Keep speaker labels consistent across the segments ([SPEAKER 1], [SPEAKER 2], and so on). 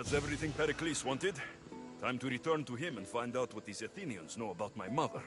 [SPEAKER 1] That's everything Pericles wanted. Time to return to him and find out what these Athenians know about my mother.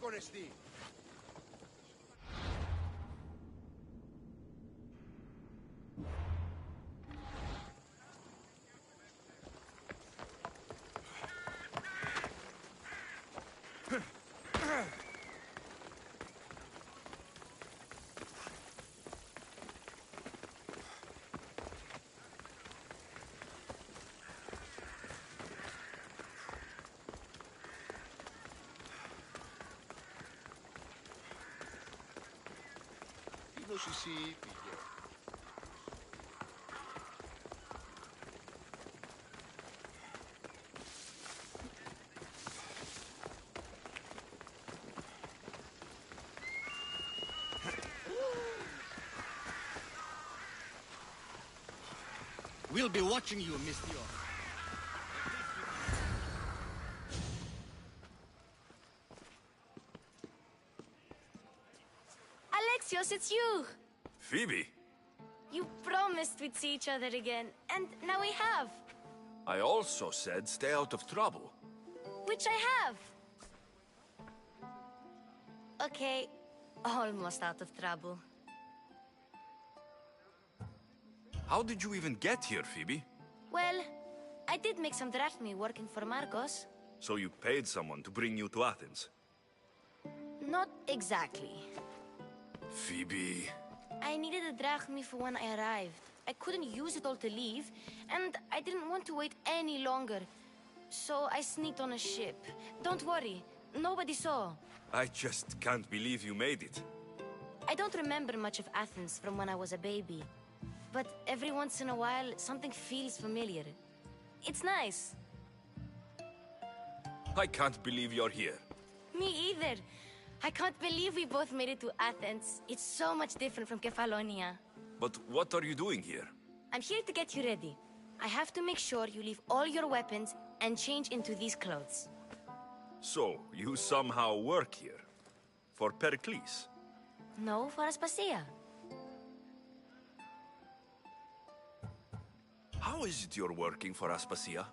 [SPEAKER 2] Honesty. Odyssey.
[SPEAKER 3] We'll be watching you, Mr.
[SPEAKER 4] Alexios, it's you!
[SPEAKER 1] Phoebe!
[SPEAKER 4] You promised we'd see each other again, and now we have.
[SPEAKER 1] I also said stay out of trouble.
[SPEAKER 4] Which I have. Okay, almost out of trouble.
[SPEAKER 1] How did you even get here, Phoebe?
[SPEAKER 4] Well, I did make some drachmae working for Marcos.
[SPEAKER 1] So you paid someone to bring you to Athens?
[SPEAKER 4] Not exactly.
[SPEAKER 1] Phoebe...
[SPEAKER 4] I needed a drachmae for when I arrived. I couldn't use it all to leave, and I didn't want to wait any longer. So I sneaked on a ship. Don't worry, nobody saw.
[SPEAKER 1] I just can't believe you made it.
[SPEAKER 4] I don't remember much of Athens from when I was a baby. But every once in a while, something feels familiar. It's nice.
[SPEAKER 1] I can't believe you're here.
[SPEAKER 4] Me either. I can't believe we both made it to Athens. It's so much different from Kefalonia.
[SPEAKER 1] But what are you doing here?
[SPEAKER 4] I'm here to get you ready. I have to make sure you leave all your weapons and change into these clothes.
[SPEAKER 1] So, you somehow work here? For Pericles?
[SPEAKER 4] No, for Aspasia.
[SPEAKER 1] How is it you're working for Aspasia?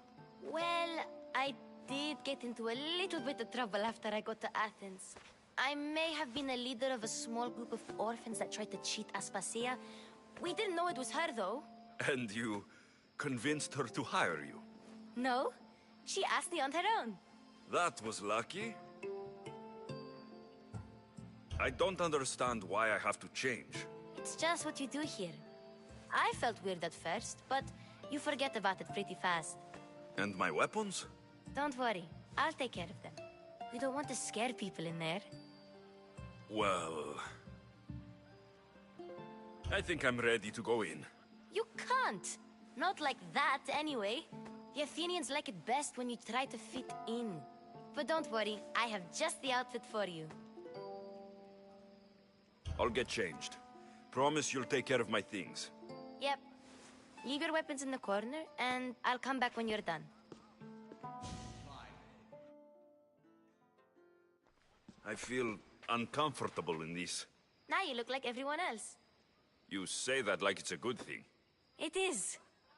[SPEAKER 4] Well, I did get into a little bit of trouble after I got to Athens. I may have been a leader of a small group of orphans that tried to cheat Aspasia. We didn't know it was her, though.
[SPEAKER 1] And you convinced her to hire you?
[SPEAKER 4] No, she asked me on her own.
[SPEAKER 1] That was lucky. I don't understand why I have to change.
[SPEAKER 4] It's just what you do here. I felt weird at first, but you forget about it pretty fast.
[SPEAKER 1] And my weapons?
[SPEAKER 4] Don't worry, I'll take care of them. We don't want to scare people in there.
[SPEAKER 1] Well... I think I'm ready to go in.
[SPEAKER 4] You can't! Not like that, anyway. The Athenians like it best when you try to fit in. But don't worry, I have just the outfit for you.
[SPEAKER 1] I'll get changed. Promise you'll take care of my things.
[SPEAKER 4] Yep. Leave your weapons in the corner, and I'll come back when you're done.
[SPEAKER 1] I feel uncomfortable in this.
[SPEAKER 4] Now you look like everyone else.
[SPEAKER 1] You say that like it's a good thing.
[SPEAKER 4] It is.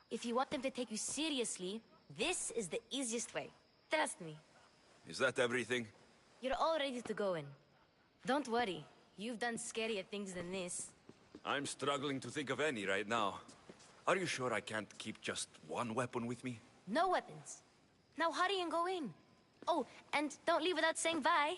[SPEAKER 4] If you want them to take you seriously, This is the easiest way. Trust me.
[SPEAKER 1] Is that everything?
[SPEAKER 4] You're all ready to go in. Don't worry. You've done scarier things than this.
[SPEAKER 1] I'm struggling to think of any right now. Are you sure I can't keep just one weapon with me?
[SPEAKER 4] No weapons. Now hurry and go in. Oh, and don't leave without saying bye.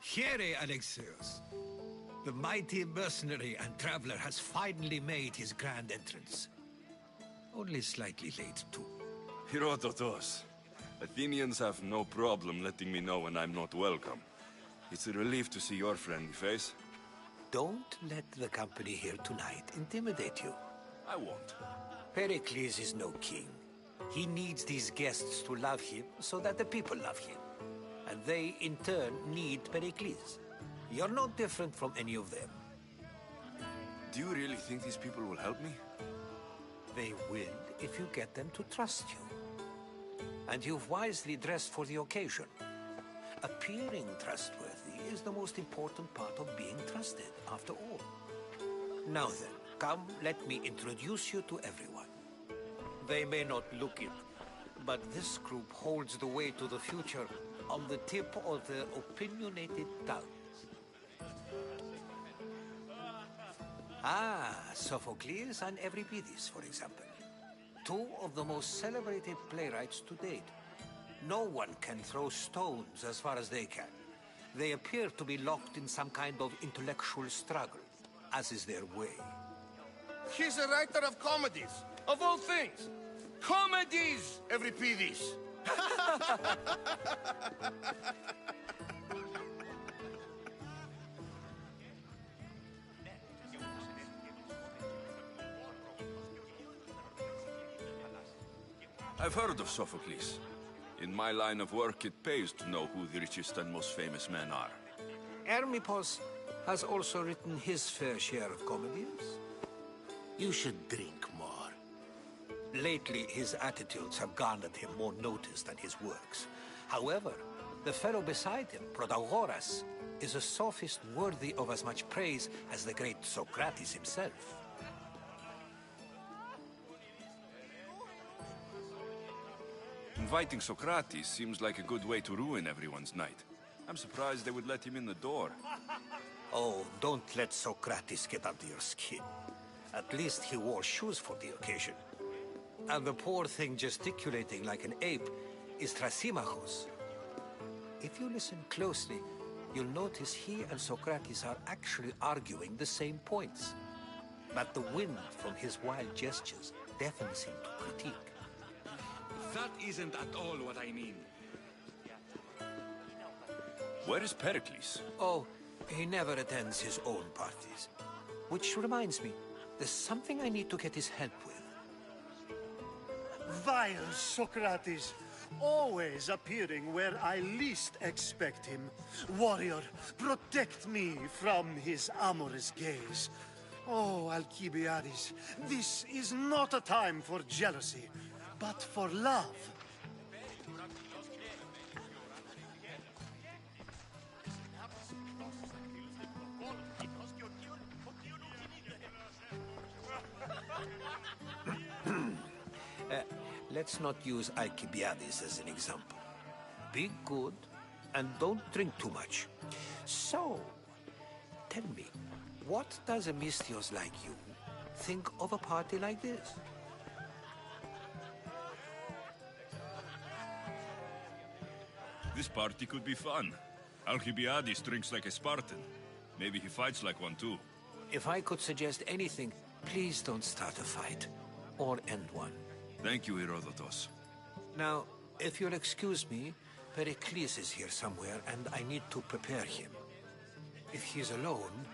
[SPEAKER 5] Here, Alexios. The mighty mercenary and traveler has finally made his grand entrance. Only slightly late, too.
[SPEAKER 1] Herodotos. Athenians have no problem letting me know when I'm not welcome. It's a relief to see your friendly face.
[SPEAKER 5] Don't let the company here tonight intimidate you.
[SPEAKER 1] I won't.
[SPEAKER 5] Pericles is no king. He needs these guests to love him so that the people love him. And they, in turn, need Pericles. You're no different from any of them.
[SPEAKER 1] Do you really think these people will help me?
[SPEAKER 5] They will if you get them to trust you. And you've wisely dressed for the occasion. Appearing trustworthy is the most important part of being trusted, after all. Now then, come, let me introduce you to everyone. They may not look it, but this group holds the way to the future on the tip of their opinionated tongues. Sophocles and Euripides, for example. Two of the most celebrated playwrights to date. No one can throw stones as far as they can. They appear to be locked in some kind of intellectual struggle, as is their way.
[SPEAKER 2] He's a writer of comedies, of all things. Comedies, Euripides.
[SPEAKER 1] I've heard of Sophocles. In my line of work, it pays to know who the richest and most famous men are.
[SPEAKER 5] Hermippos has also written his fair share of comedies.
[SPEAKER 3] You should drink more.
[SPEAKER 5] Lately, his attitudes have garnered him more notice than his works. However, the fellow beside him, Protagoras, is a sophist worthy of as much praise as the great Socrates himself.
[SPEAKER 1] Inviting Socrates seems like a good way to ruin everyone's night. I'm surprised they would let him in the door.
[SPEAKER 5] Oh, don't let Socrates get under your skin. At least he wore shoes for the occasion. And the poor thing gesticulating like an ape is Thrasymachos. If you listen closely, you'll notice he and Socrates are actually arguing the same points. But the wind from his wild gestures deafens him to critique.
[SPEAKER 6] That isn't at all what I mean.
[SPEAKER 1] Where is Pericles?
[SPEAKER 5] Oh, he never attends his own parties. Which reminds me, there's something I need to get his help with.
[SPEAKER 7] Vile Socrates, always appearing where I least expect him. Warrior, protect me from his amorous gaze. Oh, Alcibiades, this is not a time for jealousy, but for love.
[SPEAKER 5] Let's not use Alcibiades as an example. Be good, and don't drink too much. So, tell me, what does a Misthios like you think of a party like this?
[SPEAKER 1] This party could be fun. Alcibiades drinks like a Spartan. Maybe he fights like one too.
[SPEAKER 5] If I could suggest anything, please don't start a fight, or end one.
[SPEAKER 1] Thank you, Herodotos.
[SPEAKER 5] Now, if you'll excuse me, Pericles is here somewhere, and I need to prepare him. If he's alone,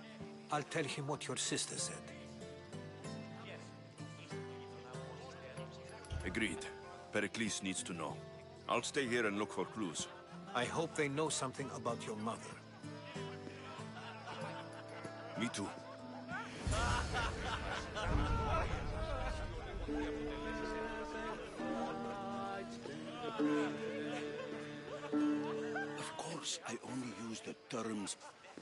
[SPEAKER 5] I'll tell him what your sister said.
[SPEAKER 1] Agreed. Pericles needs to know. I'll stay here and look for clues.
[SPEAKER 5] I hope they know something about your mother.
[SPEAKER 1] Me too.
[SPEAKER 3] Of course, I only use the terms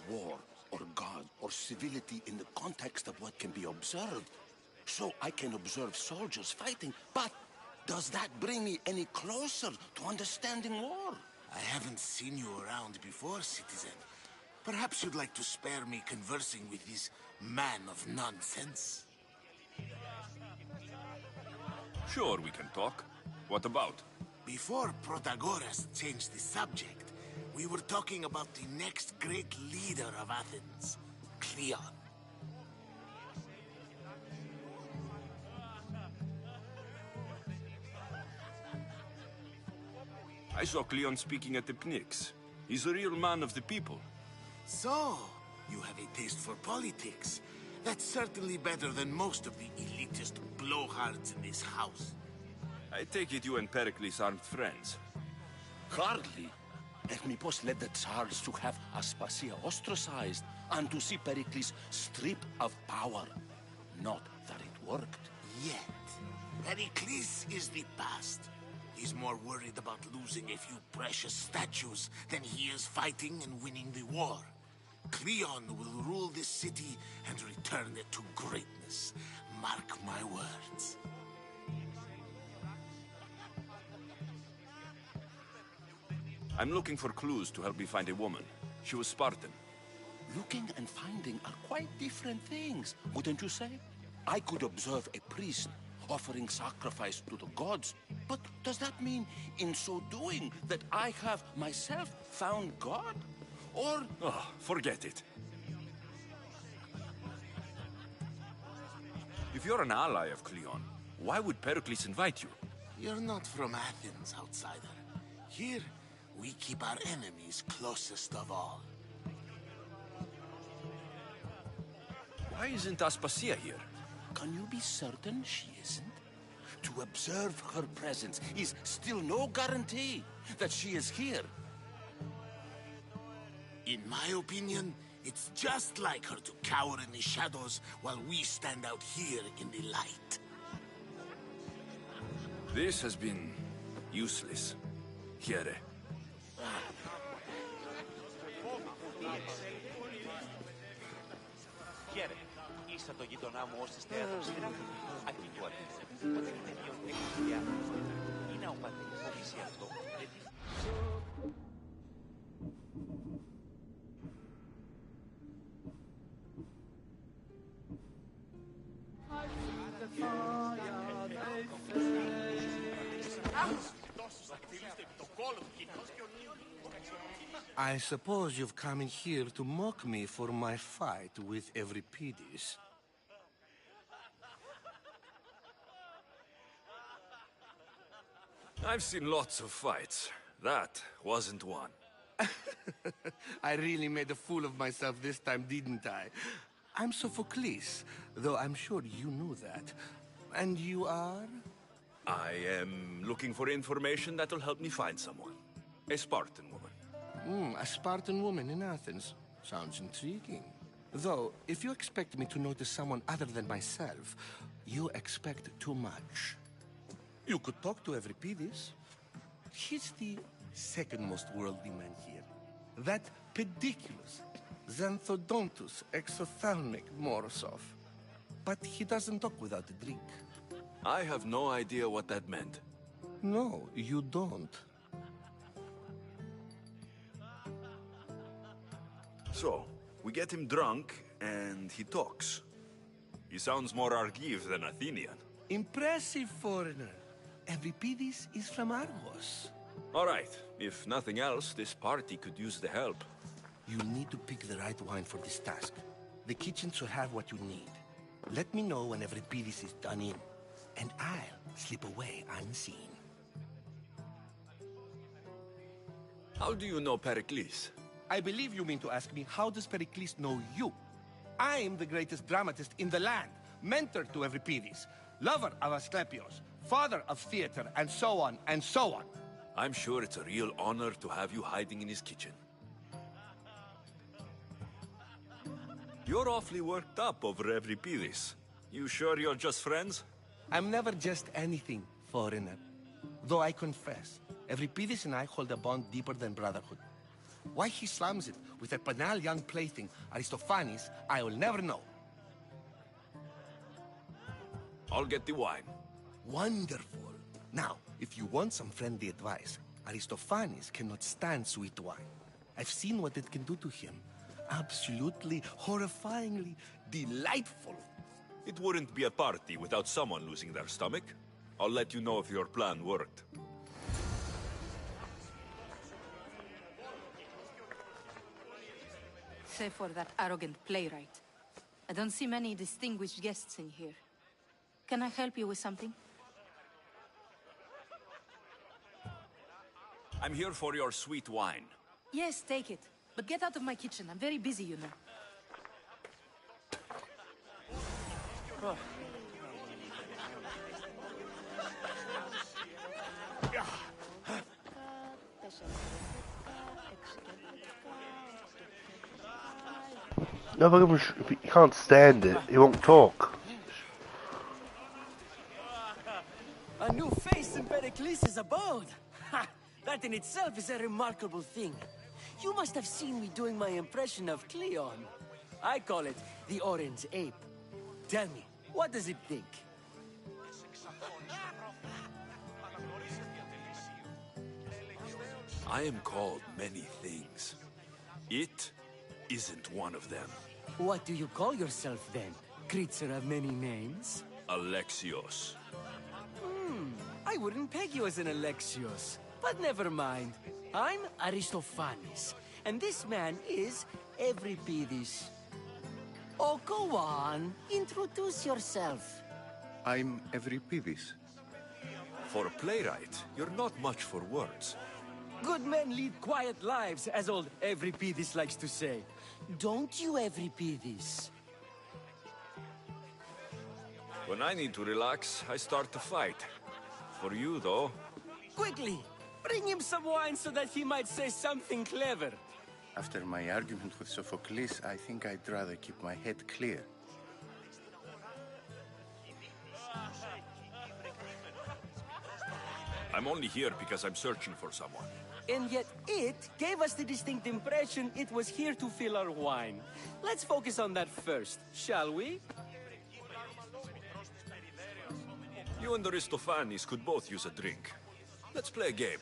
[SPEAKER 3] war or God or civility in the context of what can be observed. So I can observe soldiers fighting, but does that bring me any closer to understanding war?
[SPEAKER 2] I haven't seen you around before, citizen. Perhaps you'd like to spare me conversing with this man of nonsense?
[SPEAKER 1] Sure, we can talk. What about?
[SPEAKER 2] Before Protagoras changed the subject, we were talking about the next great leader of Athens, Cleon.
[SPEAKER 1] I saw Cleon speaking at the Pnyx. He's a real man of the people.
[SPEAKER 2] So, you have a taste for politics. That's certainly better than most of the elitist blowhards in this house.
[SPEAKER 1] I take it you and Pericles aren't friends.
[SPEAKER 3] Hardly. Hermippos led the Tsars to have Aspasia ostracized and to see Pericles stripped of power. Not that it worked.
[SPEAKER 2] Yet, Pericles is the past. He's more worried about losing a few precious statues than he is fighting and winning the war. Cleon will rule this city and return it to greatness. Mark my words.
[SPEAKER 1] I'm looking for clues to help me find a woman. She was Spartan.
[SPEAKER 3] Looking and finding are quite different things, wouldn't you say? I could observe a priest offering sacrifice to the gods, but does that mean, in so doing, that I have myself found God? Or...
[SPEAKER 1] Oh, forget it. If you're an ally of Cleon, why would Pericles invite you?
[SPEAKER 2] You're not from Athens, outsider. Here, we keep our enemies closest of all.
[SPEAKER 1] Why isn't Aspasia here?
[SPEAKER 3] Can you be certain she isn't? To observe her presence is still no guarantee that she is here.
[SPEAKER 2] In my opinion, it's just like her to cower in the shadows while we stand out here in the light.
[SPEAKER 1] This has been useless. Here.
[SPEAKER 8] Χαίρε, ήρθα το γείτονά μου ως θέατρο συγγράφη. Ακεί του Αντίθεση. Όταν είναι βιοτέχνη διάθεση. Είναι ο πατέρας αφήσει αυτό.
[SPEAKER 2] I suppose you've come in here to mock me for my fight with Euripides.
[SPEAKER 1] I've seen lots of fights. That wasn't one.
[SPEAKER 2] I really made a fool of myself this time, didn't I? I'm Sophocles, though I'm sure you knew that. And you are?
[SPEAKER 1] I am looking for information that'll help me find someone. A Spartan woman.
[SPEAKER 2] A Spartan woman in Athens. Sounds intriguing. Though, if you expect me to notice someone other than myself, you expect too much. You could talk to Euripides. He's the second most worldly man here. That pediculous, xanthodontus, exophthalmic Morosov. But he doesn't talk without a drink.
[SPEAKER 1] I have no idea what that meant.
[SPEAKER 2] No, you don't.
[SPEAKER 1] So, we get him drunk, and he talks. He sounds more Argive than Athenian.
[SPEAKER 2] Impressive, foreigner. Euripides is from Argos.
[SPEAKER 1] All right. If nothing else, this party could use the help.
[SPEAKER 2] You need to pick the right wine for this task. The kitchen should have what you need. Let me know when Euripides is done in, and I'll slip away unseen.
[SPEAKER 1] How do you know Pericles?
[SPEAKER 2] I believe you mean to ask me, how does Pericles know you? I'm the greatest dramatist in the land, mentor to Euripides, lover of Asclepios, father of theater, and so on, and so on.
[SPEAKER 1] I'm sure it's a real honor to have you hiding in his kitchen. You're awfully worked up over Evripidis. You sure you're just friends?
[SPEAKER 2] I'm never just anything, foreigner. Though I confess, Evripidis and I hold a bond deeper than brotherhood. Why he slams it with a banal young plaything, Aristophanes, I will never know.
[SPEAKER 1] I'll get the wine.
[SPEAKER 2] Wonderful. Now, if you want some friendly advice, Aristophanes cannot stand sweet wine. I've seen what it can do to him. Absolutely, horrifyingly delightful.
[SPEAKER 1] It wouldn't be a party without someone losing their stomach. I'll let you know if your plan worked.
[SPEAKER 9] Save for that arrogant playwright. I don't see many distinguished guests in here. Can I help you with something?
[SPEAKER 1] I'm here for your sweet wine.
[SPEAKER 9] Yes, take it. But get out of my kitchen. I'm very busy, you know. Oh.
[SPEAKER 10] No, but if he can't stand it, he won't talk.
[SPEAKER 11] A new face in Pericles' abode. Ha! That in itself is a remarkable thing. You must have seen me doing my impression of Cleon. I call it the Orange Ape. Tell me, what does it think?
[SPEAKER 1] I am called many things. It isn't one of them.
[SPEAKER 11] What do you call yourself then? Creature of many names?
[SPEAKER 1] Alexios.
[SPEAKER 11] I wouldn't peg you as an Alexios. But never mind. I'm Aristophanes. And this man is Evripidis. Oh, go on. Introduce yourself.
[SPEAKER 12] I'm Evripidis.
[SPEAKER 1] For a playwright, you're not much for words.
[SPEAKER 11] Good men lead quiet lives, as old Evripidis likes to say. Don't you, Evripidis?
[SPEAKER 1] When I need to relax, I start to fight. For you, though...
[SPEAKER 11] Quickly! Bring him some wine so that he might say something clever.
[SPEAKER 12] After my argument with Sophocles, I think I'd rather keep my head clear.
[SPEAKER 1] I'm only here because I'm searching for someone.
[SPEAKER 11] And yet it gave us the distinct impression it was here to fill our wine. Let's focus on that first, shall we?
[SPEAKER 1] You and Aristophanes could both use a drink. Let's play a game.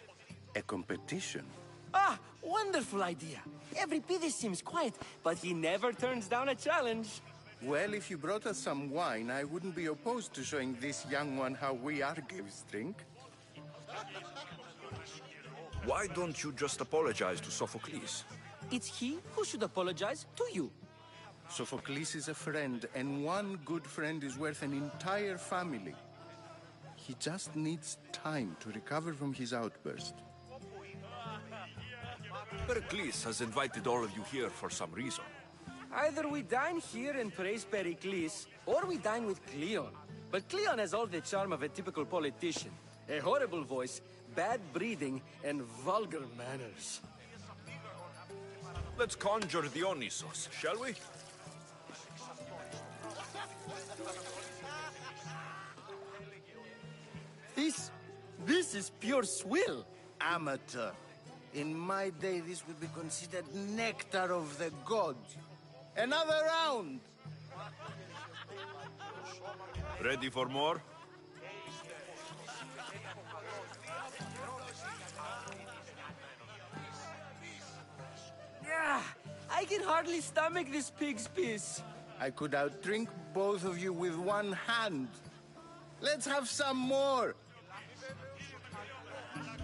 [SPEAKER 12] A competition?
[SPEAKER 11] Ah, wonderful idea. Evripidis seems quiet, but he never turns down a challenge.
[SPEAKER 12] Well, if you brought us some wine, I wouldn't be opposed to showing this young one how we Argives drink.
[SPEAKER 1] Why don't you just apologize to Sophocles?
[SPEAKER 11] It's he who should apologize to you.
[SPEAKER 12] Sophocles is a friend, and one good friend is worth an entire family. He just needs time to recover from his outburst.
[SPEAKER 1] Pericles has invited all of you here for some reason.
[SPEAKER 11] Either we dine here and praise Pericles, or we dine with Cleon. But Cleon has all the charm of a typical politician. A horrible voice, bad breeding, and vulgar manners.
[SPEAKER 1] Let's conjure Dionysos, shall we?
[SPEAKER 11] This is pure swill.
[SPEAKER 13] Amateur. In my day, this would be considered nectar of the gods. Another round!
[SPEAKER 1] Ready for more?
[SPEAKER 11] Yeah, I can hardly stomach this pig's piss.
[SPEAKER 13] I could outdrink both of you with one hand. Let's have some more!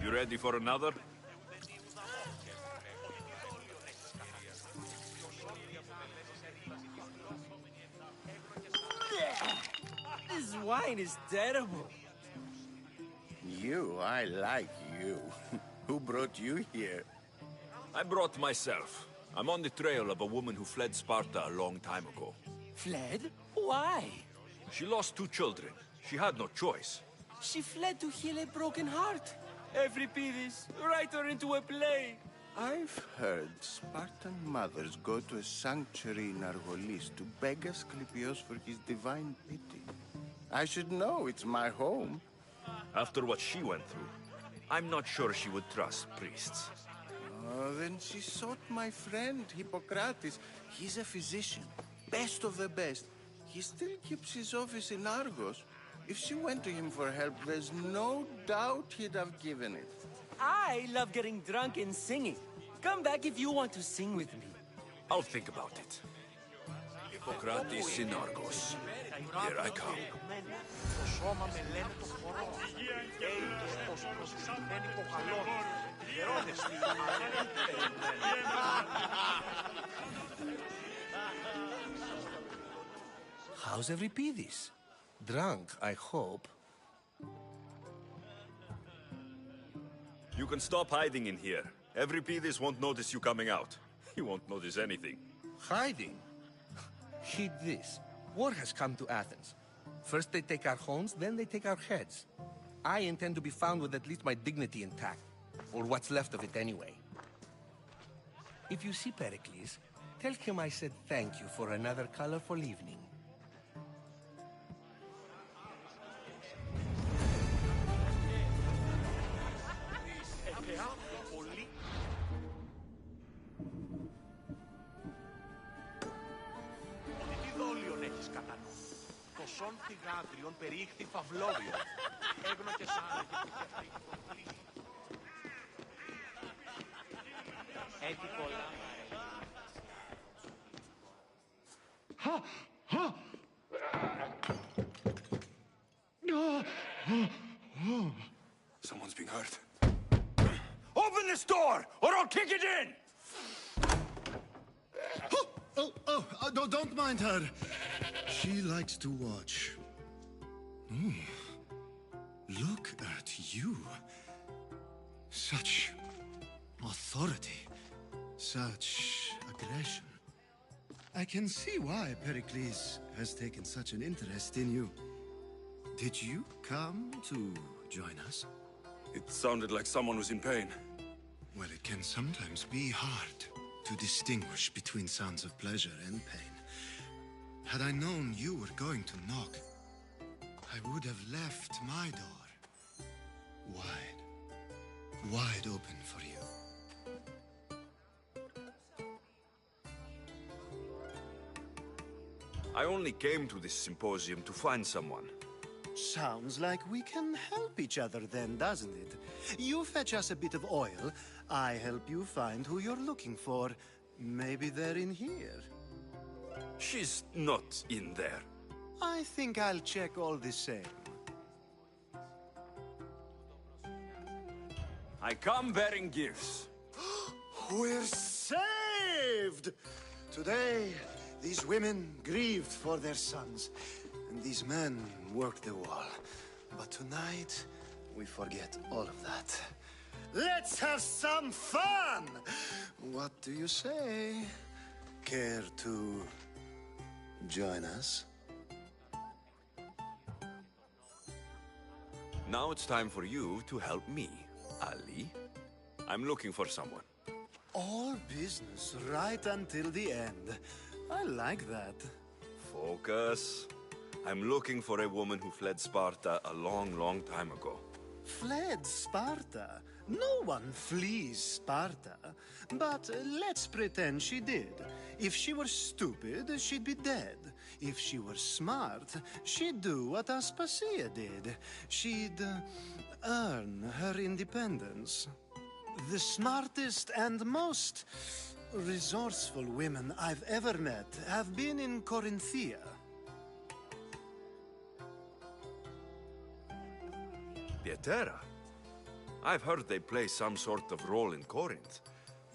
[SPEAKER 1] You ready for another?
[SPEAKER 11] This wine is terrible.
[SPEAKER 12] You, I like you. Who brought you here?
[SPEAKER 1] I brought myself. I'm on the trail of a woman who fled Sparta a long time ago.
[SPEAKER 11] Fled? Why?
[SPEAKER 1] She lost 2 children. She had no choice.
[SPEAKER 11] She fled to heal a broken heart. Evripidis, write her into a play.
[SPEAKER 12] I've heard Spartan mothers go to a sanctuary in Argolis to beg Asclepios for his divine pity. I should know, it's my home.
[SPEAKER 1] After what she went through, I'm not sure she would trust priests.
[SPEAKER 12] Oh, then she sought my friend, Hippocrates. He's a physician, best of the best. He still keeps his office in Argos. If she went to him for help, there's no doubt he'd have given it.
[SPEAKER 11] I love getting drunk and singing. Come back if you want to sing with me.
[SPEAKER 1] I'll think about it. Hippocrates in Argos. Here I come.
[SPEAKER 2] How's Euripides? Drunk, I hope.
[SPEAKER 1] You can stop hiding in here. Euripides won't notice you coming out. He won't notice anything.
[SPEAKER 2] Hiding? Heed this. War has come to Athens. First they take our homes, then they take our heads. I intend to be found with at least my dignity intact. Or what's left of it anyway. If you see Pericles, tell him I said thank you for another colorful evening.
[SPEAKER 8] Σον θυγάτριον περιήχθη φαυλόβιο. Έγνο και σαν... Έτσι πολλά.
[SPEAKER 1] Someone's being hurt. Open this door, or I'll kick it in!
[SPEAKER 7] No, don't mind her. She likes to watch. Look at you. Such authority. Such aggression. I can see why Pericles has taken such an interest in you. Did you come to join us?
[SPEAKER 1] It sounded like someone was in pain.
[SPEAKER 7] Well, it can sometimes be hard to distinguish between sounds of pleasure and pain. Had I known you were going to knock, I would have left my door wide open for you.
[SPEAKER 1] I only came to this symposium to find someone.
[SPEAKER 7] Sounds like we can help each other then, doesn't it? You fetch us a bit of oil, I help you find who you're looking for. Maybe they're in here.
[SPEAKER 1] She's not in there.
[SPEAKER 7] I think I'll check all the same.
[SPEAKER 1] I come bearing gifts.
[SPEAKER 7] We're saved! Today, these women grieved for their sons, and these men worked the wall. But tonight, we forget all of that. Let's have some fun! What do you say? Care to join us?
[SPEAKER 1] Now it's time for you to help me, Ali. I'm looking for someone.
[SPEAKER 7] All business right until the end. I like that.
[SPEAKER 1] Focus. I'm looking for a woman who fled Sparta a long, long time ago.
[SPEAKER 7] Fled Sparta? No one flees Sparta. But let's pretend she did. If she were stupid, she'd be dead. If she were smart, she'd do what Aspasia did. She'd earn her independence. The smartest and most resourceful women I've ever met have been in Corinthia.
[SPEAKER 1] Pietera? I've heard they play some sort of role in Corinth,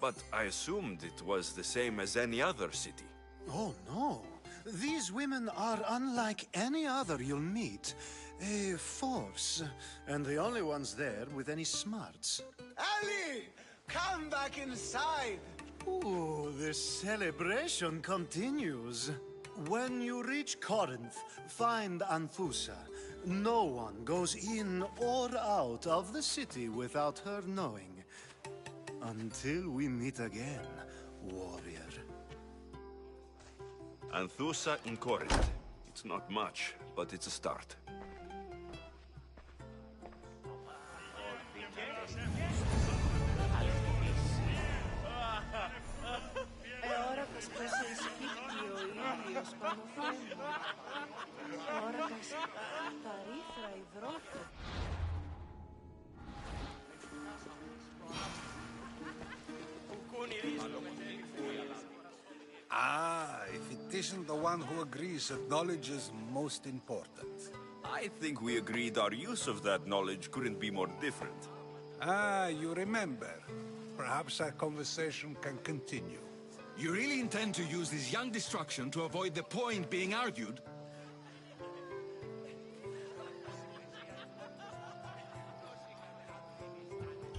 [SPEAKER 1] but I assumed it was the same as any other city.
[SPEAKER 7] Oh, no. These women are unlike any other you'll meet. A force, and the only ones there with any smarts. Ali! Come back inside! Ooh, the celebration continues. When you reach Corinth, find Anfusa. No one goes in or out of the city without her knowing. Until we meet again, warrior.
[SPEAKER 1] Anthusa in Corinth. It's not much, but it's a start.
[SPEAKER 14] Ah, if it isn't the one who agrees that knowledge is most important.
[SPEAKER 1] I think we agreed our use of that knowledge couldn't be more different.
[SPEAKER 14] Ah, you remember. Perhaps our conversation can continue.
[SPEAKER 6] You really intend to use this young destruction to avoid the point being argued?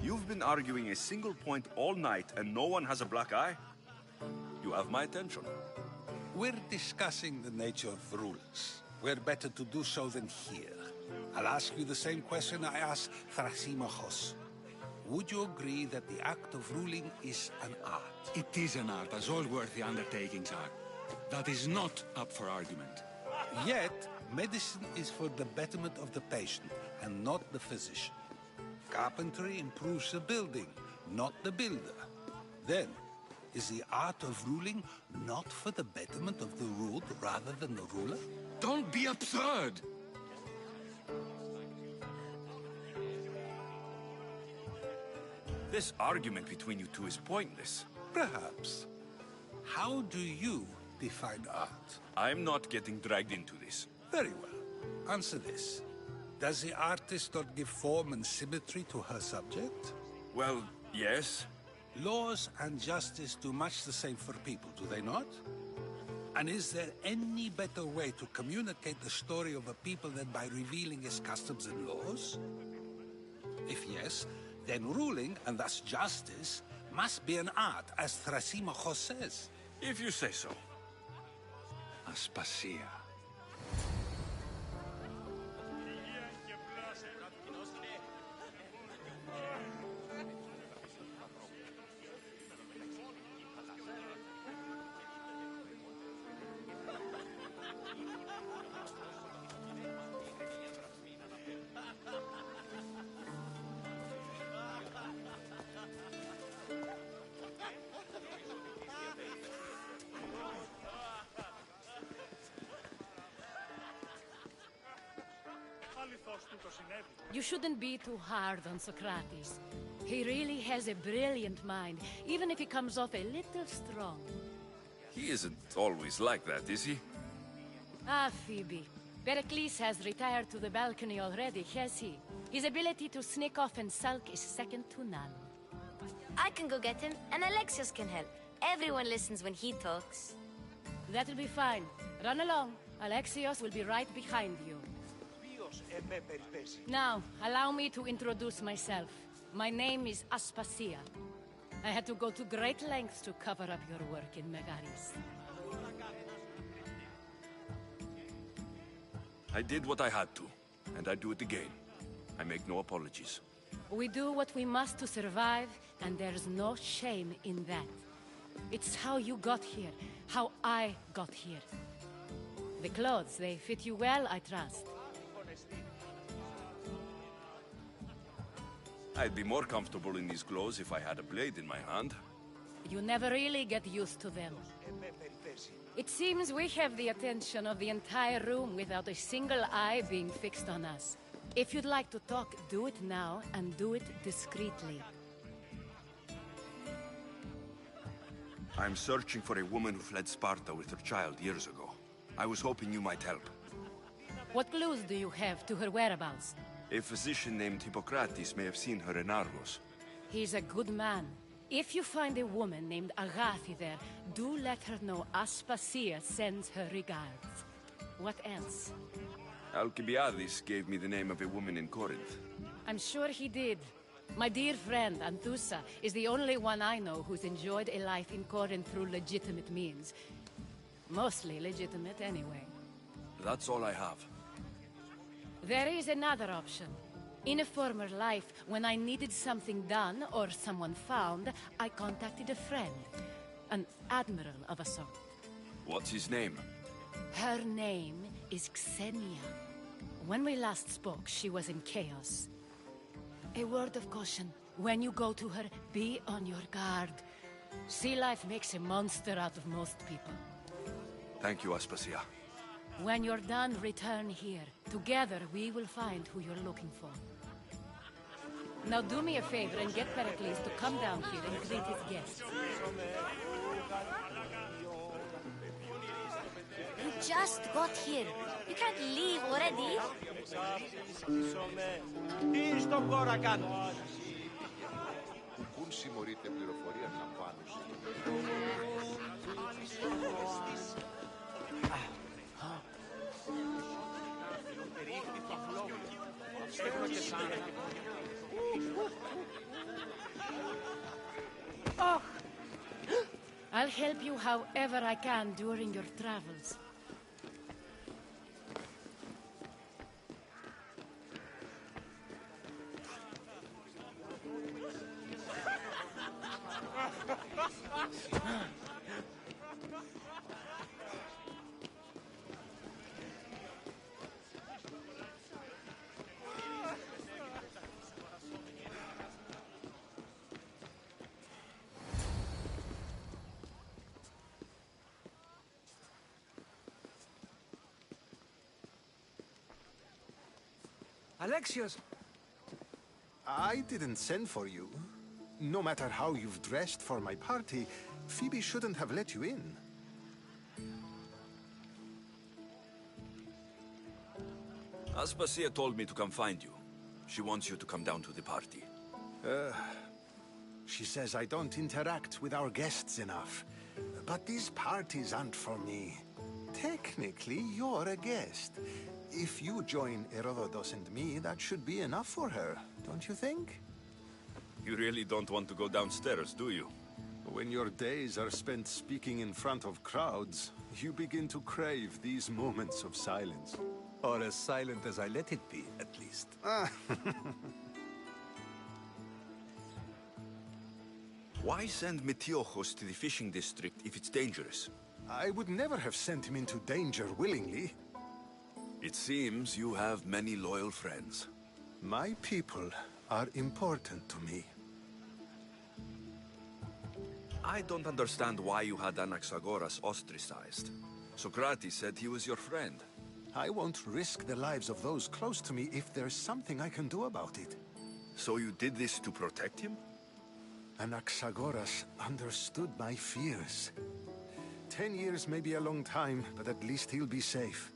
[SPEAKER 1] You've been arguing a single point all night and no one has a black eye? You have my attention.
[SPEAKER 14] We're discussing the nature of rules. Where better to do so than here? I'll ask you the same question I asked Thrasimachos. Would you agree that the act of ruling is an art?
[SPEAKER 6] It is an art, as all worthy undertakings are. That is not up for argument.
[SPEAKER 14] Yet, medicine is for the betterment of the patient, and not the physician. Carpentry improves the building, not the builder. Then, is the art of ruling not for the betterment of the ruled rather than the ruler?
[SPEAKER 6] Don't be absurd!
[SPEAKER 1] This argument between you two is pointless.
[SPEAKER 14] Perhaps. How do you define art?
[SPEAKER 1] I'm not getting dragged into this.
[SPEAKER 14] Very well. Answer this. Does the artist not give form and symmetry to her subject?
[SPEAKER 1] Well, yes.
[SPEAKER 14] Laws and justice do much the same for people, do they not? And is there any better way to communicate the story of a people than by revealing its customs and laws? If yes, then ruling, and thus justice, must be an art, as Thrasimachos says.
[SPEAKER 1] If you say so.
[SPEAKER 6] Aspasia.
[SPEAKER 15] You shouldn't be too hard on Socrates. He really has a brilliant mind, even if he comes off a little strong.
[SPEAKER 1] He isn't always like that, is he?
[SPEAKER 15] Ah, Phoebe. Pericles has retired to the balcony already, has he? His ability to sneak off and sulk is second to none.
[SPEAKER 4] I can go get him, and Alexios can help. Everyone listens when he talks.
[SPEAKER 15] That'll be fine. Run along. Alexios will be right behind you. Now, allow me to introduce myself. My name is Aspasia. I had to go to great lengths to cover up your work in Megaris.
[SPEAKER 1] I did what I had to, and I do it again. I make no apologies.
[SPEAKER 15] We do what we must to survive, and there's no shame in that. It's how you got here, how I got here. The clothes, they fit you well, I trust.
[SPEAKER 1] I'd be more comfortable in these clothes if I had a blade in my hand.
[SPEAKER 15] You never really get used to them. It seems we have the attention of the entire room without a single eye being fixed on us. If you'd like to talk, do it now, and do it discreetly.
[SPEAKER 1] I'm searching for a woman who fled Sparta with her child years ago. I was hoping you might help.
[SPEAKER 15] What clues do you have to her whereabouts?
[SPEAKER 1] A physician named Hippocrates may have seen her in Argos.
[SPEAKER 15] He's a good man. If you find a woman named Agathi there, do let her know Aspasia sends her regards. What else?
[SPEAKER 1] Alcibiades gave me the name of a woman in Corinth.
[SPEAKER 15] I'm sure he did. My dear friend, Anthusa, is the only one I know who's enjoyed a life in Corinth through legitimate means. Mostly legitimate, anyway.
[SPEAKER 1] That's all I have.
[SPEAKER 15] There is another option. In a former life, when I needed something done or someone found, I contacted a friend. An admiral of a sort.
[SPEAKER 1] What's his name?
[SPEAKER 15] Her name is Xenia. When we last spoke, she was in chaos. A word of caution. When you go to her, be on your guard. Sea life makes a monster out of most people.
[SPEAKER 1] Thank you, Aspasia.
[SPEAKER 15] When you're done, return here. Together, we will find who you're looking for. Now do me a favor and get Pericles to come down here and greet his guests.
[SPEAKER 4] You just got here. You can't leave already.
[SPEAKER 8] Τι στον κόρα κάνω.
[SPEAKER 16] Πουν συμμορείται πληροφορία να πάνω.
[SPEAKER 15] Oh! I'll help you however I can during your travels.
[SPEAKER 17] Alexios! I didn't send for you. No matter how you've dressed for my party, Phoebe shouldn't have let you in.
[SPEAKER 1] Aspasia told me to come find you. She wants you to come down to the party.
[SPEAKER 17] She says I don't interact with our guests enough. But these parties aren't for me. Technically, you're a guest. If you join Herodotus and me, that should be enough for her, don't you think?
[SPEAKER 1] You really don't want to go downstairs, do you?
[SPEAKER 17] When your days are spent speaking in front of crowds, you begin to crave these moments of silence. Or as silent as I let it be, at least.
[SPEAKER 1] Why send Metiochos to the fishing district if it's dangerous?
[SPEAKER 17] I would never have sent him into danger willingly.
[SPEAKER 1] It seems you have many loyal friends.
[SPEAKER 17] My people are important to me.
[SPEAKER 1] I don't understand why you had Anaxagoras ostracized. Socrates said he was your friend.
[SPEAKER 17] I won't risk the lives of those close to me if there's something I can do about it.
[SPEAKER 1] So you did this to protect him?
[SPEAKER 17] Anaxagoras understood my fears. 10 years may be a long time, but at least he'll be safe.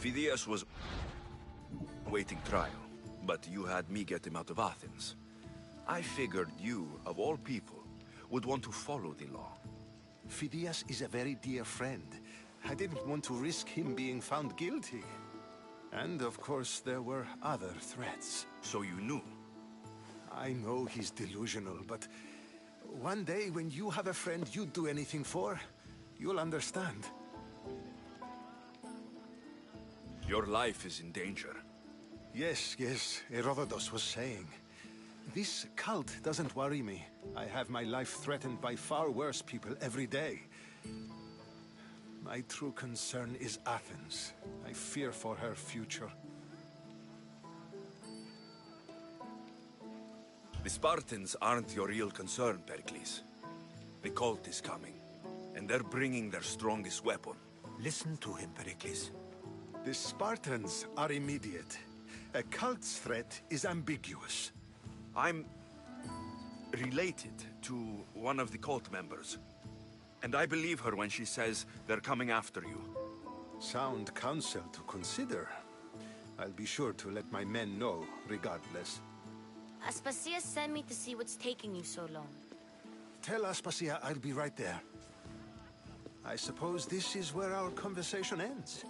[SPEAKER 1] Phidias was waiting trial, but you had me get him out of Athens. I figured you, of all people, would want to follow the law.
[SPEAKER 17] Phidias is a very dear friend. I didn't want to risk him being found guilty. And of course, there were other threats.
[SPEAKER 1] So you knew?
[SPEAKER 17] I know he's delusional, but one day when you have a friend you'd do anything for, you'll understand.
[SPEAKER 1] Your life is in danger.
[SPEAKER 17] Yes, Herodotus was saying. This cult doesn't worry me. I have my life threatened by far worse people every day. My true concern is Athens. I fear for her future.
[SPEAKER 1] The Spartans aren't your real concern, Pericles. The cult is coming, and they're bringing their strongest weapon.
[SPEAKER 17] Listen to him, Pericles. The Spartans are immediate. A cult's threat is ambiguous.
[SPEAKER 1] I'm related to one of the cult members. And I believe her when she says they're coming after you.
[SPEAKER 17] Sound counsel to consider. I'll be sure to let my men know, regardless.
[SPEAKER 4] Aspasia sent me to see what's taking you so long.
[SPEAKER 17] Tell Aspasia I'll be right there. I suppose this is where our conversation ends.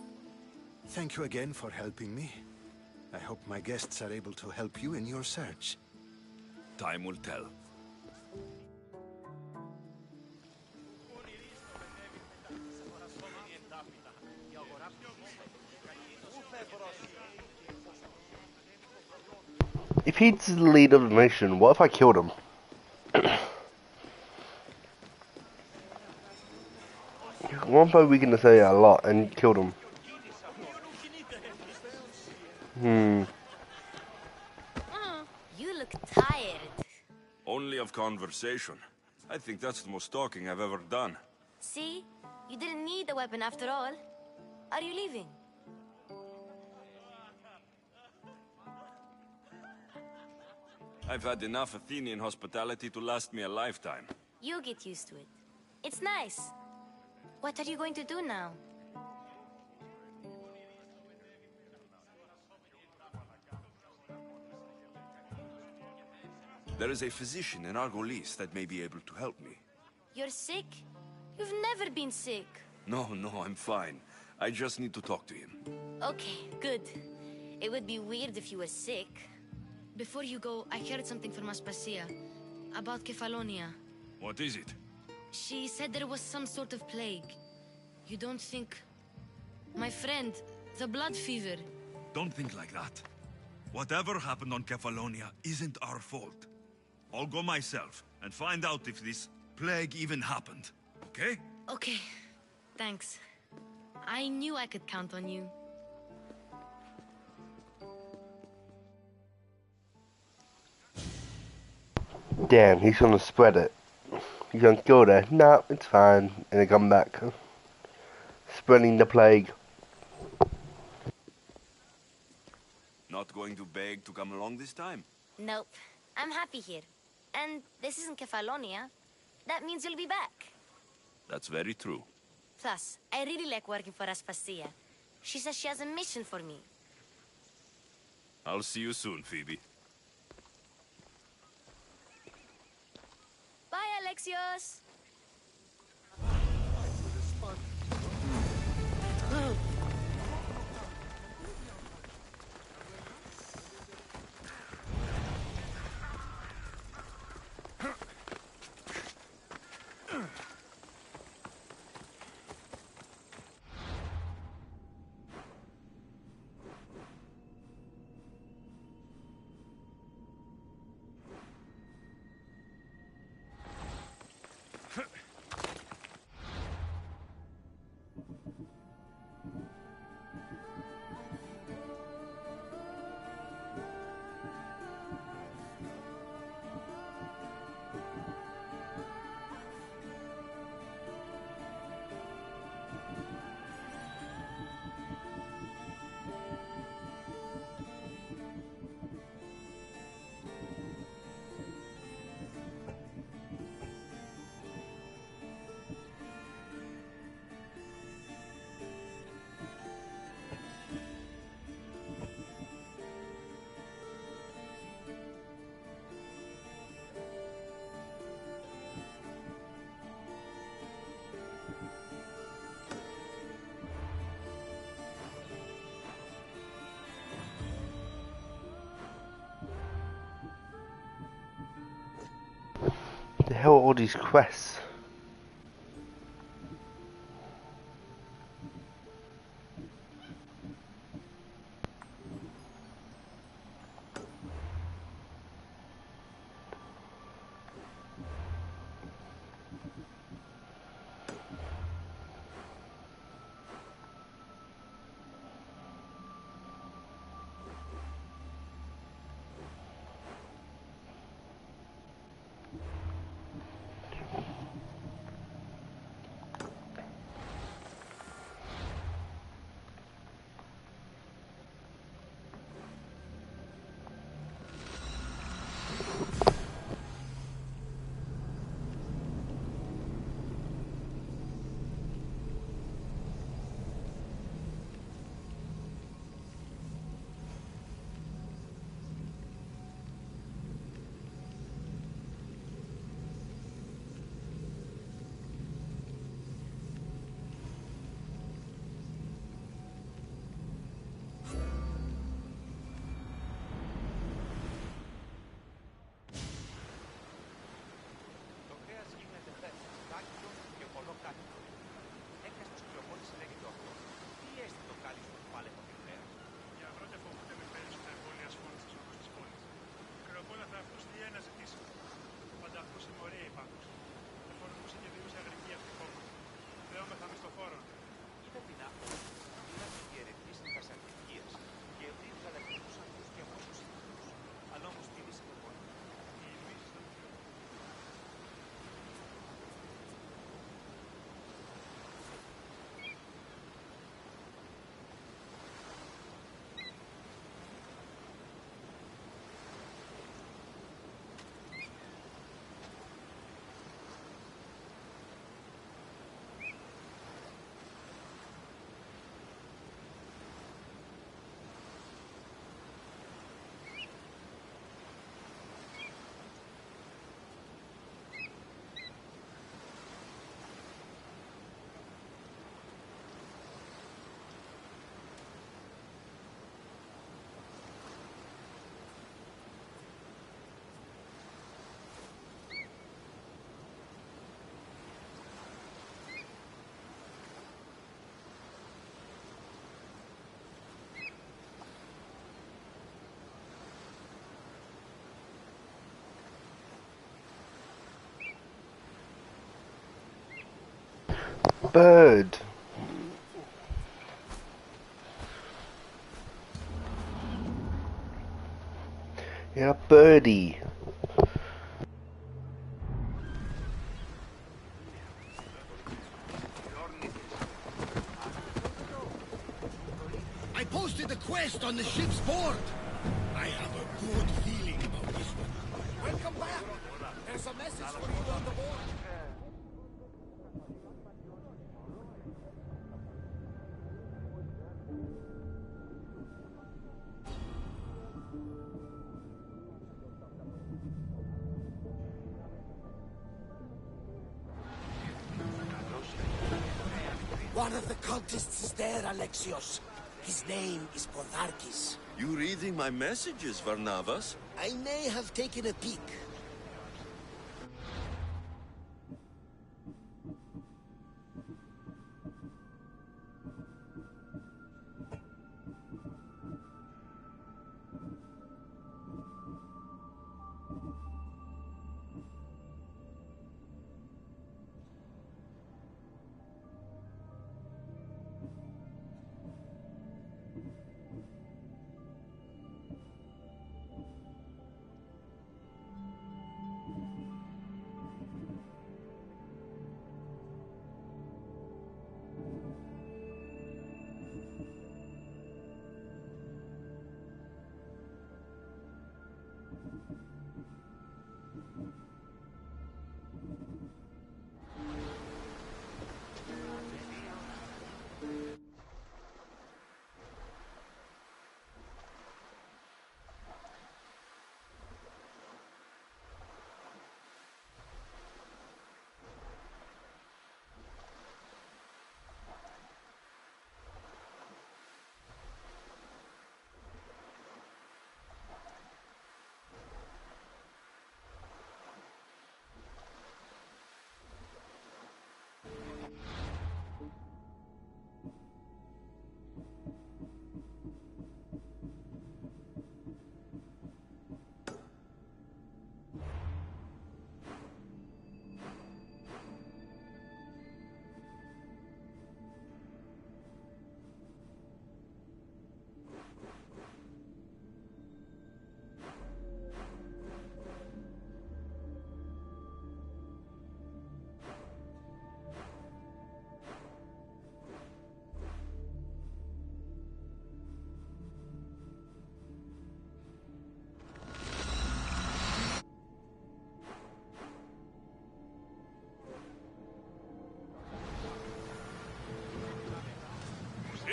[SPEAKER 17] Thank you again for helping me. I hope my guests are able to help you in your search.
[SPEAKER 1] Time will tell.
[SPEAKER 10] If he's the leader of the nation, what if I killed him? One if we can say a lot and killed him?
[SPEAKER 4] You look tired.
[SPEAKER 1] Only of conversation. I think that's the most talking I've ever done.
[SPEAKER 4] See? You didn't need a weapon after all. Are you leaving?
[SPEAKER 1] I've had enough Athenian hospitality to last me a lifetime.
[SPEAKER 4] You get used to it. It's nice. What are you going to do now?
[SPEAKER 1] There is a physician in Argolis that may be able to help me.
[SPEAKER 4] You're sick? You've never been sick.
[SPEAKER 1] No, I'm fine. I just need to talk to him.
[SPEAKER 4] Okay, good. It would be weird if you were sick. Before you go, I heard something from Aspasia about Kefalonia.
[SPEAKER 1] What is it?
[SPEAKER 4] She said there was some sort of plague. You don't think... My friend, the blood fever.
[SPEAKER 1] Don't think like that. Whatever happened on Kefalonia isn't our fault. I'll go myself and find out if this plague even happened. Okay?
[SPEAKER 4] Okay. Thanks. I knew I could count on you.
[SPEAKER 10] Damn, he's gonna spread it. He's gonna go there. No, it's fine. And then come back. Spreading the plague.
[SPEAKER 1] Not going to beg to come along this time?
[SPEAKER 4] Nope. I'm happy here. And this isn't Kefalonia. That means you'll be back.
[SPEAKER 1] That's very true.
[SPEAKER 4] Plus, I really like working for Aspasia. She says she has a mission for me.
[SPEAKER 1] I'll see you soon, Phoebe.
[SPEAKER 4] Bye, Alexios!
[SPEAKER 10] The hell are all these quests? bird. You're a birdie.
[SPEAKER 13] I posted a quest on the ship's board. I have a good feeling about this one. Welcome back. There's a message for you on the board. One of the cultists is there, Alexios. His name is Podarkis.
[SPEAKER 1] You reading my messages, Varnavas?
[SPEAKER 13] I may have taken a peek.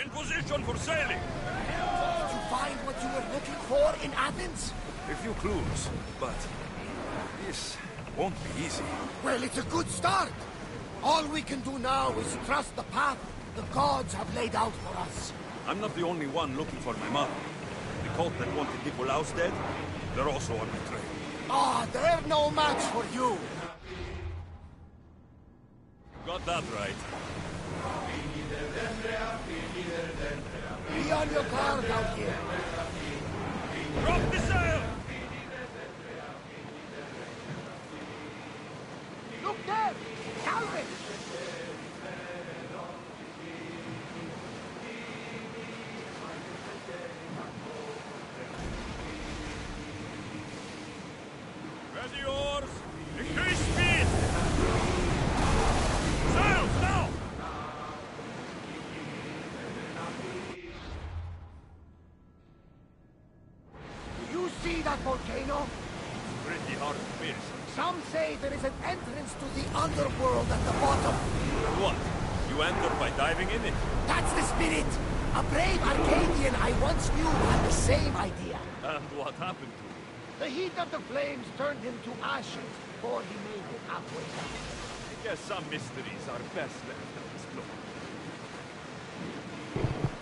[SPEAKER 1] In position for sailing!
[SPEAKER 13] Did you find what you were looking for in Athens?
[SPEAKER 1] A few clues, but this won't be easy.
[SPEAKER 13] Well, it's a good start. All we can do now is trust the path the gods have laid out for us.
[SPEAKER 1] I'm not the only one looking for my mother. The cult that wanted Nicolaus dead, they're also on my trail.
[SPEAKER 13] Ah, they're no match for you.
[SPEAKER 1] Got that right.
[SPEAKER 13] Be on your guard out here.
[SPEAKER 1] Drop the sail!
[SPEAKER 13] Look there! Calvin!
[SPEAKER 1] Ready oars! Increase speed! Sails now!
[SPEAKER 13] You see that volcano?
[SPEAKER 1] Pretty hard to miss.
[SPEAKER 13] Some say there is an entrance to the underworld at the bottom.
[SPEAKER 1] What? You enter by diving in it?
[SPEAKER 13] That's the spirit! A brave Arcadian I once knew had the same idea.
[SPEAKER 1] And what happened to him?
[SPEAKER 13] The heat of the flames turned him to ashes before he made it halfway down.
[SPEAKER 1] I guess some mysteries are best left unexplored.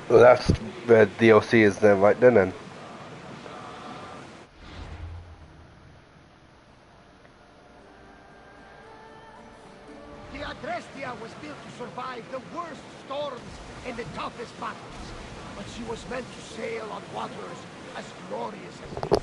[SPEAKER 10] Well, that's where DLC is there, right then.
[SPEAKER 13] The Adrestia was built to survive the worst storms and the toughest battles, but she was meant to sail on waters as glorious as these.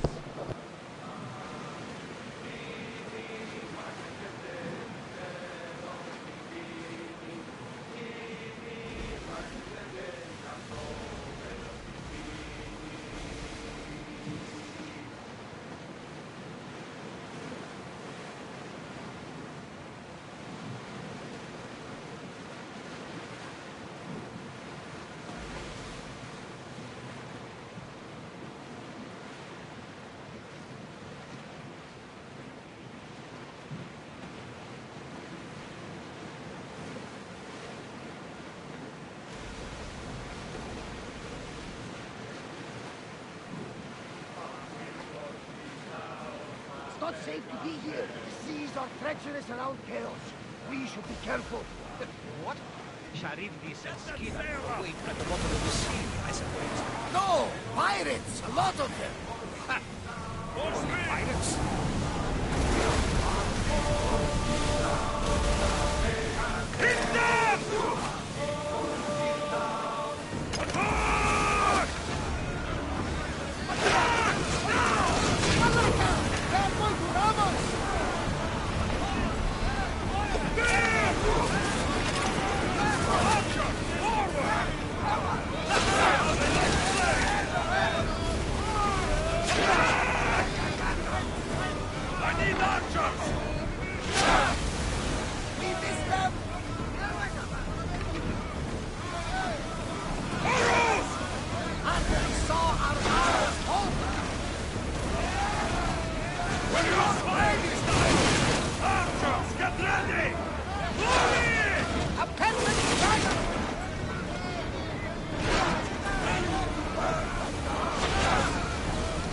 [SPEAKER 13] not safe to be here. Seas are treacherous around chaos. We should be careful.
[SPEAKER 18] What? Charybdis and Scylla wait at the bottom of the sea, I suppose.
[SPEAKER 13] No! Pirates! A lot of them!
[SPEAKER 18] Only pirates?
[SPEAKER 19] Hit them! Attack! Attack! Now!
[SPEAKER 13] They're going to ram us!
[SPEAKER 19] There! Archer! Forward! I need archers!
[SPEAKER 13] We missed them!
[SPEAKER 19] Arrows!
[SPEAKER 13] After we saw our arrows hold them!
[SPEAKER 19] When you are flying this time! Archers, get ready! Glory!
[SPEAKER 13] A perfect strike!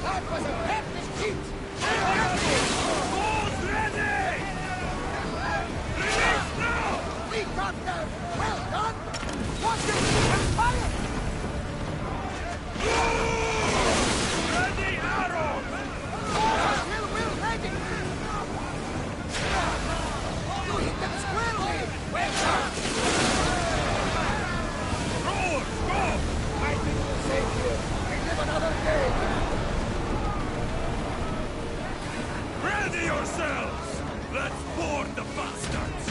[SPEAKER 13] That was a perfect cheat!
[SPEAKER 19] Who's ready? Release now!
[SPEAKER 13] We got them! Well done! Watch them and fire!
[SPEAKER 19] Ready arrows!
[SPEAKER 13] Until we're ready! You hit them squarely! Well done!
[SPEAKER 19] Roar! Go!
[SPEAKER 13] I think we're safe here. We live another day.
[SPEAKER 19] Ready yourselves! Let's board the bastards!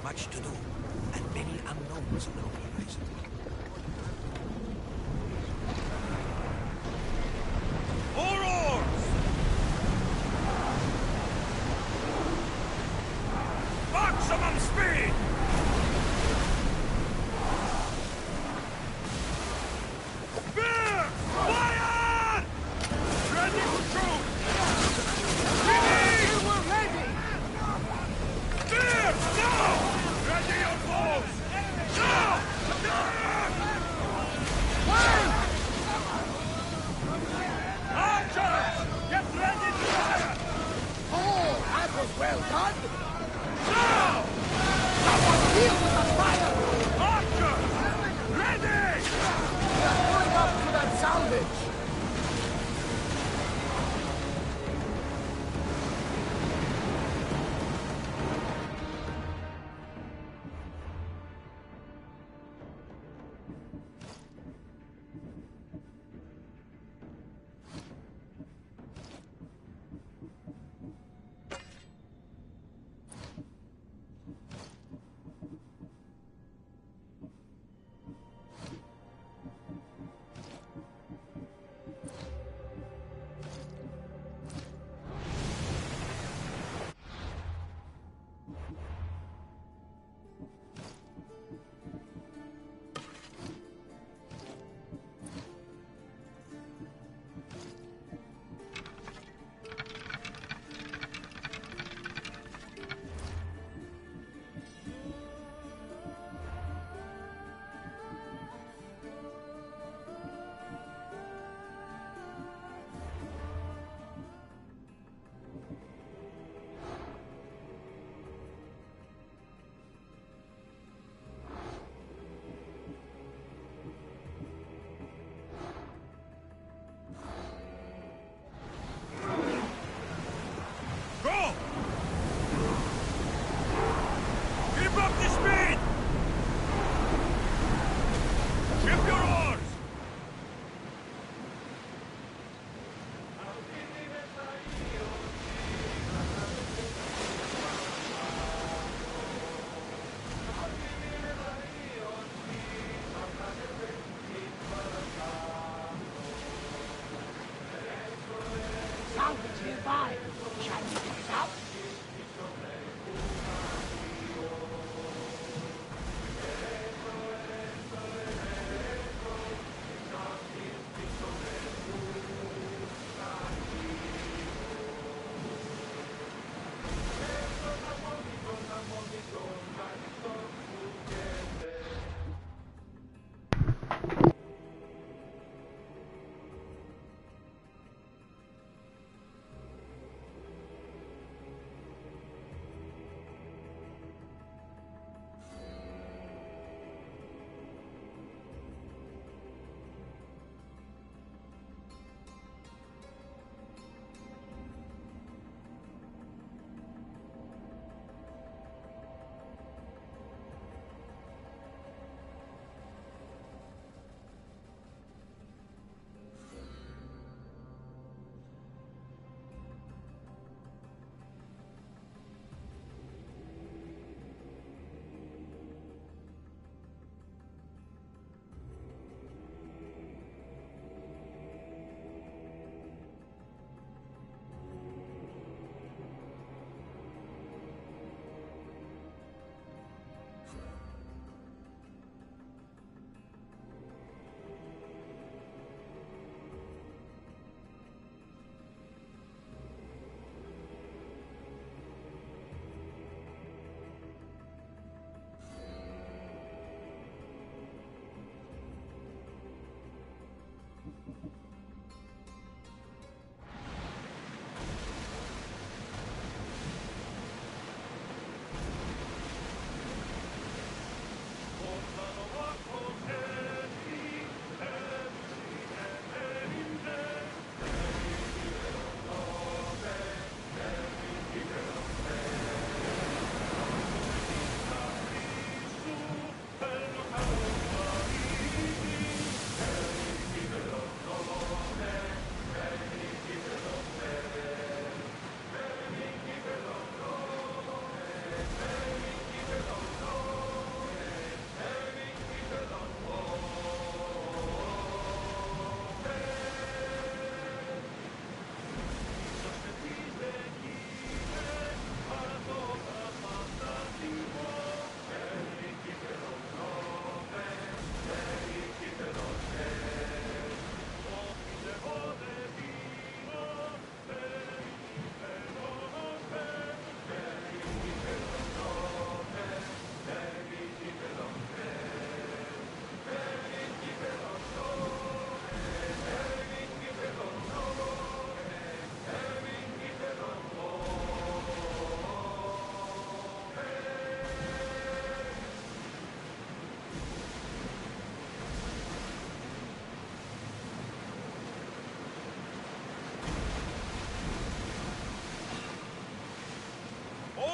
[SPEAKER 5] Much to do, and many unknowns on the horizon.
[SPEAKER 19] All oars! Maximum speed! Spear! Fire! Ready to shoot!
[SPEAKER 13] We were ready!
[SPEAKER 19] Spear! Now! Ready your bows! Now!
[SPEAKER 13] Fire!
[SPEAKER 19] Archers! Get ready to fire!
[SPEAKER 13] Oh, that was well done!
[SPEAKER 19] Now!
[SPEAKER 13] Someone deal with the fire!
[SPEAKER 19] Archers! Ready!
[SPEAKER 13] We are going up to that salvage!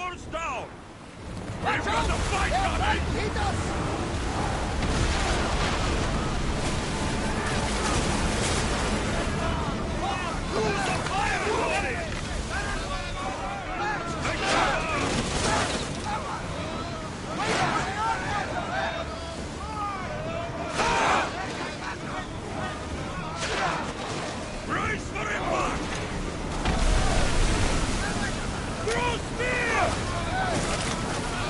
[SPEAKER 19] Doors down! We've got the fight coming!
[SPEAKER 13] Hit us!
[SPEAKER 19] Use the fire already! Brace for impact! Throw spear!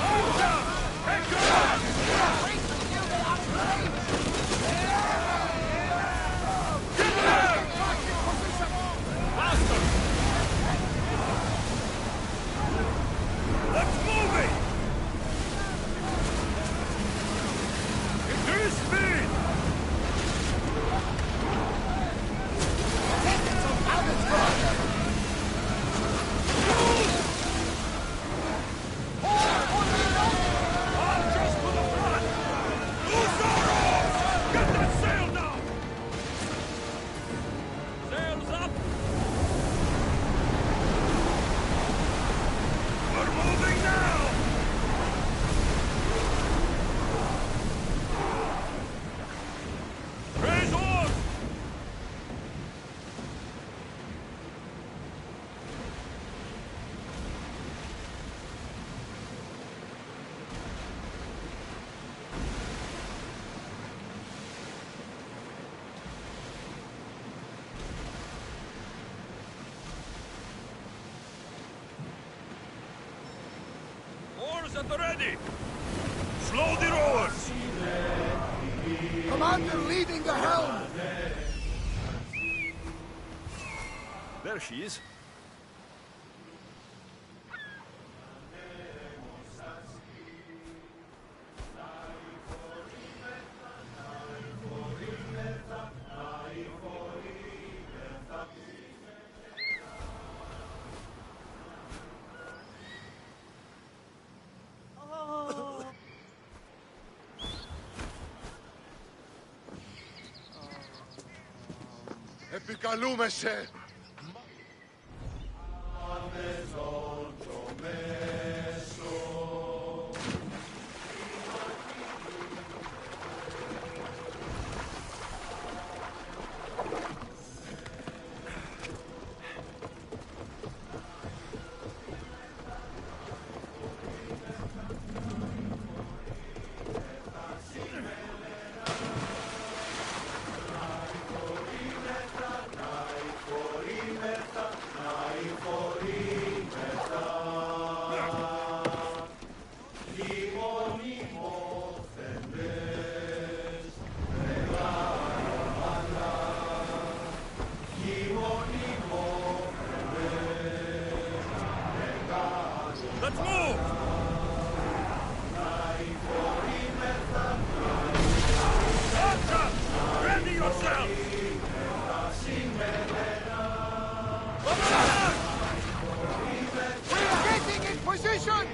[SPEAKER 19] Archer! Take command! Get there! Faster! Let's move it! Increase speed! Archers to the front! Loose our oars! Get that sail down! Sails up! We're moving now! Raise oars! Oars at the ready! Slow the rowers!
[SPEAKER 13] Commander leading the helm!
[SPEAKER 1] There she is.
[SPEAKER 16] Επικαλούμεσαι!
[SPEAKER 19] Let's move! Archer! Ready yourself!
[SPEAKER 13] We're getting in position!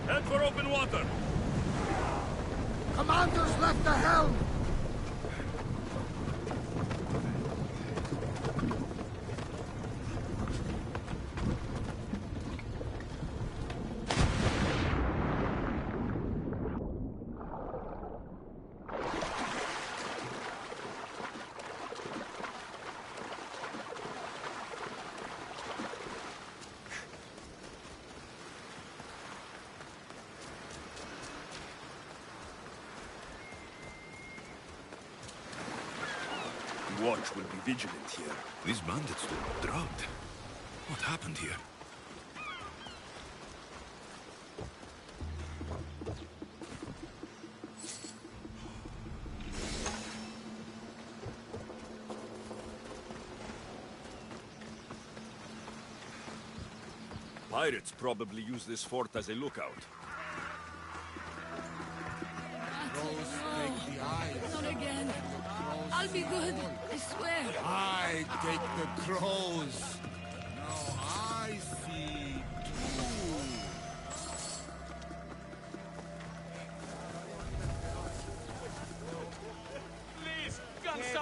[SPEAKER 19] Head for open water!
[SPEAKER 13] Commander's left the helm!
[SPEAKER 1] Watch will be vigilant here. These bandits were drugged. What happened here? Pirates probably use this fort as a lookout.
[SPEAKER 15] Not again. I'll be good, I swear.
[SPEAKER 19] I take the crows. Now I see two.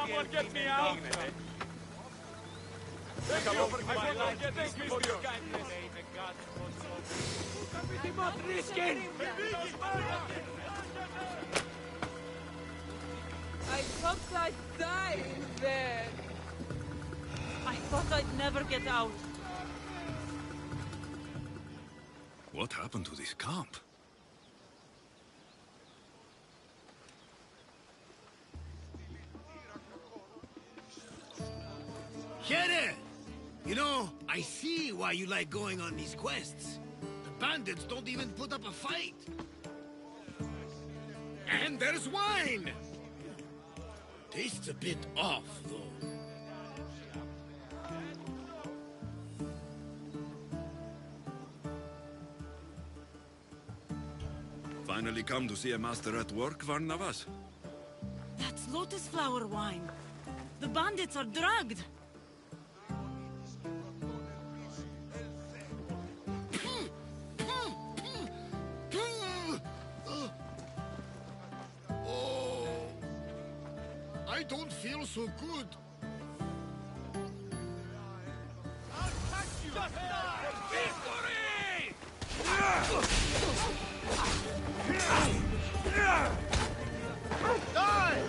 [SPEAKER 19] Someone get me out! Thank you! I will not get this for your kindness!
[SPEAKER 20] I thought I'd die in there. I thought I'd never get out.
[SPEAKER 1] What happened to this camp?
[SPEAKER 21] Here! You know, I see why you like going on these quests. The bandits don't even put up a fight. And there's wine! Tastes a bit off, though.
[SPEAKER 1] Finally come to see a master at work, Varnavas?
[SPEAKER 20] That's lotus flower wine. The bandits are drugged.
[SPEAKER 21] Oh, I don't feel so good.
[SPEAKER 19] I'll catch you! Just die! Victory!
[SPEAKER 21] Die!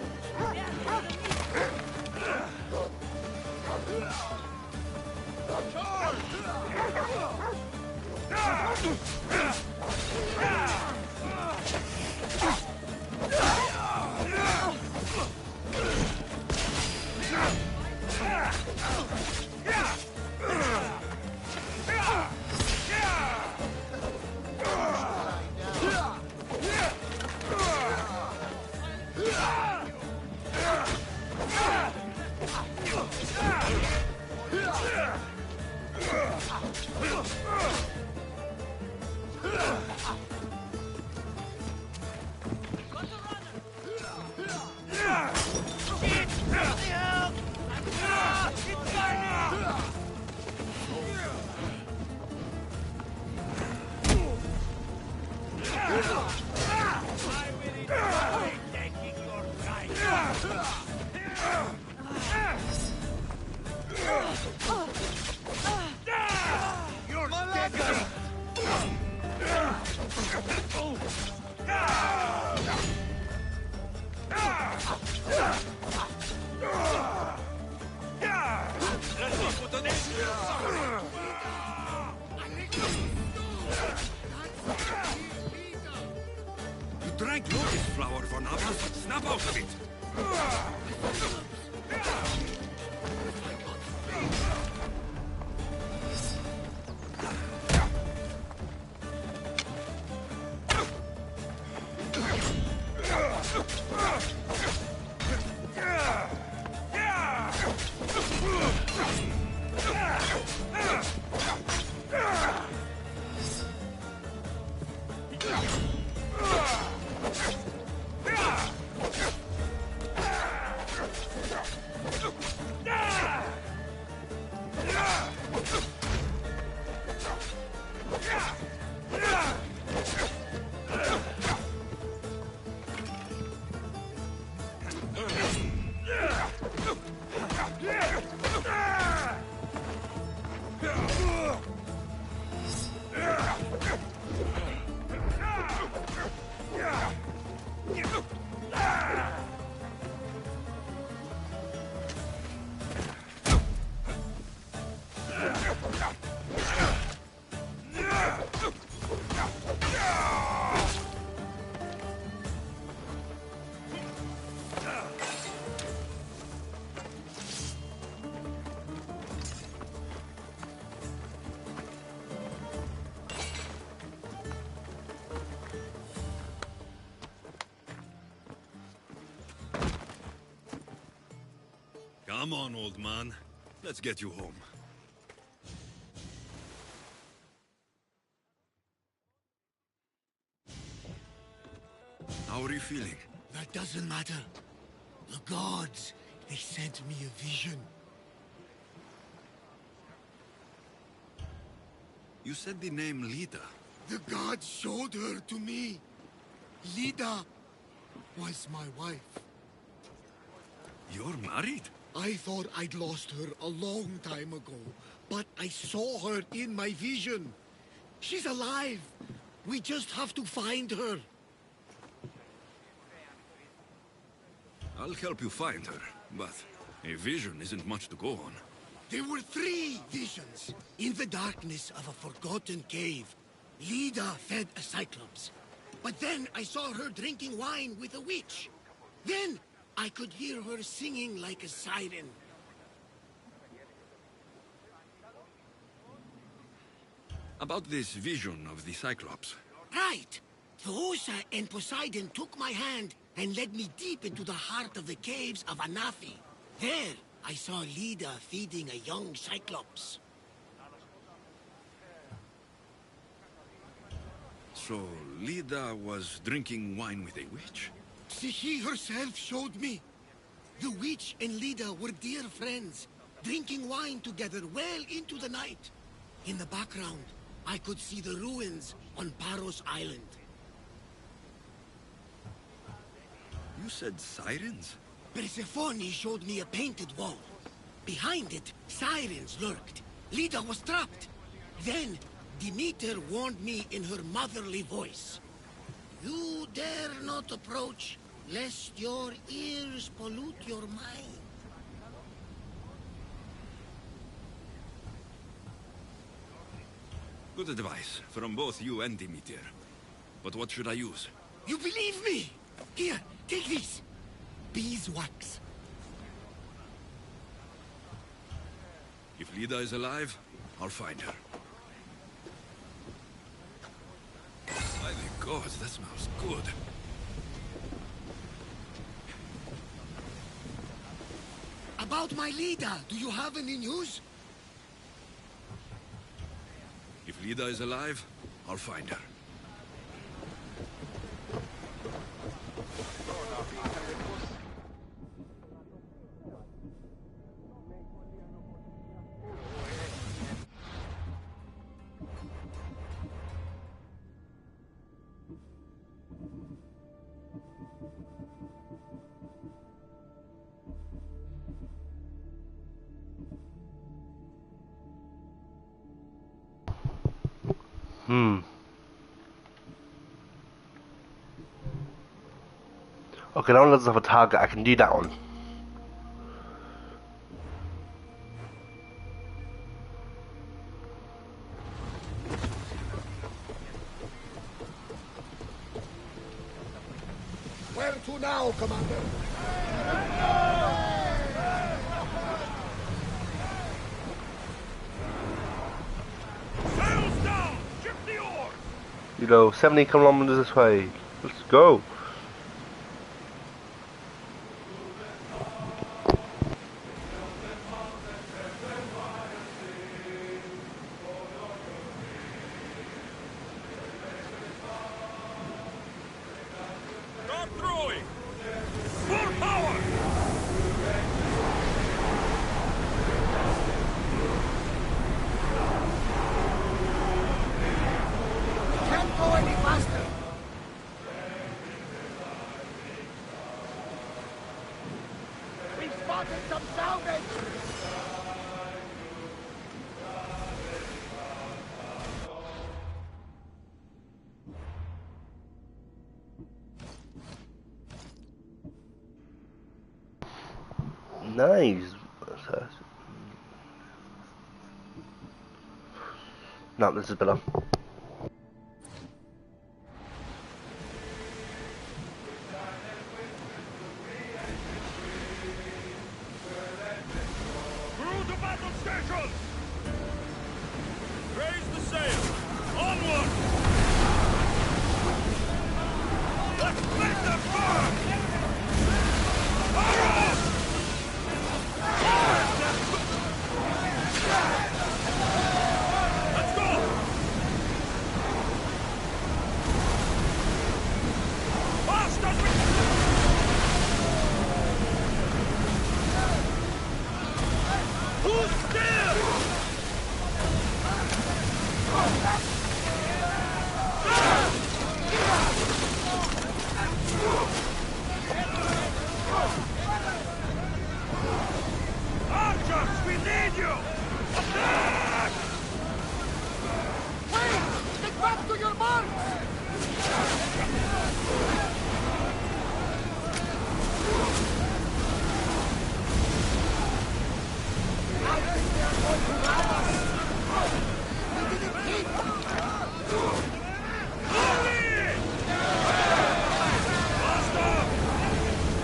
[SPEAKER 1] You drank lotus flower, Varnavas. Snap out of it! Come on, old man. Let's get you home. How are you feeling?
[SPEAKER 21] That doesn't matter. The gods, they sent me a vision.
[SPEAKER 1] You said the name Lita.
[SPEAKER 21] The gods showed her to me. Lida was my wife.
[SPEAKER 1] You're married?
[SPEAKER 21] I thought I'd lost her a long time ago, but I saw her in my vision. She's alive. We just have to find her.
[SPEAKER 1] I'll help you find her, but a vision isn't much to go on.
[SPEAKER 21] There were 3 visions. In the darkness of a forgotten cave, Leda fed a cyclops. But then I saw her drinking wine with a witch. Then I could hear her singing like a siren.
[SPEAKER 1] About this vision of the Cyclops.
[SPEAKER 21] Right. Theosa and Poseidon took my hand and led me deep into the heart of the caves of Anafi. There, I saw Leda feeding a young Cyclops.
[SPEAKER 1] So, Leda was drinking wine with a witch?
[SPEAKER 21] She herself showed me. The witch and Leda were dear friends, drinking wine together well into the night. In the background, I could see the ruins on Paros Island.
[SPEAKER 1] You said sirens?
[SPEAKER 21] Persephone showed me a painted wall. Behind it, sirens lurked. Leda was trapped. Then, Demeter warned me in her motherly voice. You dare not approach, lest your ears pollute your mind.
[SPEAKER 1] Good advice, from both you and Demeter. But what should I use?
[SPEAKER 21] You believe me? Here, take this. Beeswax.
[SPEAKER 1] If Leda is alive, I'll find her. By the gods, that smells good.
[SPEAKER 21] About my Leda, do you have any news?
[SPEAKER 1] If Leda is alive, I'll find her.
[SPEAKER 10] Okay, now let's have a target. I can do that one.
[SPEAKER 13] Where to now, Commander?
[SPEAKER 19] Sails down! Ship the oars!
[SPEAKER 10] You know, 70 kilometers this way. Let's go.
[SPEAKER 19] Start throwing! Full power!
[SPEAKER 13] Can't go any faster. We've spotted some salvage.
[SPEAKER 10] Nice. No, this is better.
[SPEAKER 19] Through the battle station! Raise the sail! Onward! Let's make them burn! Fire! Let's go!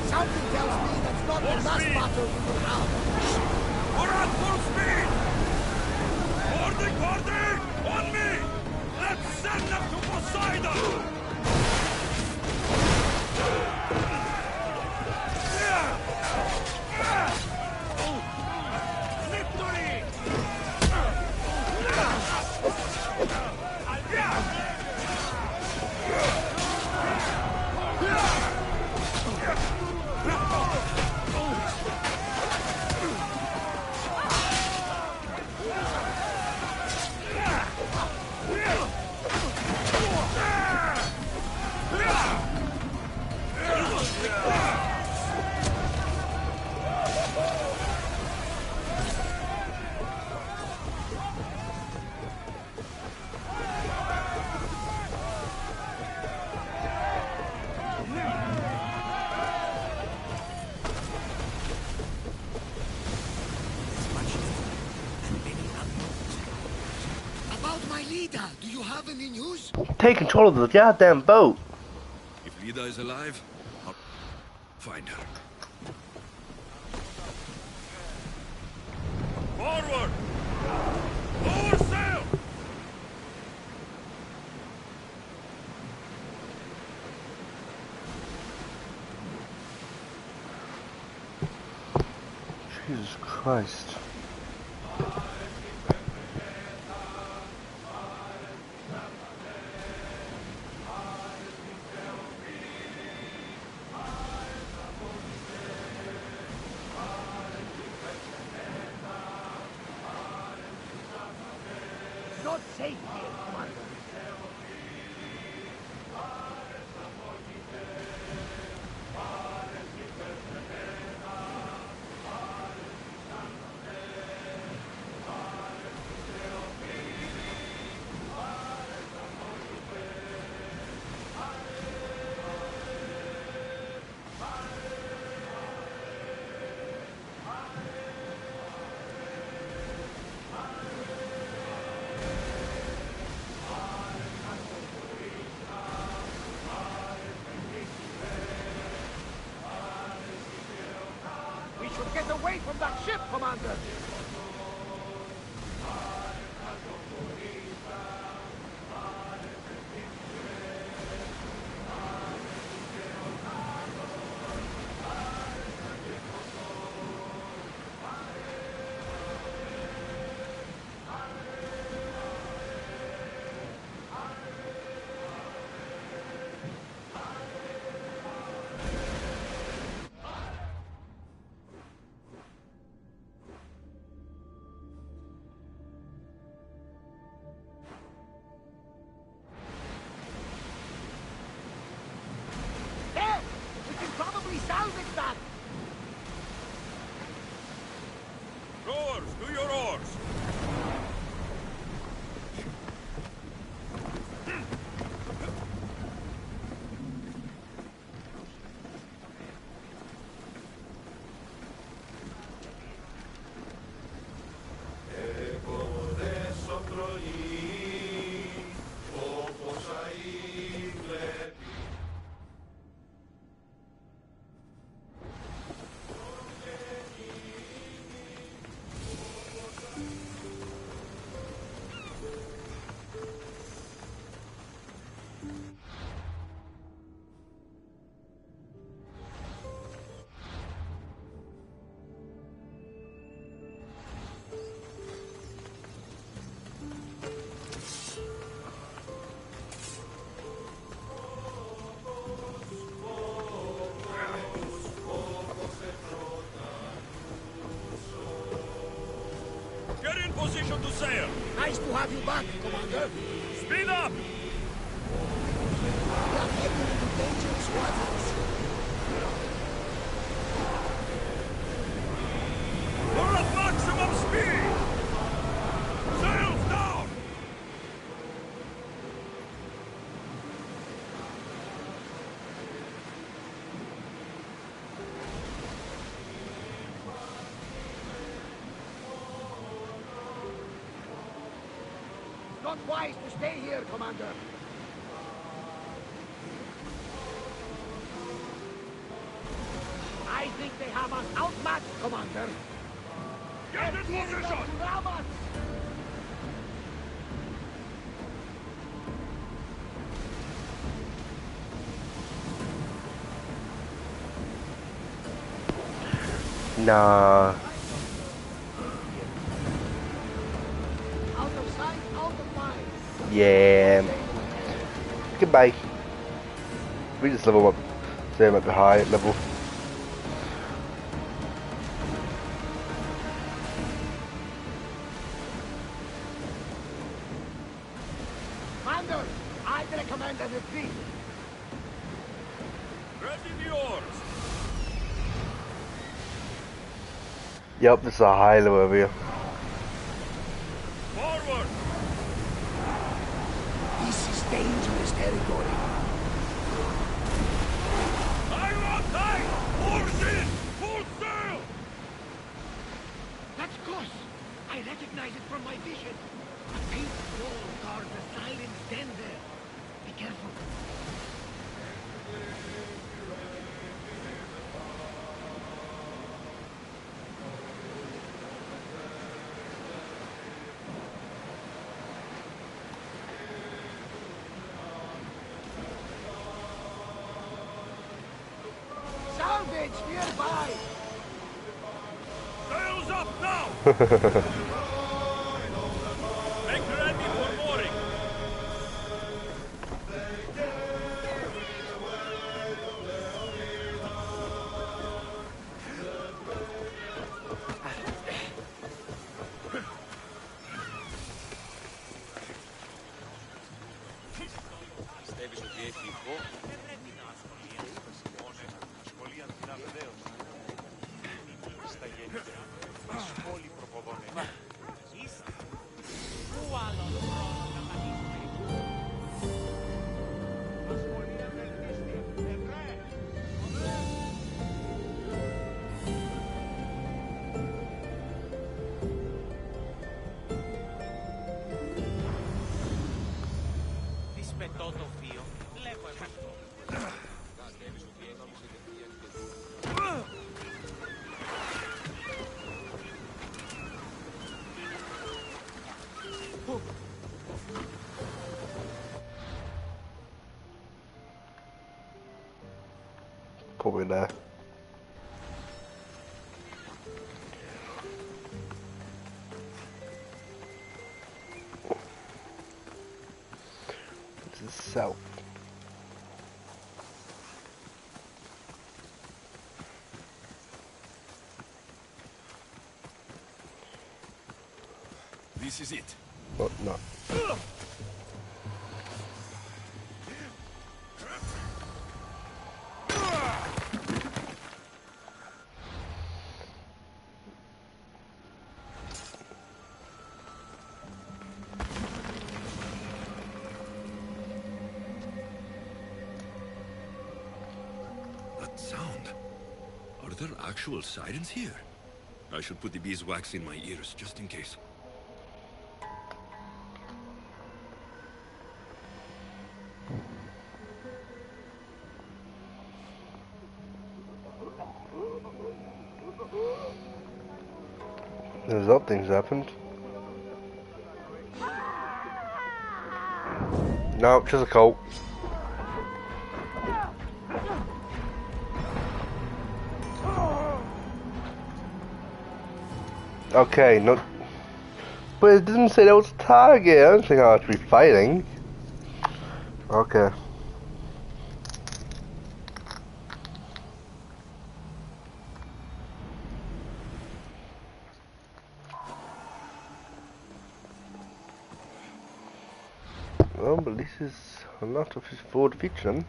[SPEAKER 13] Something tells me that's not the last battle we will have.
[SPEAKER 19] We're at full speed! Boarding! On me! Let's send them to Poseidon!
[SPEAKER 13] About my leader, do you have any news?
[SPEAKER 10] Take control of the goddamn boat.
[SPEAKER 1] If Lida is alive, I'll find her.
[SPEAKER 19] Forward! Lower sail!
[SPEAKER 10] Jesus Christ.
[SPEAKER 13] Not safe here, Commander. We should get away from that ship, Commander! There! We can probably salvage that!
[SPEAKER 19] Rowers, do your oars! Get in position to sail!
[SPEAKER 13] Nice to have you back, Commander.
[SPEAKER 19] Speed up!
[SPEAKER 13] We are heading into dangerous waters.
[SPEAKER 19] We're at maximum speed! Sails down!
[SPEAKER 13] not wise to stay here, Commander. I think they have us outmatched, Commander.
[SPEAKER 19] Get in position!
[SPEAKER 10] Nah.
[SPEAKER 13] Out of sight, out of mind.
[SPEAKER 10] Yeah. Goodbye. We just level up. Stay at the high level.
[SPEAKER 13] Commander, I recommend a retreat.
[SPEAKER 19] Ready the oars!
[SPEAKER 10] Yep, this is a high level over here.
[SPEAKER 19] Forward!
[SPEAKER 13] This is dangerous territory.
[SPEAKER 19] I'm tight! Oars in! Full sail!
[SPEAKER 21] That's Goss! I recognize it from my vision. A pink wall guards the Siren's den there. Be careful.
[SPEAKER 13] Salvage nearby!
[SPEAKER 19] Sails up now! Make ready for mooring!
[SPEAKER 8] Πιστεύεις ότι έχει ηχό? Δεν πρέπει να ασχολεί. Ασχολεί ανθινά βεβαίως. Στα γενικά. Σχόλοι προποδόνε. Είστε. Πού άλλον χρόνο να μανίσουμε. Ασχολεί αδελφίστια. Ευρέ. Τι σπετώ το βίο. Λέγω εγώ. Κατέβεις ότι ένωμισε και τι
[SPEAKER 10] Probably there. This is south.
[SPEAKER 19] This is it.
[SPEAKER 10] But no.
[SPEAKER 1] That sound. Are there actual sirens here? I should put the beeswax in my ears, just in case.
[SPEAKER 10] There's other things happened. No, just a cult. Okay, no. But it didn't say that was a target. I don't think I have to be fighting. Okay. Well, but this is a lot of his forward fiction.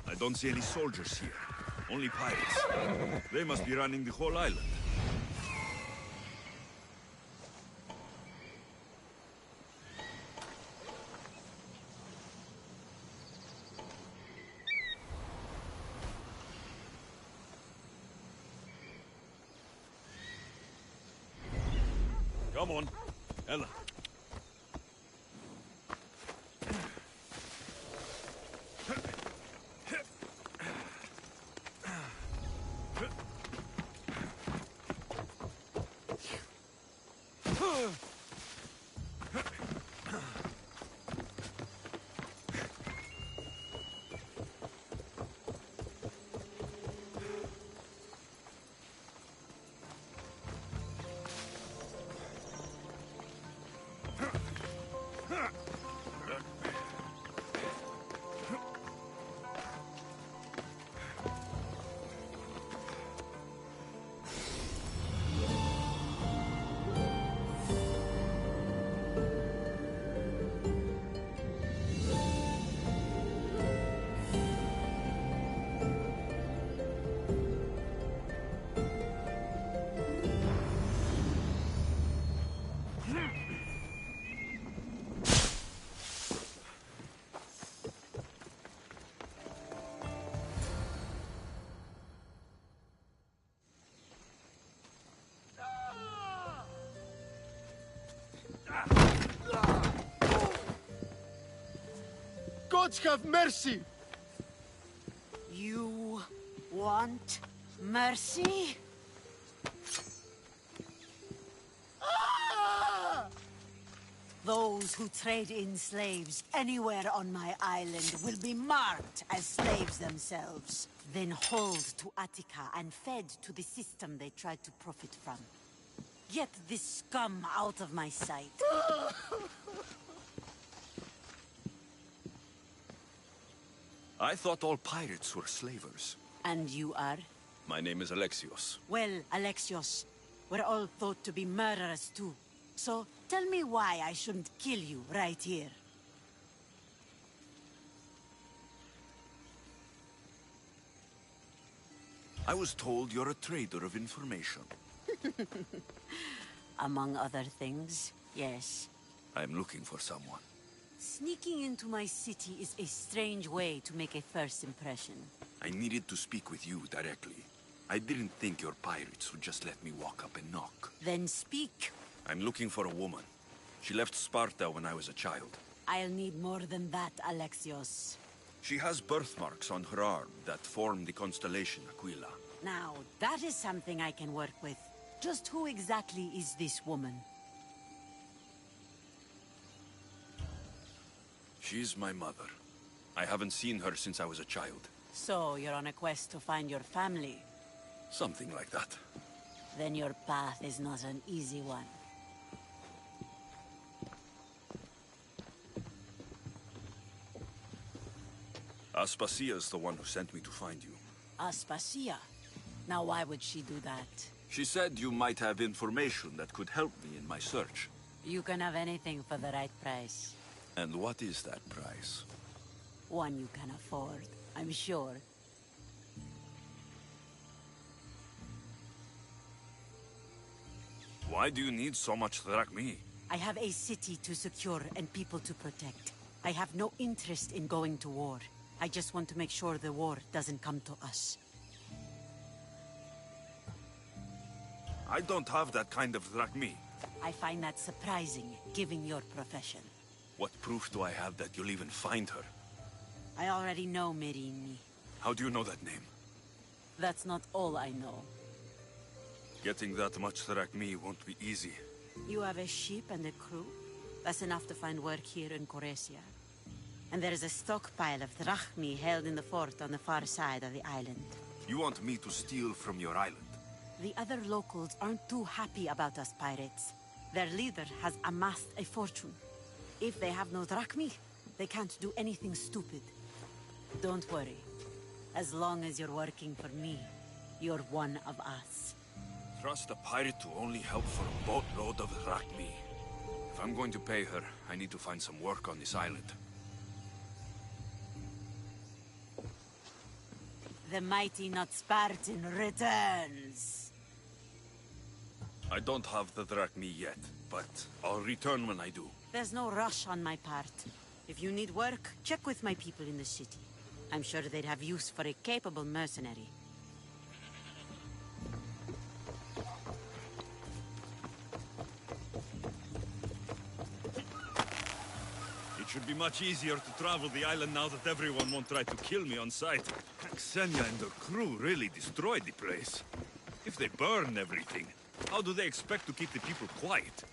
[SPEAKER 1] I don't see any soldiers here. Only pirates. They must be running the whole island. Come on, Ella.
[SPEAKER 7] Gods have mercy!
[SPEAKER 3] You want mercy? Those who trade in slaves anywhere on my island will be marked as slaves themselves, then hauled to Attica and fed to the system they tried to profit from. Get this scum out of my sight.
[SPEAKER 1] I thought all pirates were slavers.
[SPEAKER 3] And you are?
[SPEAKER 1] My name is Alexios.
[SPEAKER 3] Well, Alexios, we're all thought to be murderers too. So, tell me why I shouldn't kill you right here.
[SPEAKER 1] I was told you're a trader of information.
[SPEAKER 3] Among other things, yes.
[SPEAKER 1] I'm looking for someone.
[SPEAKER 3] Sneaking into my city is a strange way to make a first impression.
[SPEAKER 1] I needed to speak with you directly. I didn't think your pirates would just let me walk up and knock.
[SPEAKER 3] Then speak.
[SPEAKER 1] I'm looking for a woman. She left Sparta when I was a child.
[SPEAKER 3] I'll need more than that, Alexios.
[SPEAKER 1] She has birthmarks on her arm that form the constellation Aquila.
[SPEAKER 3] Now, that is something I can work with. Just who exactly is this woman?
[SPEAKER 1] She's my mother. I haven't seen her since I was a child.
[SPEAKER 3] So, you're on a quest to find your family?
[SPEAKER 1] Something like that.
[SPEAKER 3] Then your path is not an easy one.
[SPEAKER 1] Aspasia's the one who sent me to find you.
[SPEAKER 3] Aspasia? Now why would she do that?
[SPEAKER 1] She said you might have information that could help me in my search.
[SPEAKER 3] You can have anything for the right price.
[SPEAKER 1] And what is that price?
[SPEAKER 3] One you can afford, I'm sure.
[SPEAKER 1] Why do you need so much drachmi?
[SPEAKER 3] I have a city to secure and people to protect. I have no interest in going to war. I just want to make sure the war doesn't come to us.
[SPEAKER 1] I don't have that kind of drachmi.
[SPEAKER 3] I find that surprising, given your profession.
[SPEAKER 1] What proof do I have that you'll even find her?
[SPEAKER 3] I already know Merini.
[SPEAKER 1] How do you know that name?
[SPEAKER 3] That's not all I know.
[SPEAKER 1] Getting that much drachmi won't be easy.
[SPEAKER 3] You have a ship and a crew? That's enough to find work here in Coresia. And there is a stockpile of drachmi held in the fort on the far side of the island.
[SPEAKER 1] You want me to steal from your island?
[SPEAKER 3] The other locals aren't too happy about us pirates. Their leader has amassed a fortune. If they have no drachmi, they can't do anything stupid. Don't worry. As long as you're working for me, you're one of us.
[SPEAKER 1] Trust a pirate to only help for a boatload of drachmi. If I'm going to pay her, I need to find some work on this island.
[SPEAKER 3] The mighty not Spartan returns.
[SPEAKER 1] I don't have the drachmi yet, but I'll return when I do.
[SPEAKER 3] There's no rush on my part. If you need work, check with my people in the city. I'm sure they'd have use for a capable mercenary.
[SPEAKER 1] It should be much easier to travel the island now that everyone won't try to kill me on sight. Xenia and her crew really destroyed the place. If they burn everything, how do they expect to keep the people quiet?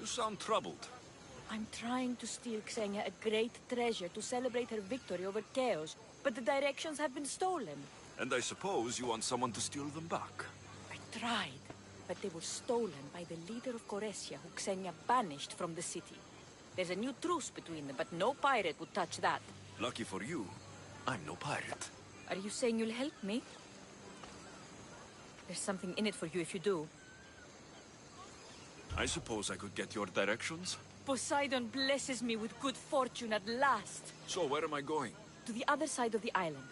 [SPEAKER 1] You sound troubled.
[SPEAKER 15] I'm trying to steal Xenia a great treasure to celebrate her victory over Chaos, but the directions have been stolen.
[SPEAKER 1] And I suppose you want someone to steal them back.
[SPEAKER 15] I tried, but they were stolen by the leader of Koresia, who Xenia banished from the city. There's a new truce between them, but no pirate would touch that.
[SPEAKER 1] Lucky for you, I'm no pirate.
[SPEAKER 15] Are you saying you'll help me? There's something in it for you if you do.
[SPEAKER 1] I suppose I could get your directions?
[SPEAKER 15] Poseidon blesses me with good fortune at last.
[SPEAKER 1] So where am I going?
[SPEAKER 15] To the other side of the island.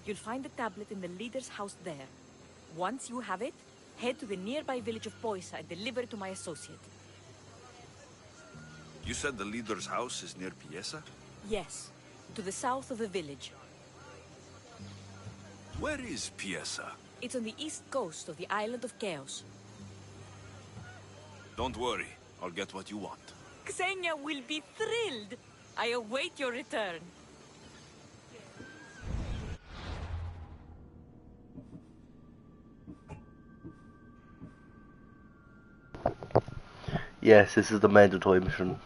[SPEAKER 15] You'll find the tablet in the leader's house there. Once you have it, head to the nearby village of Poisa and deliver it to my associate.
[SPEAKER 1] You said the leader's house is near Piesa?
[SPEAKER 15] Yes, to the south of the village.
[SPEAKER 1] Where is Piesa?
[SPEAKER 15] It's on the east coast of the island of Chaos.
[SPEAKER 1] Don't worry, I'll get what you want.
[SPEAKER 15] Xenia will be thrilled. I await your return.
[SPEAKER 10] Yes, this is the mandatory mission.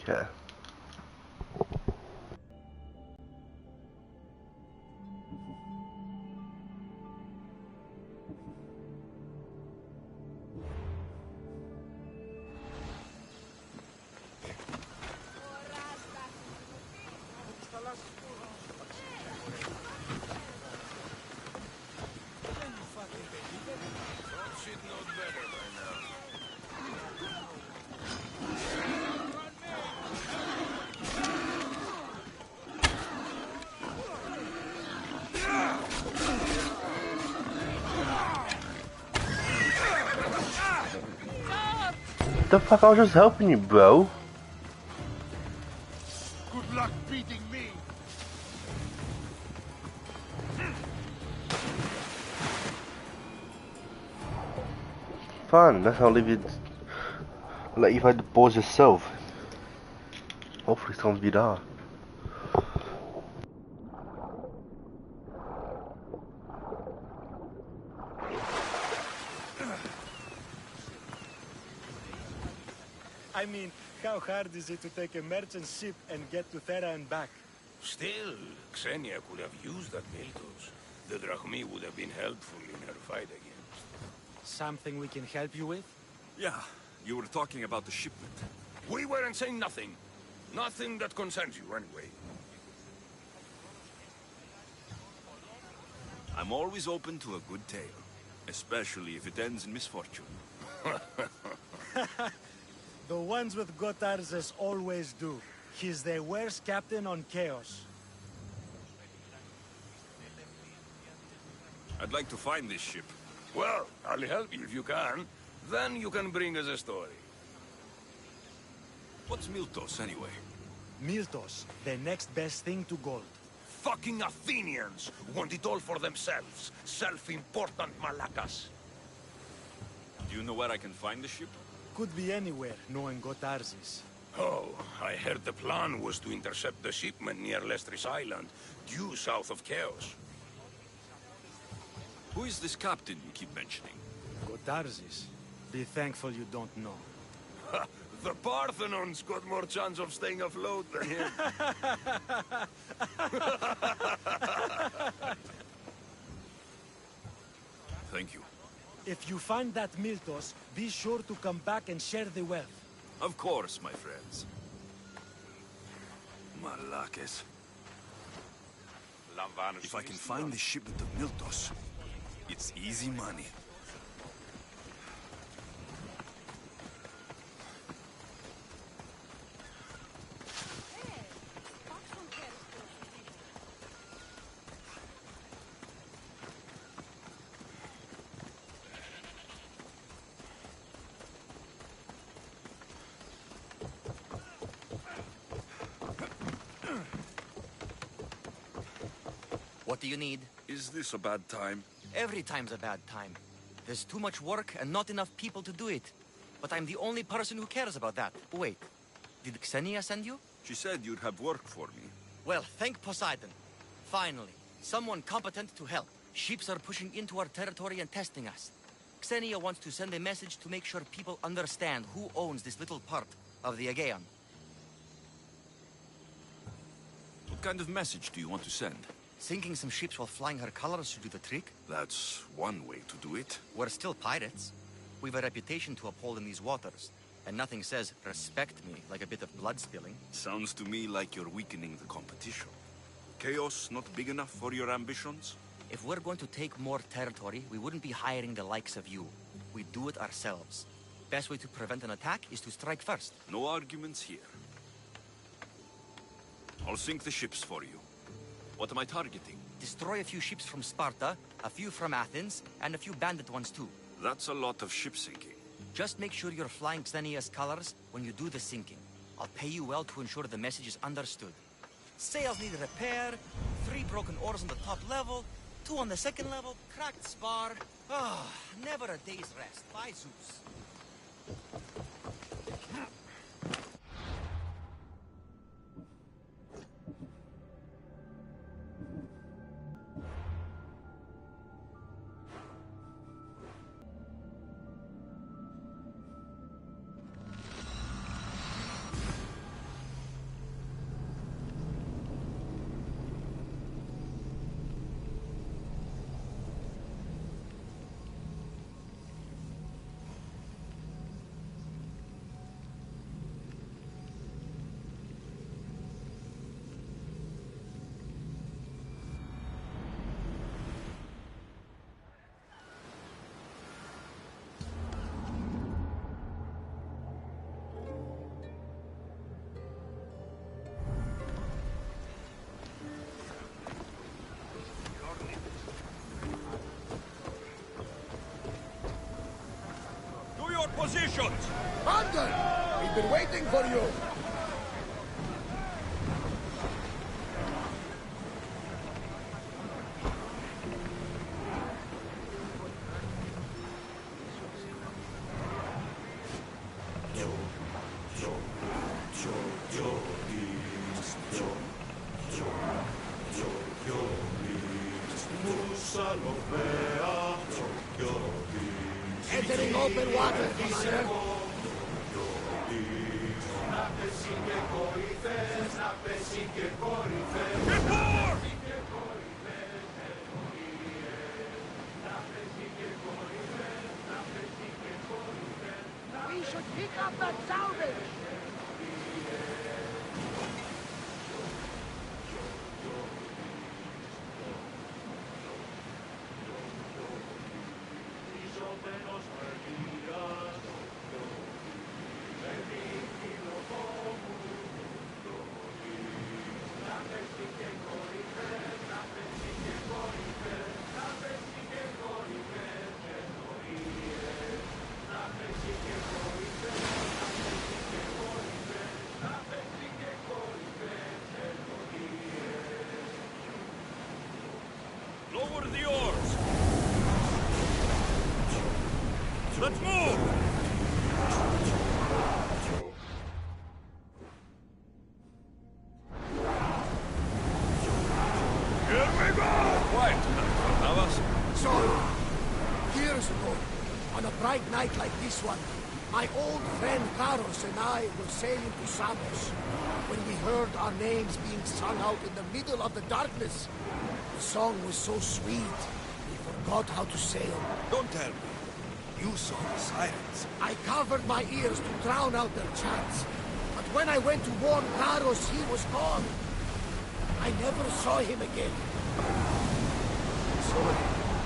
[SPEAKER 10] Okay. The fuck, I was just helping you, bro.
[SPEAKER 13] Good luck beating me.
[SPEAKER 10] Fine, that's I'll leave you. Let you find the boars yourself. Hopefully some of you are.
[SPEAKER 9] I mean, how hard is it to take a merchant ship and get to Thera and back?
[SPEAKER 22] Still, Xenia could have used that Miltos. The Drachmi would have been helpful in her fight against.
[SPEAKER 9] Something we can help you with?
[SPEAKER 1] Yeah, you were talking about the shipment.
[SPEAKER 22] We weren't saying nothing. Nothing that concerns you, anyway.
[SPEAKER 1] I'm always open to a good tale, especially if it ends in misfortune.
[SPEAKER 9] The ones with Gotarzes always do. He's the worst captain on Chaos.
[SPEAKER 1] I'd like to find this ship.
[SPEAKER 22] Well, I'll help you if you can. Then you can bring us a story.
[SPEAKER 1] What's Miltos, anyway?
[SPEAKER 9] Miltos, the next best thing to gold.
[SPEAKER 22] Fucking Athenians want it all for themselves. Self-important malacas.
[SPEAKER 1] Do you know where I can find the ship?
[SPEAKER 9] Could be anywhere, knowing Gotarzes.
[SPEAKER 22] Oh, I heard the plan was to intercept the shipment near Lestris Island, due south of Chaos.
[SPEAKER 1] Who is this captain you keep mentioning?
[SPEAKER 9] Gotarzes. Be thankful you don't know.
[SPEAKER 22] The Parthenon's got more chance of staying afloat than him.
[SPEAKER 1] Thank you.
[SPEAKER 9] If you find that Miltos, be sure to come back and share the wealth.
[SPEAKER 1] Of course, my friends. Malakes. If I can find the shipment of Miltos, it's easy money.
[SPEAKER 23] What do you need?
[SPEAKER 1] Is this a bad time?
[SPEAKER 23] Every time's a bad time. There's too much work and not enough people to do it. But I'm the only person who cares about that. Wait, did Xenia send you?
[SPEAKER 1] She said you'd have work for me.
[SPEAKER 23] Well, thank Poseidon. Finally, someone competent to help. Ships are pushing into our territory and testing us. Xenia wants to send a message to make sure people understand who owns this little part of the Aegean.
[SPEAKER 1] What kind of message do you want to send?
[SPEAKER 23] Sinking some ships while flying her colors should do the trick.
[SPEAKER 1] That's one way to do it.
[SPEAKER 23] We're still pirates. We've a reputation to uphold in these waters. And nothing says, respect me, like a bit of blood spilling.
[SPEAKER 1] Sounds to me like you're weakening the competition. Chaos not big enough for your ambitions?
[SPEAKER 23] If we're going to take more territory, we wouldn't be hiring the likes of you. We'd do it ourselves. Best way to prevent an attack is to strike first.
[SPEAKER 1] No arguments here. I'll sink the ships for you. What am I targeting?
[SPEAKER 23] Destroy a few ships from Sparta, a few from Athens, and a few bandit ones too.
[SPEAKER 1] That's a lot of ship sinking.
[SPEAKER 23] Just make sure you're flying Xenia's colors when you do the sinking. I'll pay you well to ensure the message is understood. Sails need repair, 3 broken oars on the top level, 2 on the second level, cracked spar. Ah, never a day's rest. By Zeus.
[SPEAKER 1] Positions!
[SPEAKER 13] Hunter! We've been waiting for you! Entering open water, Commander. We should pick up that salvage!
[SPEAKER 1] Lower the oars! Let's move! Here we go! Quiet tonight, Navas.
[SPEAKER 13] So, years ago, on a bright night like this one, my old friend Carlos and I were sailing to Samos when we heard our names being sung out in the middle of the darkness. The song was so sweet, we forgot how to sail.
[SPEAKER 1] Don't tell me. You saw the sirens.
[SPEAKER 13] I covered my ears to drown out their chants. But when I went to warn Carlos, he was gone. I never saw him again. So,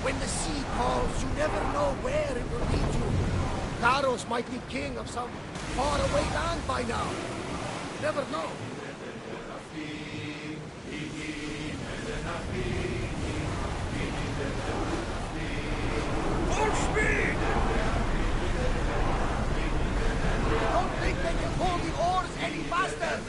[SPEAKER 13] when the sea calls, you never know where it will lead you. Carlos might be king of some faraway land by now. You never know.
[SPEAKER 1] Full speed!
[SPEAKER 13] Don't think they can pull the oars any faster!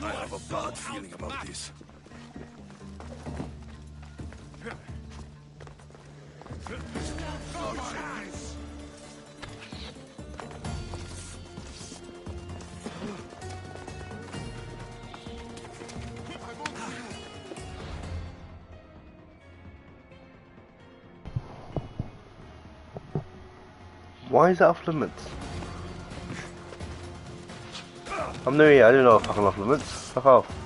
[SPEAKER 1] I have a bad feeling about this.
[SPEAKER 10] Why is that off limits? I'm new here, I don't know if I can off limits. Fuck off.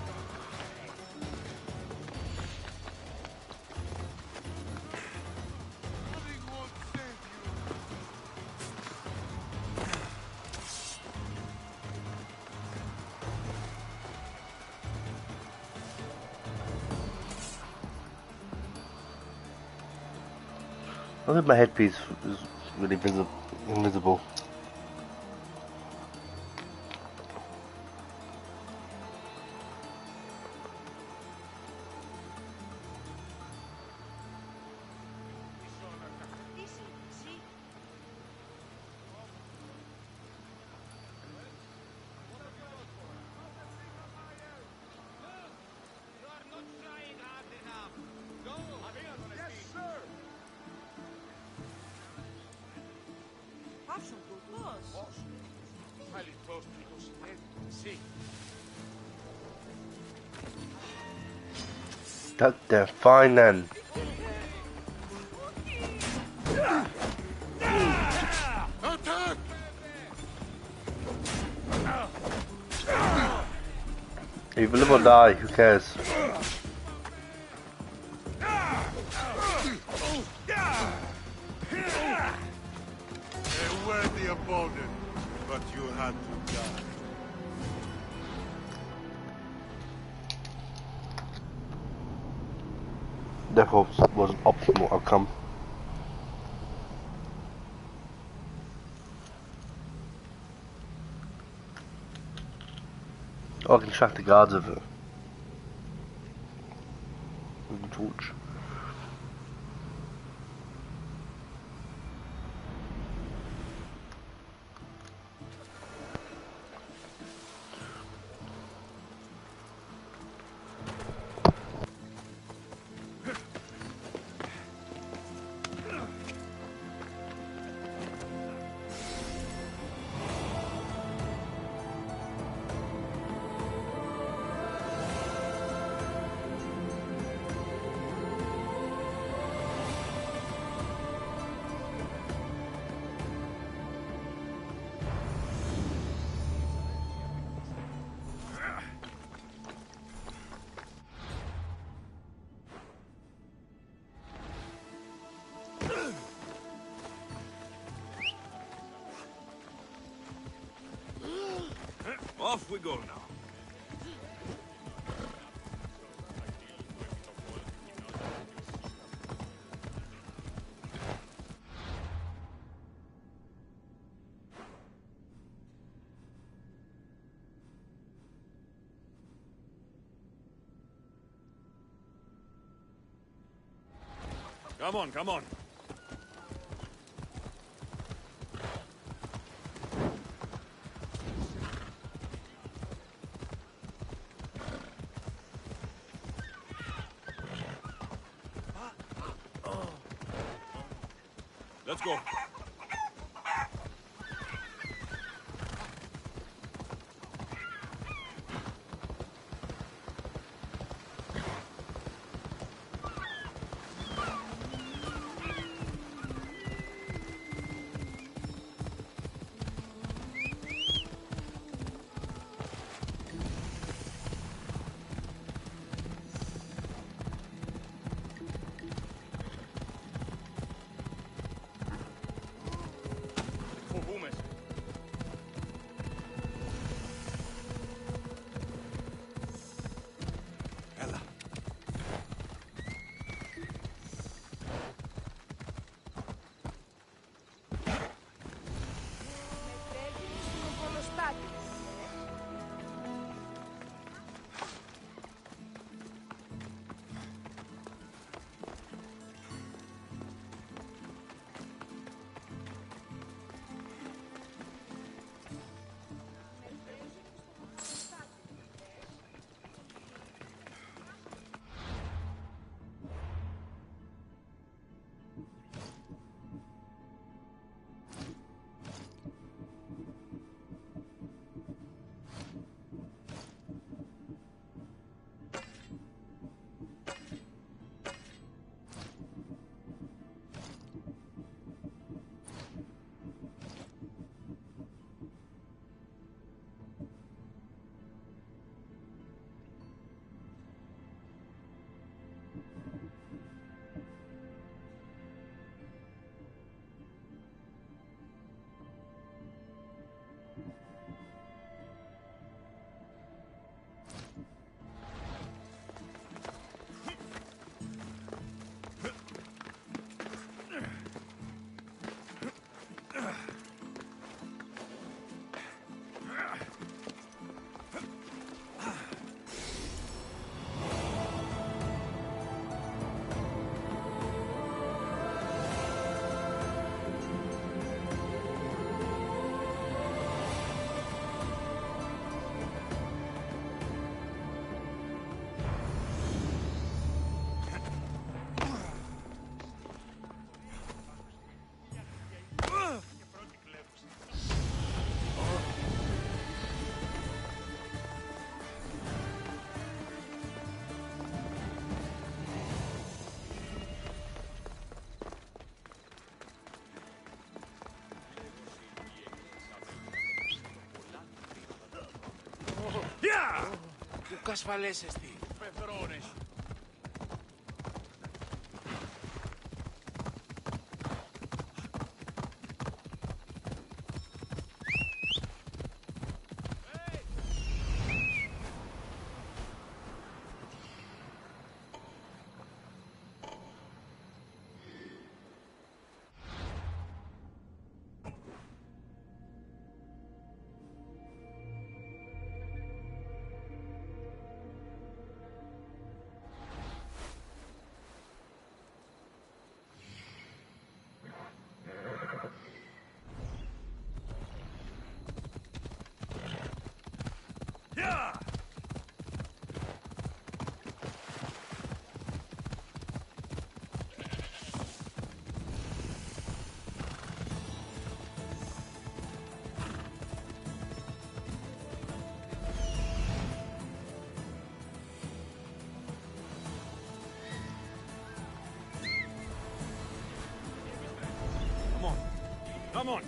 [SPEAKER 10] I think my headpiece is really invisible. Stuck there, fine then.
[SPEAKER 19] Attack!
[SPEAKER 10] If you live or die, who cares?
[SPEAKER 19] A worthy opponent, but you had to die.
[SPEAKER 10] Death was an optimal outcome. Oh, I can distract the guards with it. With the torch.
[SPEAKER 1] Off we go now. Come on, come on. Let's go.
[SPEAKER 21] Που ασφαλέσεσαι. Πεθρώνες.
[SPEAKER 1] Come on!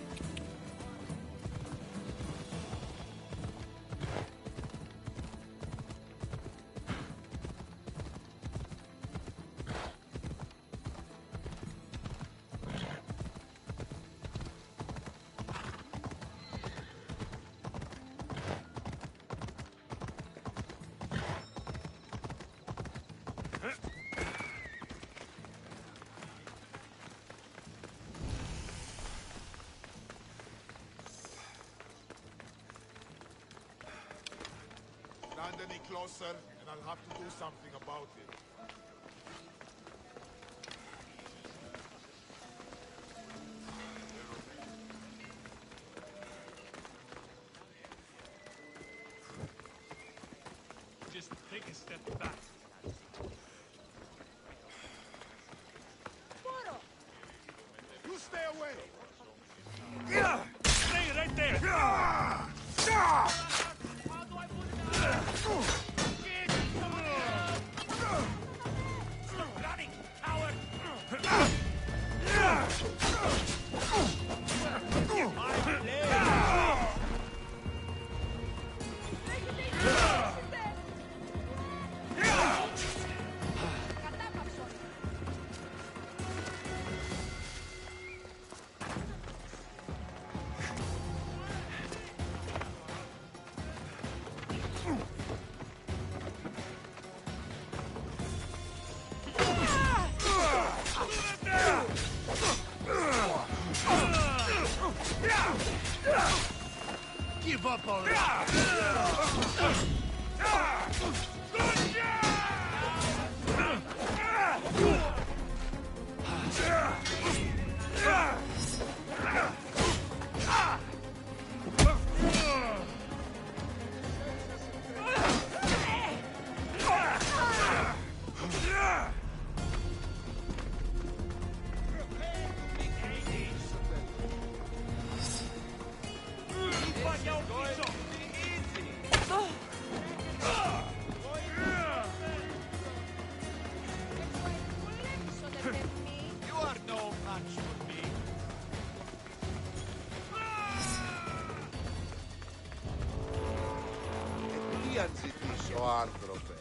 [SPEAKER 16] Stand any closer, and I'll have to do something about it.
[SPEAKER 19] Just take a step back.
[SPEAKER 16] You stay away!
[SPEAKER 1] Stay right there!
[SPEAKER 19] Running, coward!
[SPEAKER 7] Give up already!
[SPEAKER 19] You are no match for me.
[SPEAKER 16] Τι αν ζητήσω, άνθρωπε.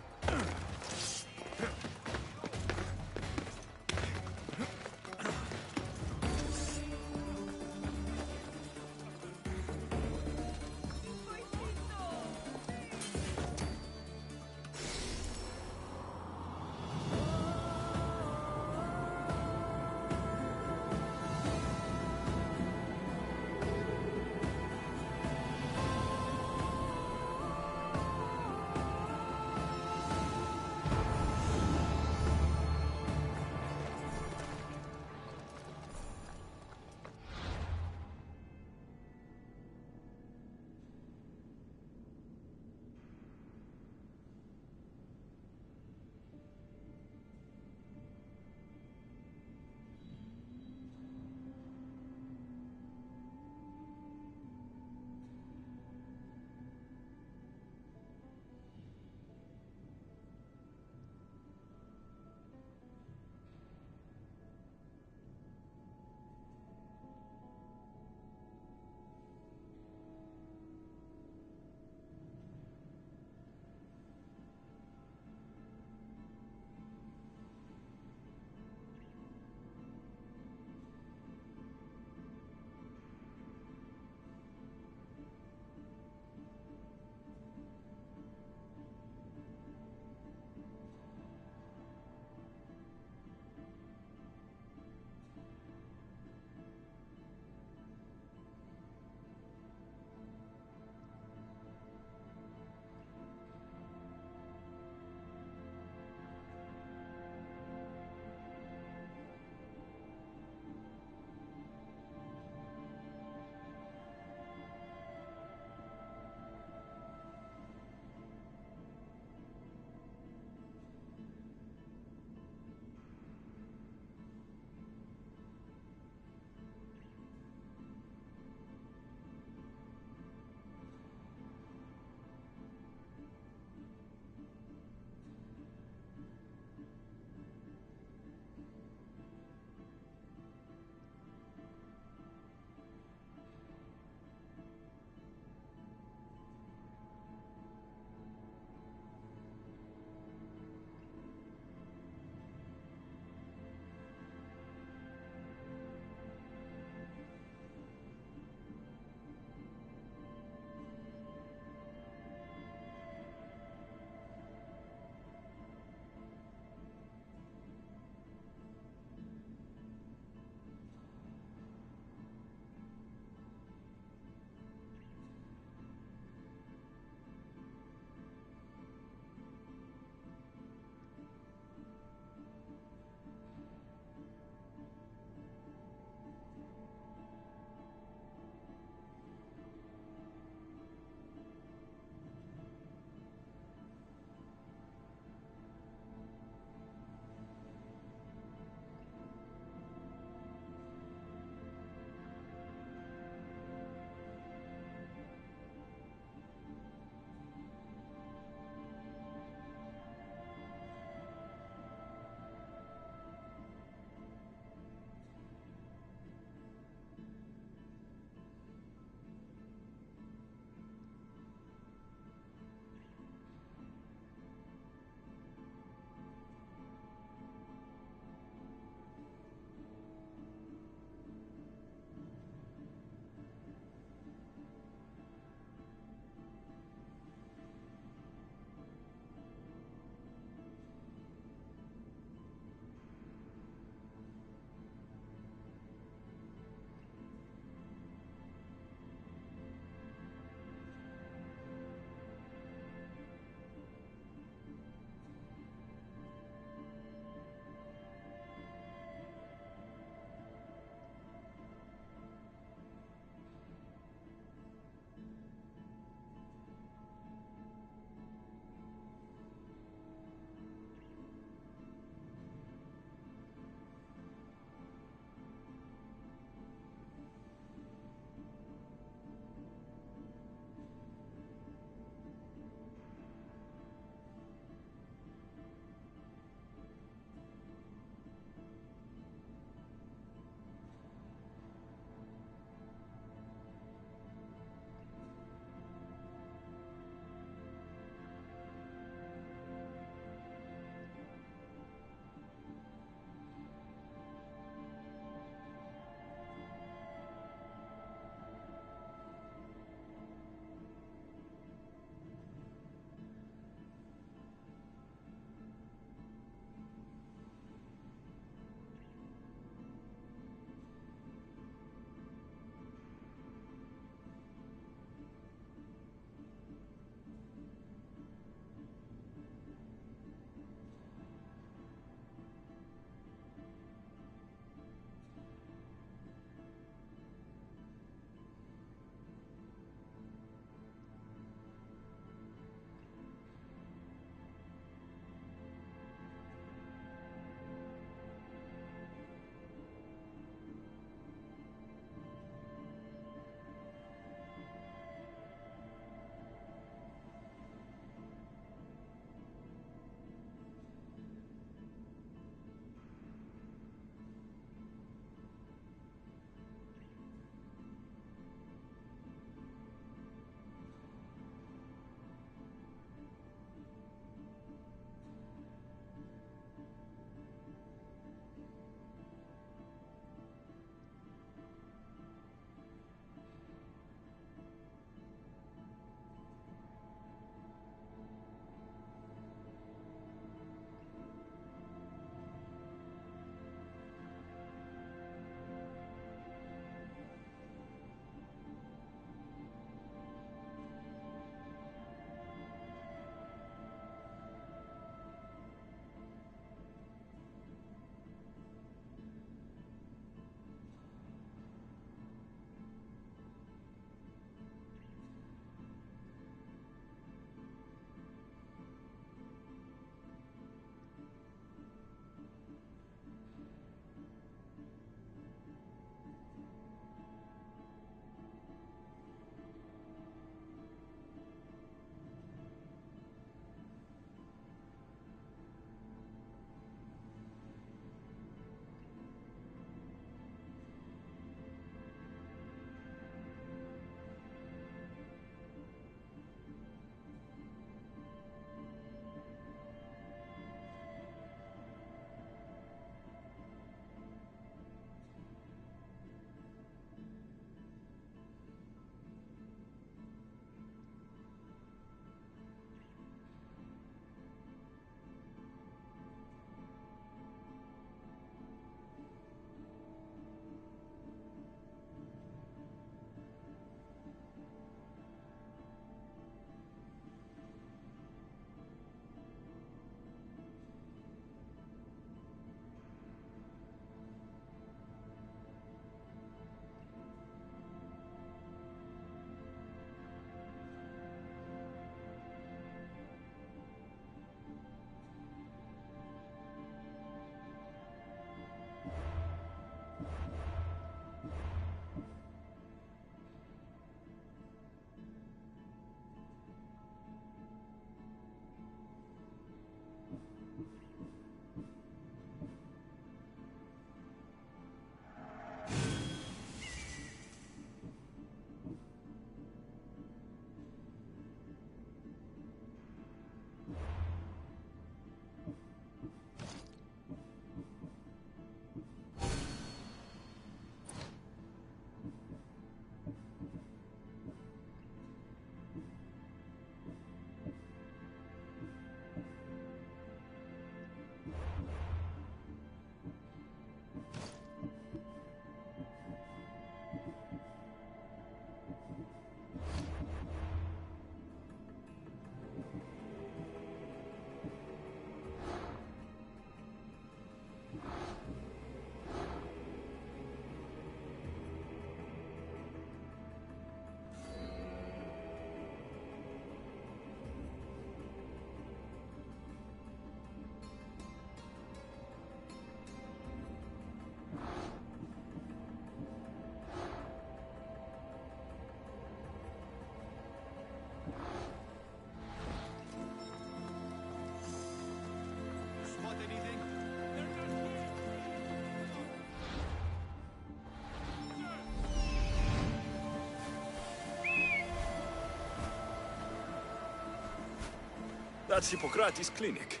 [SPEAKER 1] That's Hippocrates' clinic.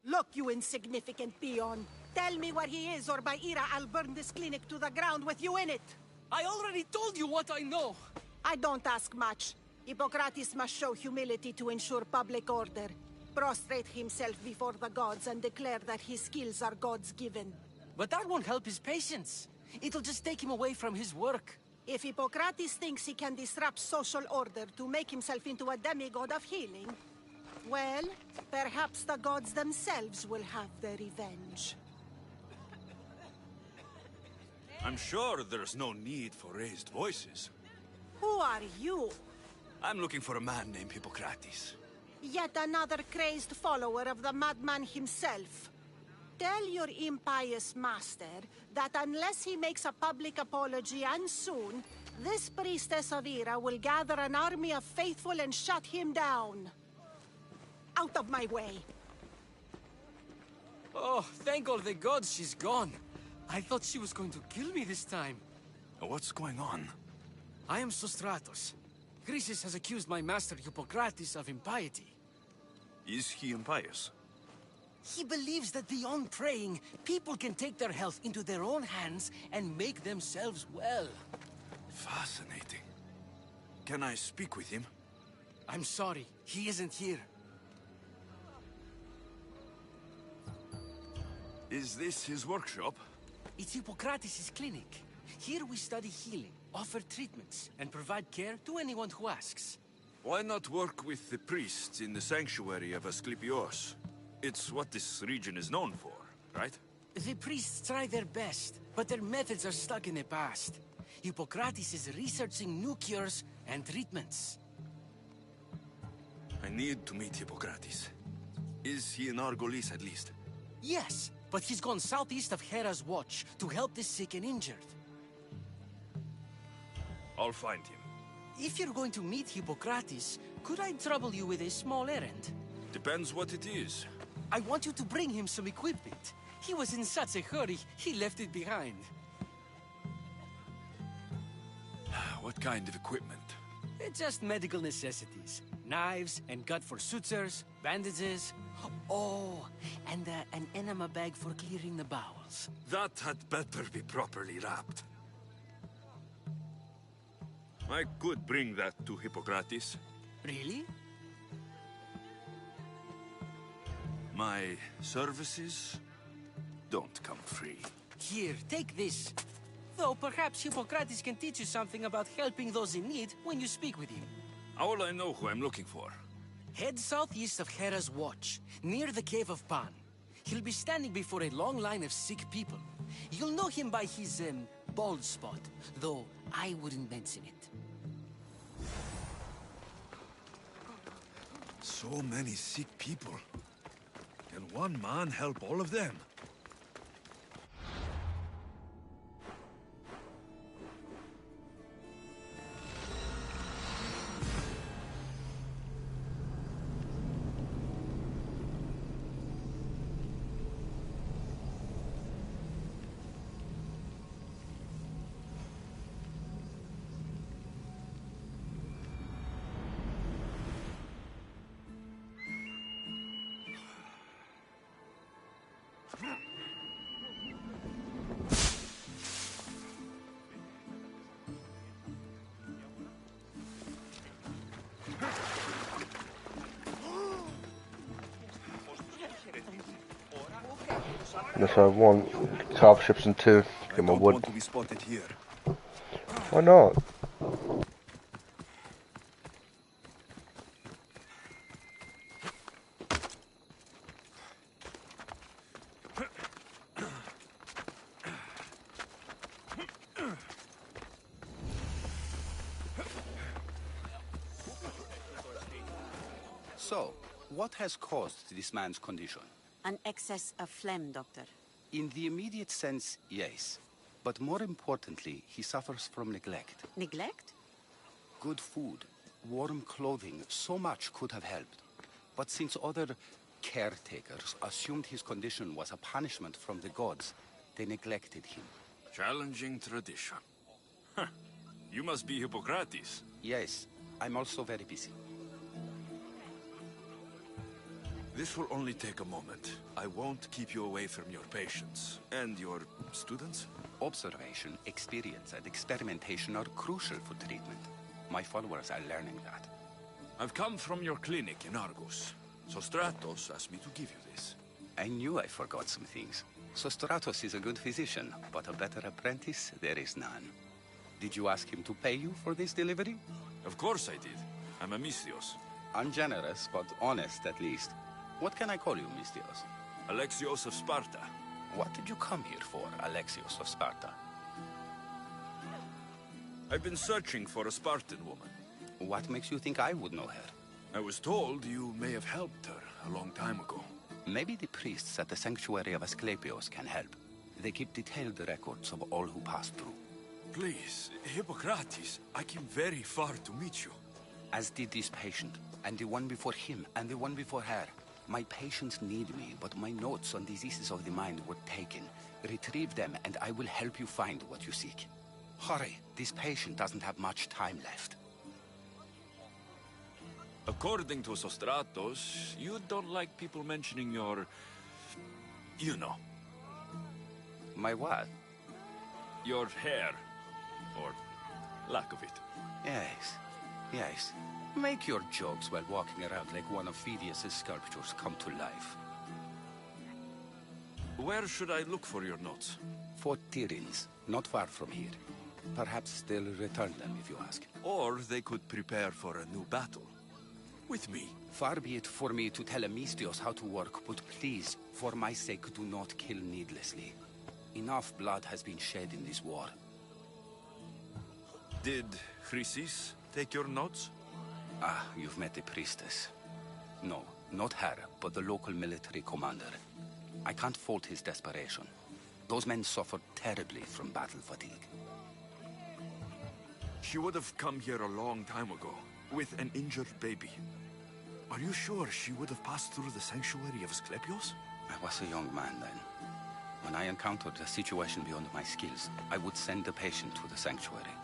[SPEAKER 21] Look, you insignificant peon. Tell me where he is, or by Ira, I'll burn this clinic to the ground with you in it.
[SPEAKER 2] I already told you what I know.
[SPEAKER 21] I don't ask much. Hippocrates must show humility to ensure public order. Prostrate himself before the gods and declare that his skills are gods-given.
[SPEAKER 2] But that won't help his patients. It'll just take him away from his work.
[SPEAKER 21] If Hippocrates thinks he can disrupt social order to make himself into a demigod of healing, well, perhaps the gods themselves will have their revenge.
[SPEAKER 1] I'm sure there's no need for raised voices.
[SPEAKER 21] Who are you?
[SPEAKER 1] I'm looking for a man named Hippocrates.
[SPEAKER 21] Yet another crazed follower of the madman himself. Tell your impious master that unless he makes a public apology, and soon, this priestess of Ira will gather an army of faithful and shut him down. Out of my way!
[SPEAKER 2] Oh, thank all the gods she's gone. I thought she was going to kill me this time.
[SPEAKER 1] What's going on?
[SPEAKER 2] I am Sostratos. Chrysis has accused my master Hippocrates of impiety.
[SPEAKER 1] Is he impious?
[SPEAKER 2] He believes that beyond praying, people can take their health into their own hands and make themselves well.
[SPEAKER 1] Fascinating. Can I speak with him?
[SPEAKER 2] I'm sorry, he isn't here.
[SPEAKER 1] Is this his workshop?
[SPEAKER 2] It's Hippocrates' clinic. Here we study healing, offer treatments, and provide care to anyone who asks.
[SPEAKER 1] Why not work with the priests in the sanctuary of Asclepios? It's what this region is known for, right?
[SPEAKER 2] The priests try their best, but their methods are stuck in the past. Hippocrates is researching new cures and treatments.
[SPEAKER 1] I need to meet Hippocrates. Is he in Argolis at least?
[SPEAKER 2] Yes, but he's gone southeast of Hera's Watch to help the sick and injured.
[SPEAKER 1] I'll find him.
[SPEAKER 2] If you're going to meet Hippocrates, could I trouble you with a small errand?
[SPEAKER 1] Depends what it is.
[SPEAKER 2] I want you to bring him some equipment. He was in such a hurry, he left it behind.
[SPEAKER 1] What kind of equipment?
[SPEAKER 2] Just medical necessities. Knives and gut for sutures, bandages. Oh, and an enema bag for clearing the bowels.
[SPEAKER 1] That had better be properly wrapped. I could bring that to Hippocrates.
[SPEAKER 2] Really?
[SPEAKER 1] My services don't come free.
[SPEAKER 2] Here, take this. Though perhaps Hippocrates can teach you something about helping those in need when you speak with him.
[SPEAKER 1] How will I know who I'm looking for?
[SPEAKER 2] Head southeast of Hera's Watch, near the Cave of Pan. He'll be standing before a long line of sick people. You'll know him by his, bald spot, though I wouldn't mention it.
[SPEAKER 1] So many sick people. Can one man help all of them?
[SPEAKER 10] Yes, I have 1 carve ships and 2. Get my wood.
[SPEAKER 1] Want to be spotted here.
[SPEAKER 10] Why not?
[SPEAKER 11] So, what has caused this man's condition?
[SPEAKER 3] An excess of phlegm, Doctor.
[SPEAKER 11] In the immediate sense, yes. But more importantly, he suffers from neglect.
[SPEAKER 3] Neglect?
[SPEAKER 11] Good food, warm clothing, so much could have helped. But since other caretakers assumed his condition was a punishment from the gods, they neglected him.
[SPEAKER 1] Challenging tradition. Huh. You must be Hippocrates.
[SPEAKER 11] Yes, I'm also very busy.
[SPEAKER 1] This will only take a moment. I won't keep you away from your patients. And your students?
[SPEAKER 11] Observation, experience, and experimentation are crucial for treatment. My followers are learning that.
[SPEAKER 1] I've come from your clinic in Argus. Sostratos asked me to give you this.
[SPEAKER 11] I knew I forgot some things. Sostratos is a good physician, but a better apprentice there is none. Did you ask him to pay you for this delivery?
[SPEAKER 1] Of course I did. I'm a Mystios.
[SPEAKER 11] Ungenerous, but honest at least. What can I call you, Mystios?
[SPEAKER 1] Alexios of Sparta.
[SPEAKER 11] What did you come here for, Alexios of Sparta?
[SPEAKER 1] I've been searching for a Spartan woman.
[SPEAKER 11] What makes you think I would know her?
[SPEAKER 1] I was told you may have helped her a long time ago.
[SPEAKER 11] Maybe the priests at the sanctuary of Asclepios can help. They keep detailed records of all who pass through.
[SPEAKER 1] Please, Hippocrates, I came very far to meet you.
[SPEAKER 11] As did this patient, and the one before him, and the one before her. My patients need me, but my notes on diseases of the mind were taken. Retrieve them, and I will help you find what you seek. Hurry, this patient doesn't have much time left.
[SPEAKER 1] According to Sostratos, you don't like people mentioning your... you know.
[SPEAKER 11] My what?
[SPEAKER 1] Your hair. Or lack of it.
[SPEAKER 11] Yes, yes. Make your jokes while walking around like one of Phidias' sculptures come to life.
[SPEAKER 1] Where should I look for your notes?
[SPEAKER 11] Fort Tyrins, not far from here. Perhaps they'll return them if you ask.
[SPEAKER 1] Or they could prepare for a new battle. With me.
[SPEAKER 11] Far be it for me to tell a Mystios how to work, but please, for my sake, do not kill needlessly. Enough blood has been shed in this war.
[SPEAKER 1] Did Chrysis take your notes?
[SPEAKER 11] Ah, you've met the priestess. No, not her, but the local military commander. I can't fault his desperation. Those men suffered terribly from battle fatigue.
[SPEAKER 1] She would have come here a long time ago, with an injured baby. Are you sure she would have passed through the sanctuary of Asclepios?
[SPEAKER 11] I was a young man then. When I encountered a situation beyond my skills, I would send the patient to the sanctuary.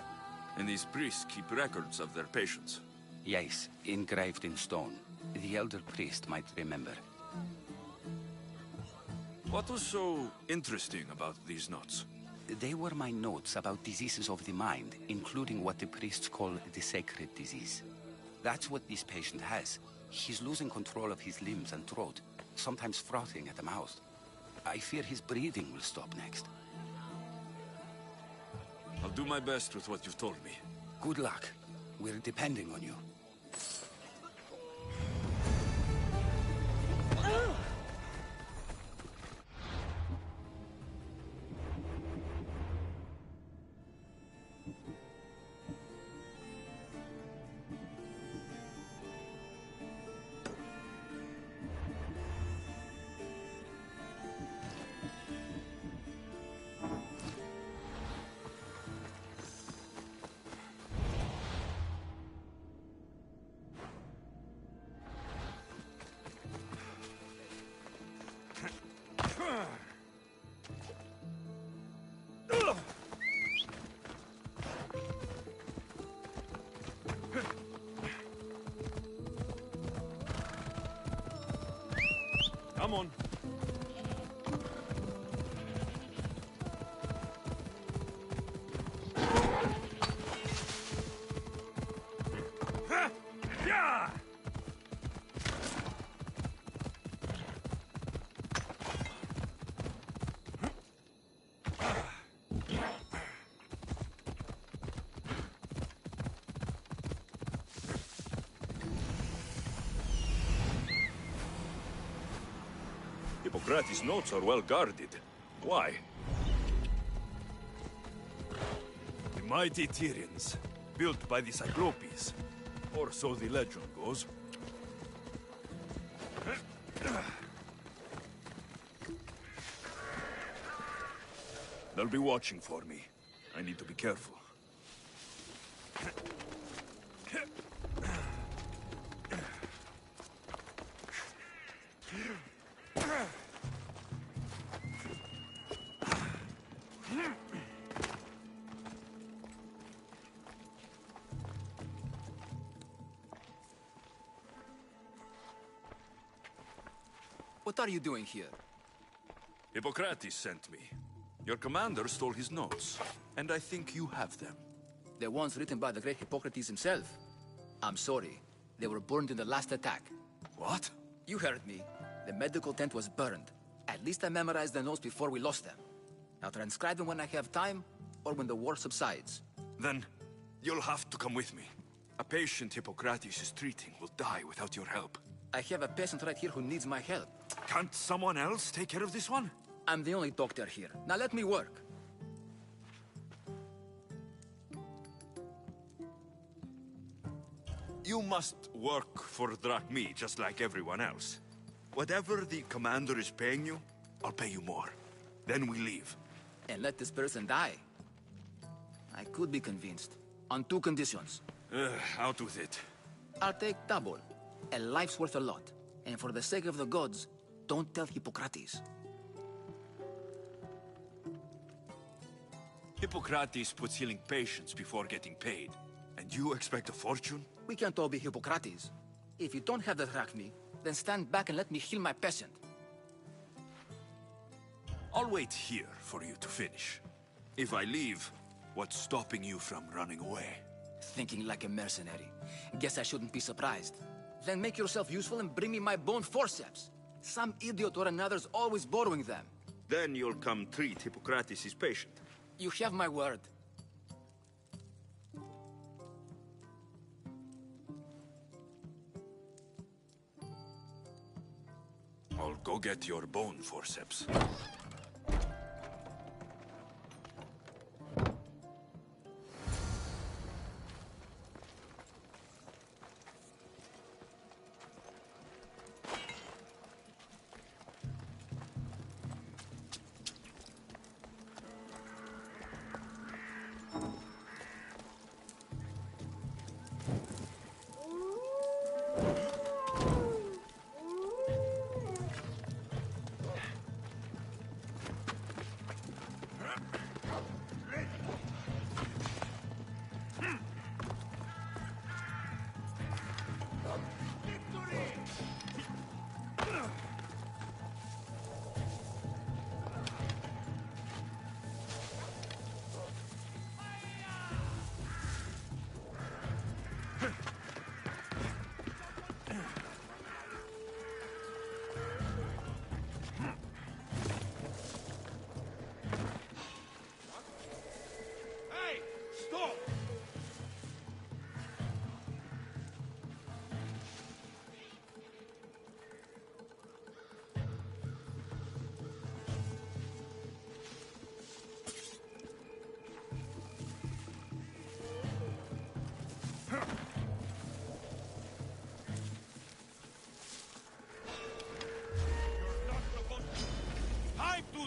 [SPEAKER 1] And these priests keep records of their patients?
[SPEAKER 11] Yes, engraved in stone. The elder priest might remember.
[SPEAKER 1] What was so interesting about these notes?
[SPEAKER 11] They were my notes about diseases of the mind, including what the priests call the sacred disease. That's what this patient has. He's losing control of his limbs and throat, sometimes frothing at the mouth. I fear his breathing will stop next.
[SPEAKER 1] I'll do my best with what you've told me.
[SPEAKER 11] Good luck. We're depending on you.
[SPEAKER 1] Come on. Yeah! Hippocrates' notes are well guarded. Why? The mighty Tyrins, built by the Cyclopes, or so the legend goes. They'll be watching for me. I need to be careful.
[SPEAKER 6] What are you doing here?
[SPEAKER 1] Hippocrates sent me. Your commander stole his notes, and I think you have them.
[SPEAKER 6] The ones written by the great Hippocrates himself. I'm sorry. They were burned in the last attack.
[SPEAKER 1] What?
[SPEAKER 6] You heard me. The medical tent was burned. At least I memorized the notes before we lost them. I'll transcribe them when I have time, or when the war subsides.
[SPEAKER 1] Then, you'll have to come with me. A patient Hippocrates is treating will die without your help.
[SPEAKER 6] I have a patient right here who needs my help.
[SPEAKER 1] Can't someone else take care of this one?
[SPEAKER 6] I'm the only doctor here. Now let me work.
[SPEAKER 1] You must work for drachmi, just like everyone else. Whatever the commander is paying you, I'll pay you more. Then we leave.
[SPEAKER 6] And let this person die. I could be convinced. On two conditions.
[SPEAKER 1] Out with it.
[SPEAKER 6] I'll take double. A life's worth a lot. And for the sake of the gods, don't tell Hippocrates.
[SPEAKER 1] Hippocrates puts healing patients before getting paid. And you expect a fortune?
[SPEAKER 6] We can't all be Hippocrates. If you don't have the drachmi, then stand back and let me heal my patient.
[SPEAKER 1] I'll wait here for you to finish. If I leave, what's stopping you from running away?
[SPEAKER 6] Thinking like a mercenary. Guess I shouldn't be surprised. Then make yourself useful and bring me my bone forceps. Some idiot or another's always borrowing them.
[SPEAKER 1] Then you'll come treat Hippocrates' patient.
[SPEAKER 6] You have my word.
[SPEAKER 1] I'll go get your bone forceps.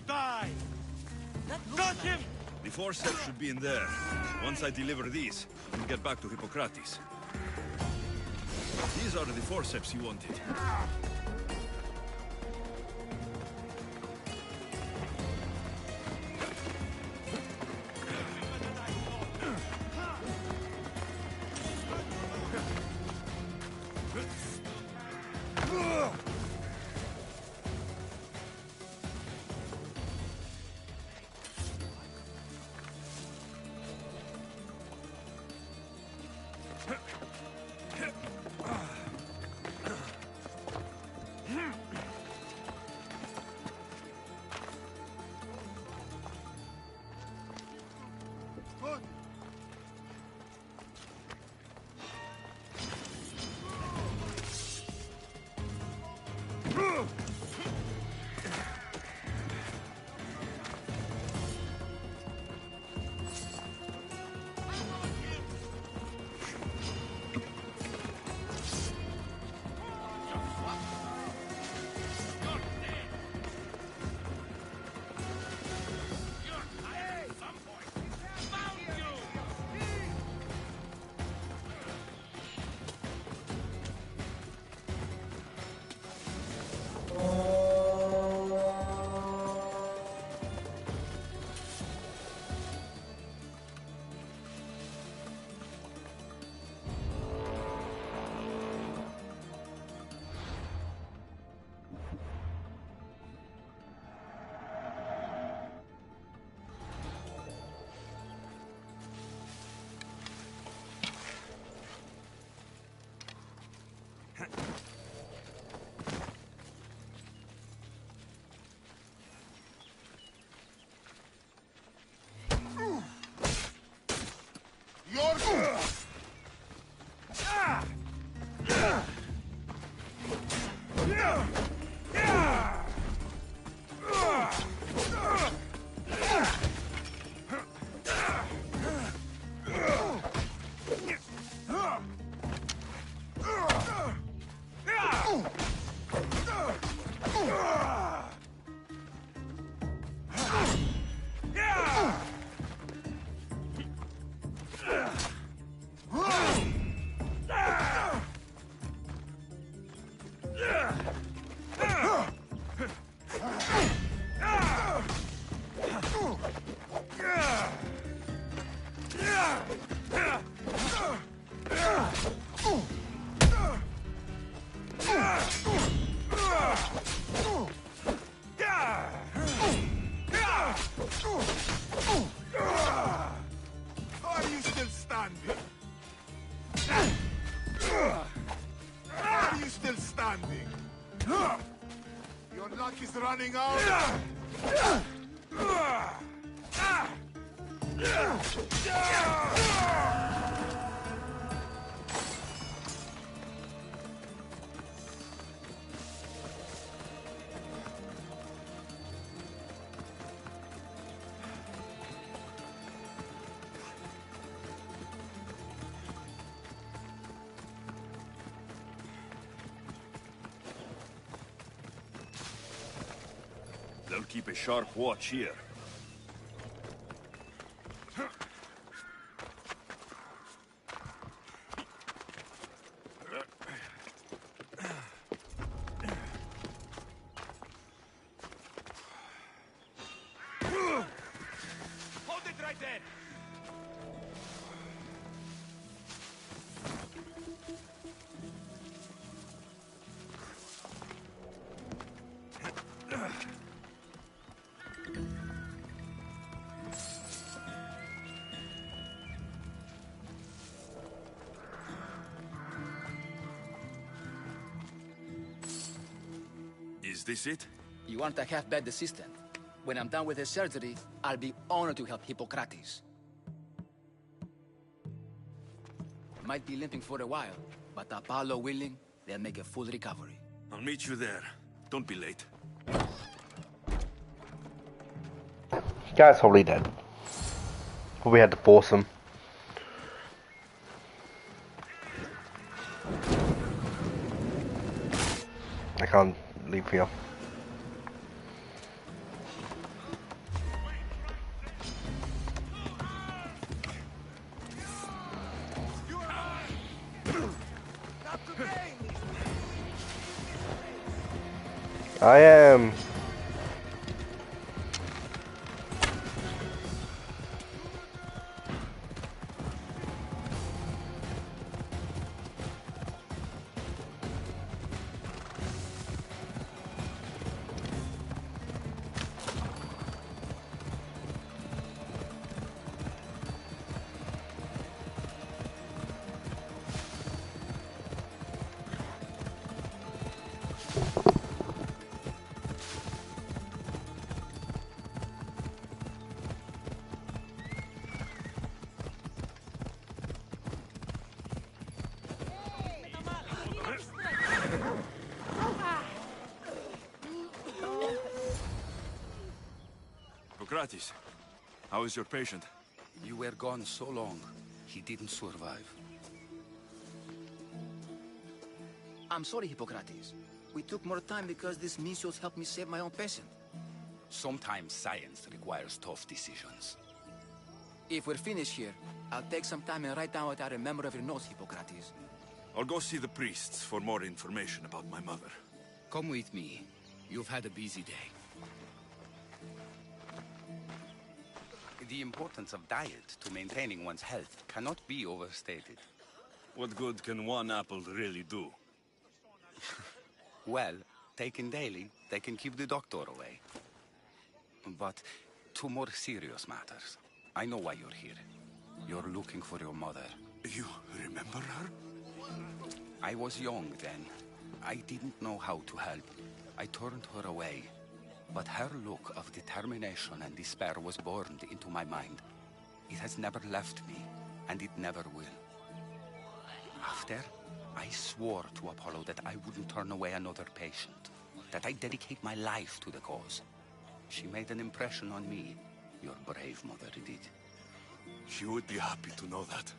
[SPEAKER 19] Die! Got him!
[SPEAKER 1] The forceps should be in there. Once I deliver these, we'll get back to Hippocrates. These are the forceps you wanted.
[SPEAKER 16] running out.
[SPEAKER 1] They'll keep a sharp watch here.
[SPEAKER 19] Hold it right there!
[SPEAKER 1] Is this it?
[SPEAKER 6] You aren't a half-bad assistant. When I'm done with the surgery, I'll be honored to help Hippocrates. Might be limping for a while, but Apollo willing, they'll make a full recovery.
[SPEAKER 1] I'll meet you there. Don't be late.
[SPEAKER 10] Guy's probably dead. We had to force him. I can't leave here. I am.
[SPEAKER 1] Hippocrates, how is your patient?
[SPEAKER 11] You were gone so long, he didn't survive.
[SPEAKER 6] I'm sorry, Hippocrates. We took more time because this Misios helped me save my own patient.
[SPEAKER 11] Sometimes science requires tough decisions.
[SPEAKER 6] If we're finished here, I'll take some time and write down what I remember of your notes, Hippocrates.
[SPEAKER 1] I'll go see the priests for more information about my mother.
[SPEAKER 11] Come with me. You've had a busy day. The importance of diet to maintaining one's health cannot be overstated.
[SPEAKER 1] What good can one apple really do?
[SPEAKER 11] Well, taken daily, they can keep the doctor away. But to more serious matters. I know why you're here. You're looking for your mother.
[SPEAKER 1] You remember her?
[SPEAKER 11] I was young then. I didn't know how to help. I turned her away. But her look of determination and despair was burned into my mind. It has never left me, and it never will. After, I swore to Apollo that I wouldn't turn away another patient, that I'd dedicate my life to the cause. She made an impression on me. Your brave mother did.
[SPEAKER 1] She would be happy to know that.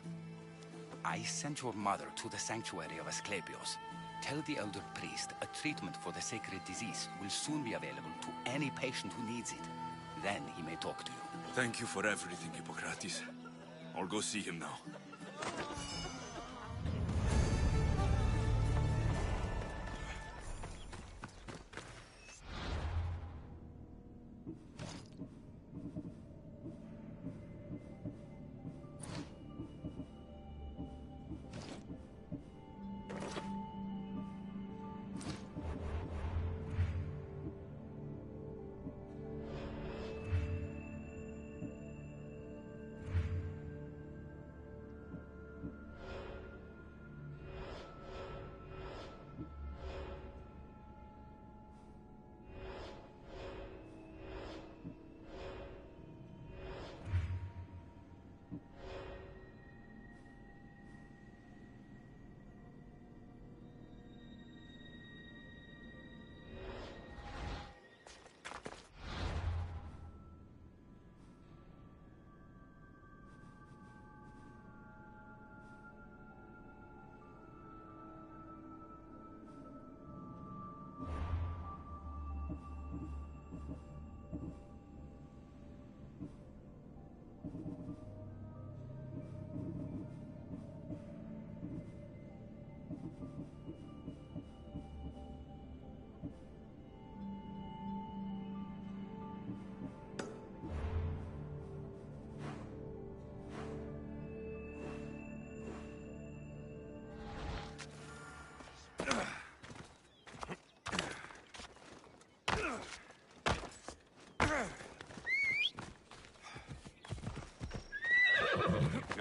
[SPEAKER 11] I sent your mother to the sanctuary of Asclepios. Tell the elder priest a treatment for the sacred disease will soon be available to any patient who needs it. Then he may talk to you.
[SPEAKER 1] Thank you for everything, Hippocrates. I'll go see him now.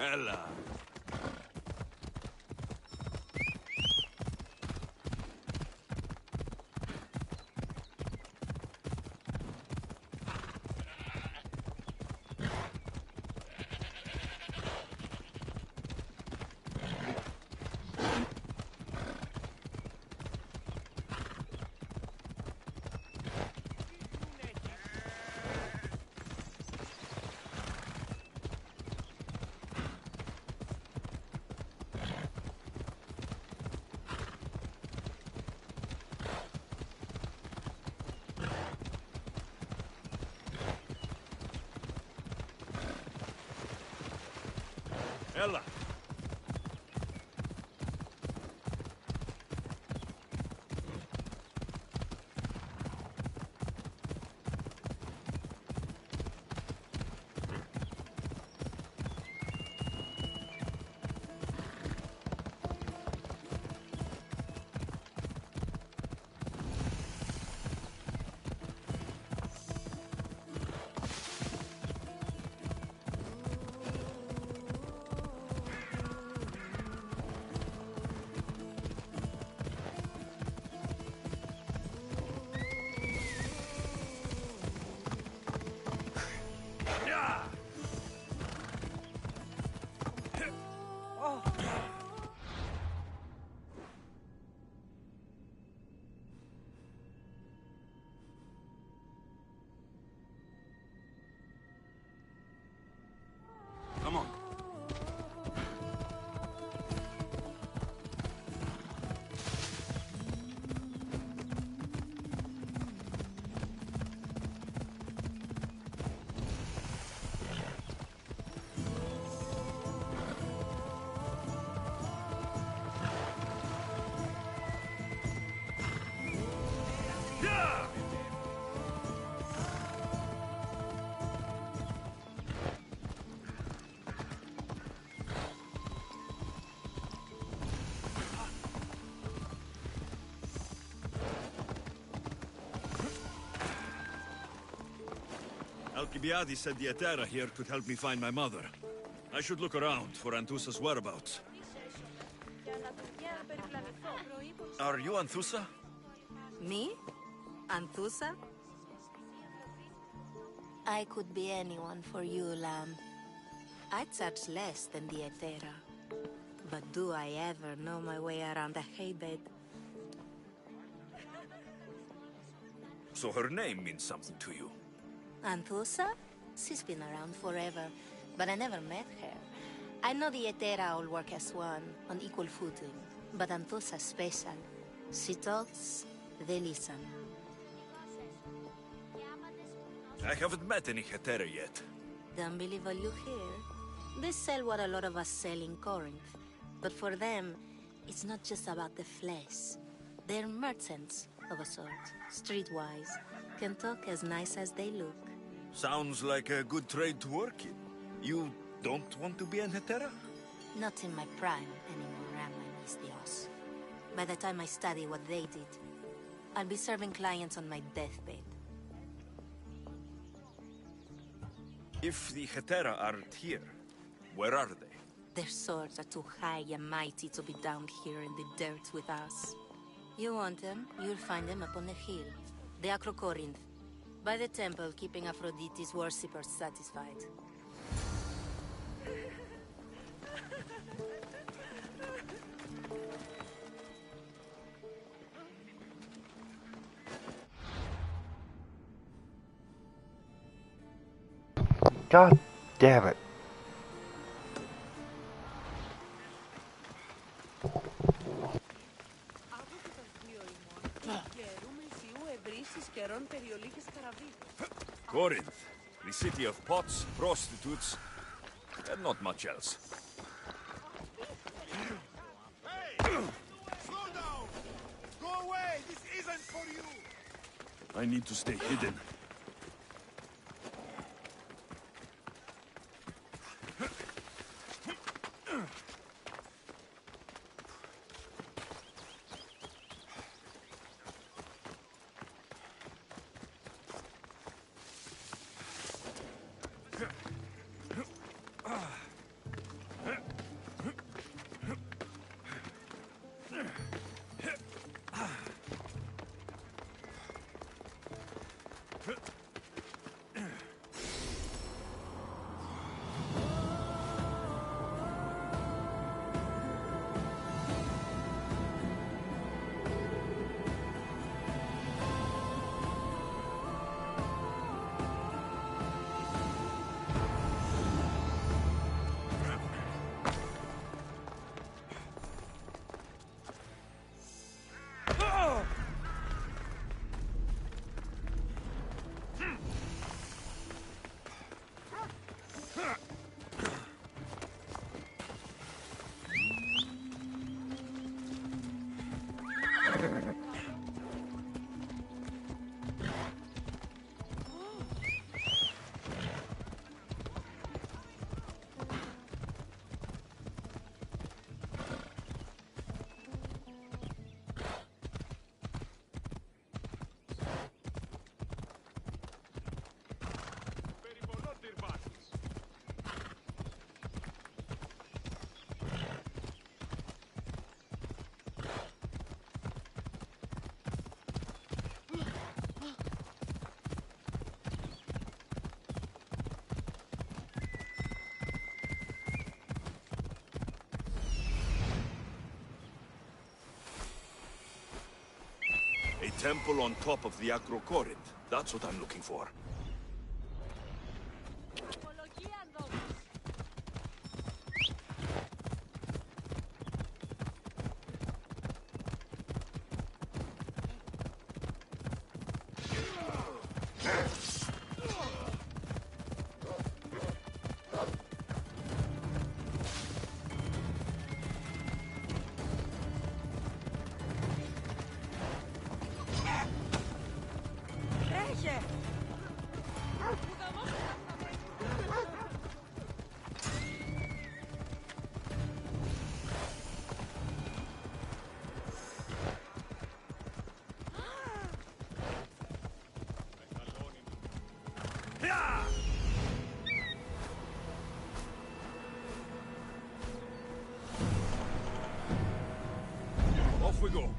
[SPEAKER 1] Ella. Ella. Come on. Alcibiades said the Etera here could help me find my mother. I should look around for Anthusa's whereabouts. Are you Anthusa?
[SPEAKER 3] Me? Anthusa? I could be anyone for you, Lamb. I charge less than the Etera. But do I ever know my way around a haybed?
[SPEAKER 1] So her name means something to you.
[SPEAKER 3] Anthusa? She's been around forever, but I never met her. I know the Etera all work as one, on equal footing. But Anthusa's special. She talks, they listen.
[SPEAKER 1] I haven't met any Hetera yet.
[SPEAKER 3] Don't believe all you hear. They sell what a lot of us sell in Corinth. But for them, it's not just about the flesh. They're merchants, of a sort. Streetwise. Can talk as nice as they look.
[SPEAKER 1] Sounds like a good trade to work in. You don't want to be an Hetera?
[SPEAKER 3] Not in my prime anymore, am I, Miss Dios? By the time I study what they did, I'll be serving clients on my deathbed.
[SPEAKER 1] If the Hetera aren't here, where are they?
[SPEAKER 3] Their swords are too high and mighty to be down here in the dirt with us. You want them, you'll find them up on the hill. The Acrocorinth. By the temple, keeping Aphrodite's worshippers satisfied.
[SPEAKER 10] God damn it.
[SPEAKER 1] Corinth, the city of pots, prostitutes, and not much else.
[SPEAKER 16] Hey! Slow down! Go away! This isn't for you!
[SPEAKER 1] I need to stay hidden. temple on top of the Acrocorinth. That's what I'm looking for. Off we go.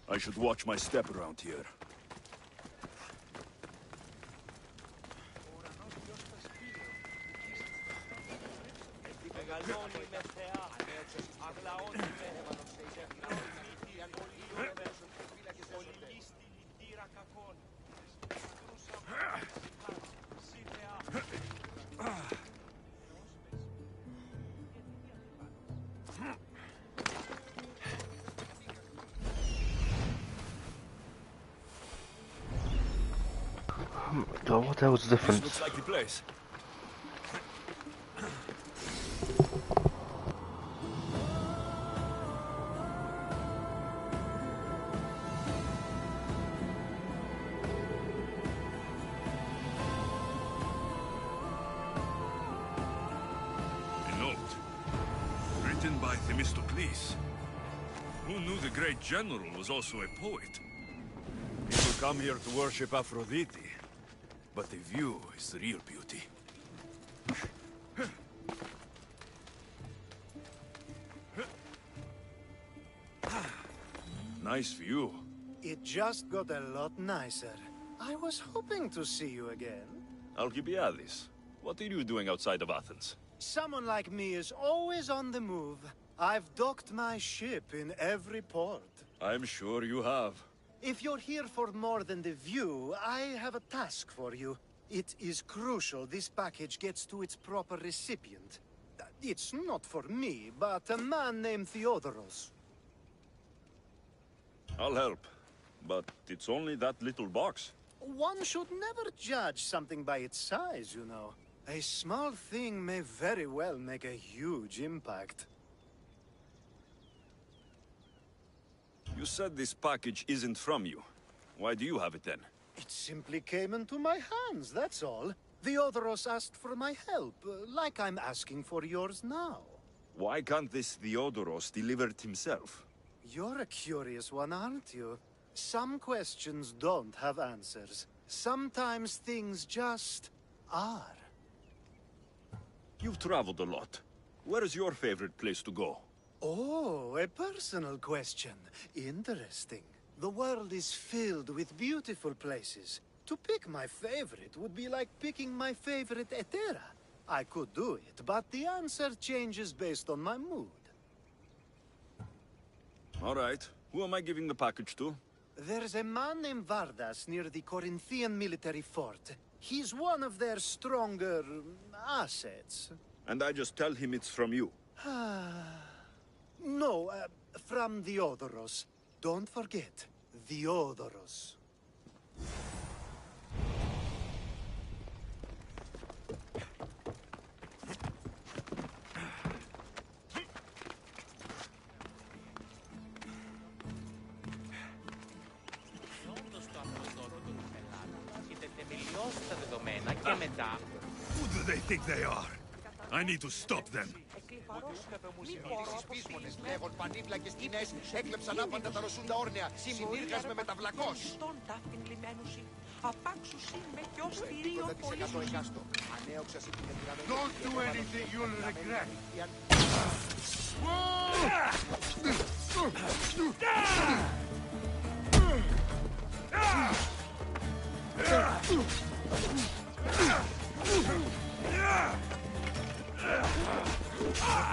[SPEAKER 1] I should watch my step around here.
[SPEAKER 10] God, what the hell's the difference?
[SPEAKER 1] This looks like the place. A note. Written by Themistocles. Who knew the great general was also a poet? People come here to worship Aphrodite. But the view is the real beauty. Nice view.
[SPEAKER 7] It just got a lot nicer. I was hoping to see you again.
[SPEAKER 1] Alcibiades, what are you doing outside of Athens?
[SPEAKER 7] Someone like me is always on the move. I've docked my ship in every port.
[SPEAKER 1] I'm sure you have.
[SPEAKER 7] If you're here for more than the view, I have a task for you. It is crucial this package gets to its proper recipient. It's not for me, but a man named Theodoros.
[SPEAKER 1] I'll help. But it's only that little box.
[SPEAKER 7] One should never judge something by its size, you know. A small thing may very well make a huge impact.
[SPEAKER 1] You said this package isn't from you. Why do you have it then?
[SPEAKER 7] It simply came into my hands, that's all. Theodoros asked for my help, like I'm asking for yours now.
[SPEAKER 1] Why can't this Theodoros deliver it himself?
[SPEAKER 7] You're a curious one, aren't you? Some questions don't have answers. Sometimes things just are.
[SPEAKER 1] You've traveled a lot. Where is your favorite place to go?
[SPEAKER 7] Oh, a personal question. Interesting. The world is filled with beautiful places. To pick my favorite would be like picking my favorite Etera. I could do it, but the answer changes based on my mood.
[SPEAKER 1] All right. Who am I giving the package to?
[SPEAKER 7] There's a man named Vardas near the Corinthian military fort. He's one of their stronger assets.
[SPEAKER 1] And I just tell him it's from you.
[SPEAKER 7] No, from Theodoros. Don't forget, Theodoros.
[SPEAKER 1] Who do they think they are? I need to stop them.
[SPEAKER 16] Τις πείσμονες λέγον πανίπλακες σκηνές έκλεψαν άπαντα τα ρωσούντα όρνεα. Συνήργας με μεταβλακός. Don't do anything you'll regret.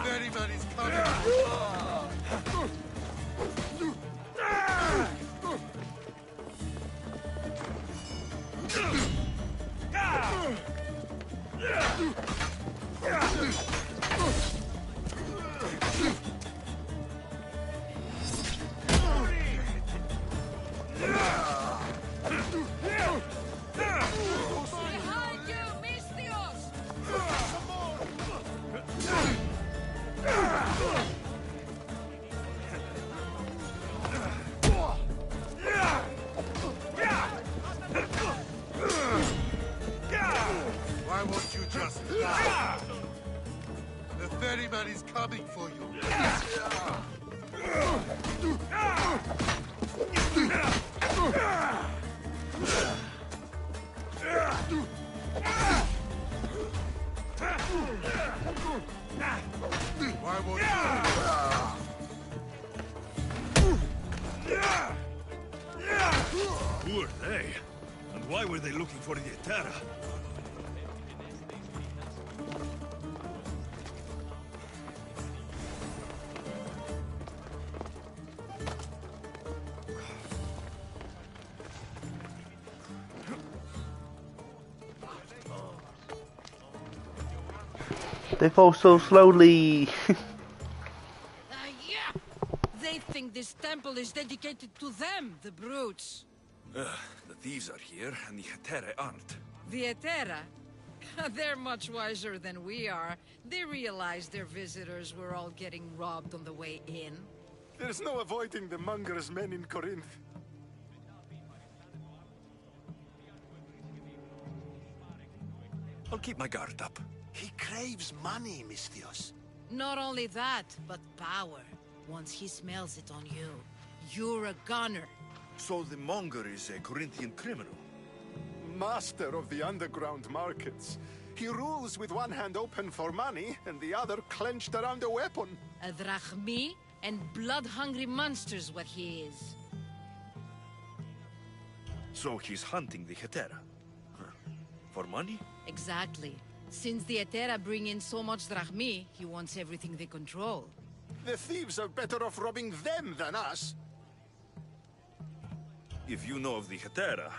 [SPEAKER 16] ferryman is coming!
[SPEAKER 20] Behind you, Mistios!
[SPEAKER 16] Why won't you just die? The ferryman is coming for you. Why won't
[SPEAKER 1] Who are they? And why were they looking for the Etera?
[SPEAKER 10] They fall so slowly.
[SPEAKER 20] Yeah! They think this temple is dedicated to them, the brutes.
[SPEAKER 1] The thieves are here, and the Etera aren't.
[SPEAKER 20] The Etera? They're much wiser than we are. They realized their visitors were all getting robbed on the way in.
[SPEAKER 7] There's no avoiding the monger's men in Corinth.
[SPEAKER 1] I'll keep my guard up.
[SPEAKER 13] He craves money, Mistios.
[SPEAKER 20] Not only that, but power. Once he smells it on you, you're a gunner.
[SPEAKER 1] So the monger is a Corinthian criminal?
[SPEAKER 7] Master of the underground markets. He rules with one hand open for money and the other clenched around a weapon.
[SPEAKER 20] A drachmi and blood-hungry monster's what he is.
[SPEAKER 1] So he's hunting the Etera? Huh. For money?
[SPEAKER 20] Exactly. Since the Etera bring in so much drachmi, he wants everything they control.
[SPEAKER 7] The thieves are better off robbing them than us.
[SPEAKER 1] If you know of the Etera,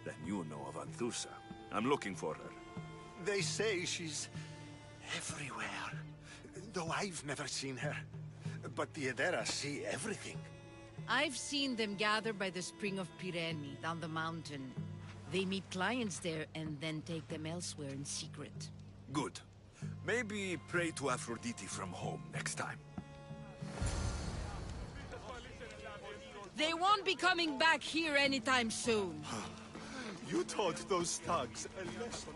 [SPEAKER 1] then you know of Anthusa. I'm looking for her.
[SPEAKER 7] They say she's everywhere, though I've never seen her. But the Edera see everything.
[SPEAKER 20] I've seen them gather by the spring of Pireni, down the mountain. They meet clients there and then take them elsewhere in secret.
[SPEAKER 1] Good. Maybe pray to Aphrodite from home next time.
[SPEAKER 20] They won't be coming back here anytime soon.
[SPEAKER 7] You taught those thugs a lesson.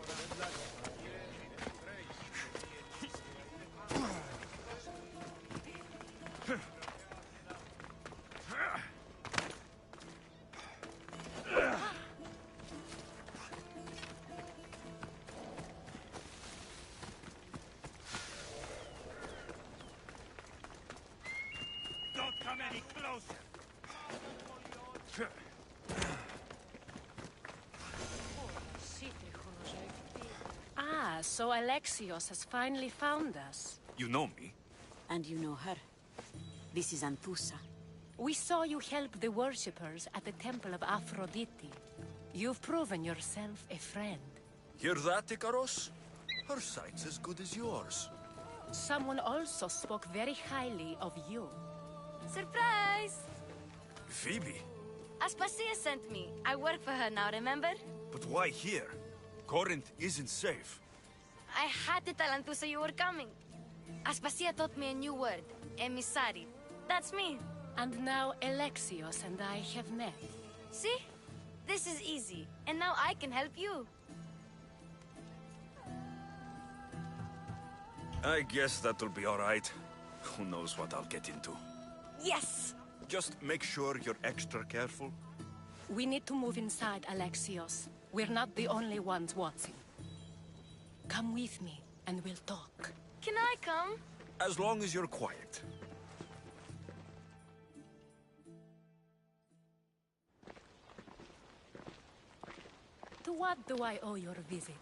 [SPEAKER 19] Don't come any closer!
[SPEAKER 15] Ah, so Alexios has finally found us.
[SPEAKER 1] You know me?
[SPEAKER 3] And you know her. This is Anthusa.
[SPEAKER 15] We saw you help the worshippers at the Temple of Aphrodite. You've proven yourself a friend.
[SPEAKER 1] Hear that, Ikaros? Her sight's as good as yours.
[SPEAKER 15] Someone also spoke very highly of you.
[SPEAKER 4] Surprise!
[SPEAKER 1] Phoebe?
[SPEAKER 4] Aspasia sent me. I work for her now, remember?
[SPEAKER 1] But why here? Corinth isn't safe.
[SPEAKER 4] I had to tell Anthusa you were coming. Aspasia taught me a new word. Emissary. That's me.
[SPEAKER 15] And now Alexios and I have met.
[SPEAKER 4] See? This is easy. And now I can help you.
[SPEAKER 1] I guess that'll be all right. Who knows what I'll get into.
[SPEAKER 4] Yes!
[SPEAKER 1] Just make sure you're extra careful.
[SPEAKER 15] We need to move inside, Alexios. We're not the only ones watching. Come with me, and we'll talk.
[SPEAKER 4] Can I come?
[SPEAKER 1] As long as you're quiet.
[SPEAKER 15] To what do I owe your visit?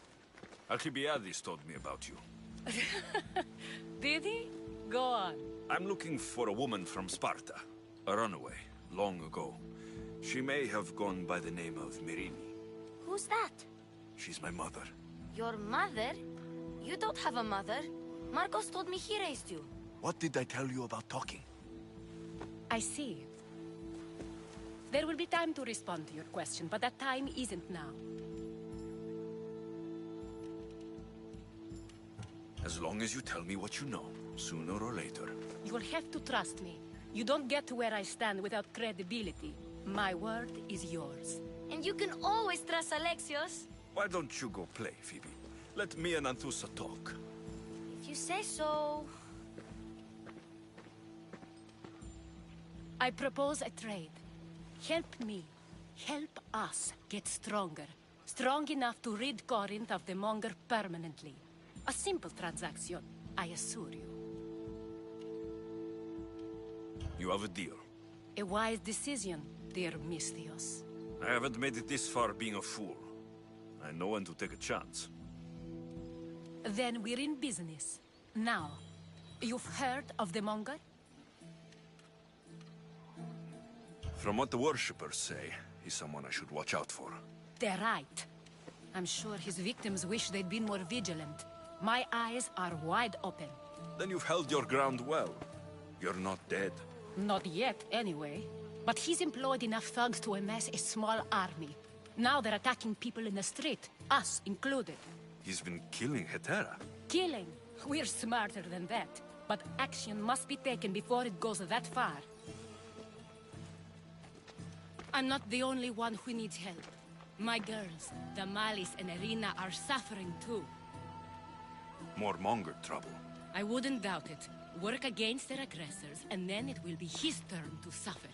[SPEAKER 1] Alcibiades told me about you.
[SPEAKER 15] Did he? Go on.
[SPEAKER 1] I'm looking for a woman from Sparta. A runaway, long ago. She may have gone by the name of Mirini.
[SPEAKER 4] Who's that?
[SPEAKER 1] She's my mother.
[SPEAKER 4] Your mother? You don't have a mother. Marcos told me he raised you.
[SPEAKER 1] What did I tell you about talking?
[SPEAKER 15] I see. There will be time to respond to your question, but that time isn't now.
[SPEAKER 1] As long as you tell me what you know, sooner or later.
[SPEAKER 15] You will have to trust me. You don't get to where I stand without credibility. My word is yours.
[SPEAKER 4] And you can always trust Alexios.
[SPEAKER 1] Why don't you go play, Phoebe? Let me and Anthusa talk.
[SPEAKER 4] If you say so.
[SPEAKER 15] I propose a trade. Help me. Help us get stronger. Strong enough to rid Corinth of the Monger permanently. A simple transaction, I assure you.
[SPEAKER 1] You have a deal.
[SPEAKER 15] A wise decision, dear Misthios.
[SPEAKER 1] I haven't made it this far being a fool. I know when to take a chance.
[SPEAKER 15] Then we're in business. Now, you've heard of the Monger?
[SPEAKER 1] From what the worshippers say, he's someone I should watch out for.
[SPEAKER 15] They're right. I'm sure his victims wish they'd been more vigilant. My eyes are wide open.
[SPEAKER 1] Then you've held your ground well. You're not dead.
[SPEAKER 15] Not yet, anyway. But he's employed enough thugs to amass a small army. Now they're attacking people in the street, us included.
[SPEAKER 1] He's been killing Hetera.
[SPEAKER 15] Killing? We're smarter than that. But action must be taken before it goes that far. I'm not the only one who needs help. My girls, Damalis and Irina, are suffering too.
[SPEAKER 1] More Monger trouble.
[SPEAKER 15] I wouldn't doubt it. Work against their aggressors, and then it will be his turn to suffer.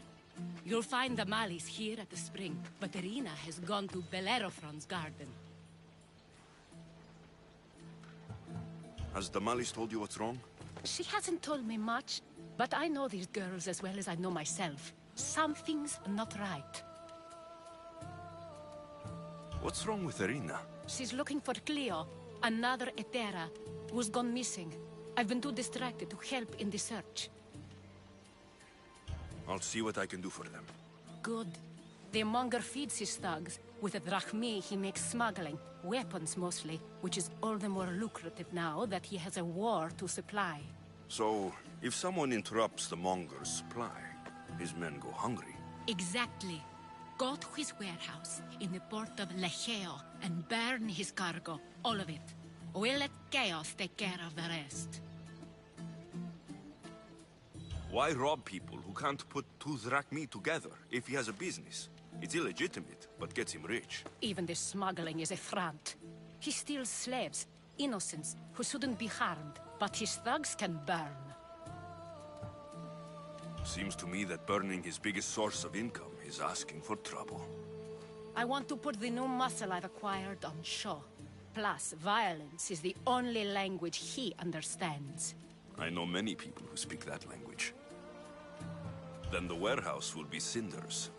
[SPEAKER 15] You'll find Damalis here at the spring, but Irina has gone to Bellerophon's garden.
[SPEAKER 1] Has Damalis told you what's wrong?
[SPEAKER 15] She hasn't told me much, but I know these girls as well as I know myself. Something's not right.
[SPEAKER 1] What's wrong with Irina?
[SPEAKER 15] She's looking for Cleo, another Hetera, who's gone missing. I've been too distracted to help in the search.
[SPEAKER 1] I'll see what I can do for them.
[SPEAKER 15] Good. The Monger feeds his thugs. With the drachmi, he makes smuggling. Weapons, mostly. Which is all the more lucrative now that he has a war to supply.
[SPEAKER 1] So, if someone interrupts the Monger's supply, his men go hungry.
[SPEAKER 15] Exactly. Go to his warehouse in the port of Lecheo and burn his cargo. All of it. We'll let chaos take care of the rest.
[SPEAKER 1] Why rob people who can't put two drachmi together if he has a business? It's illegitimate, but gets him rich.
[SPEAKER 15] Even the smuggling is a front. He steals slaves, innocents, who shouldn't be harmed, but his thugs can burn.
[SPEAKER 1] Seems to me that burning his biggest source of income is asking for trouble.
[SPEAKER 15] I want to put the new muscle I've acquired on show. Plus, violence is the only language he understands.
[SPEAKER 1] I know many people who speak that language. Then the warehouse will be cinders.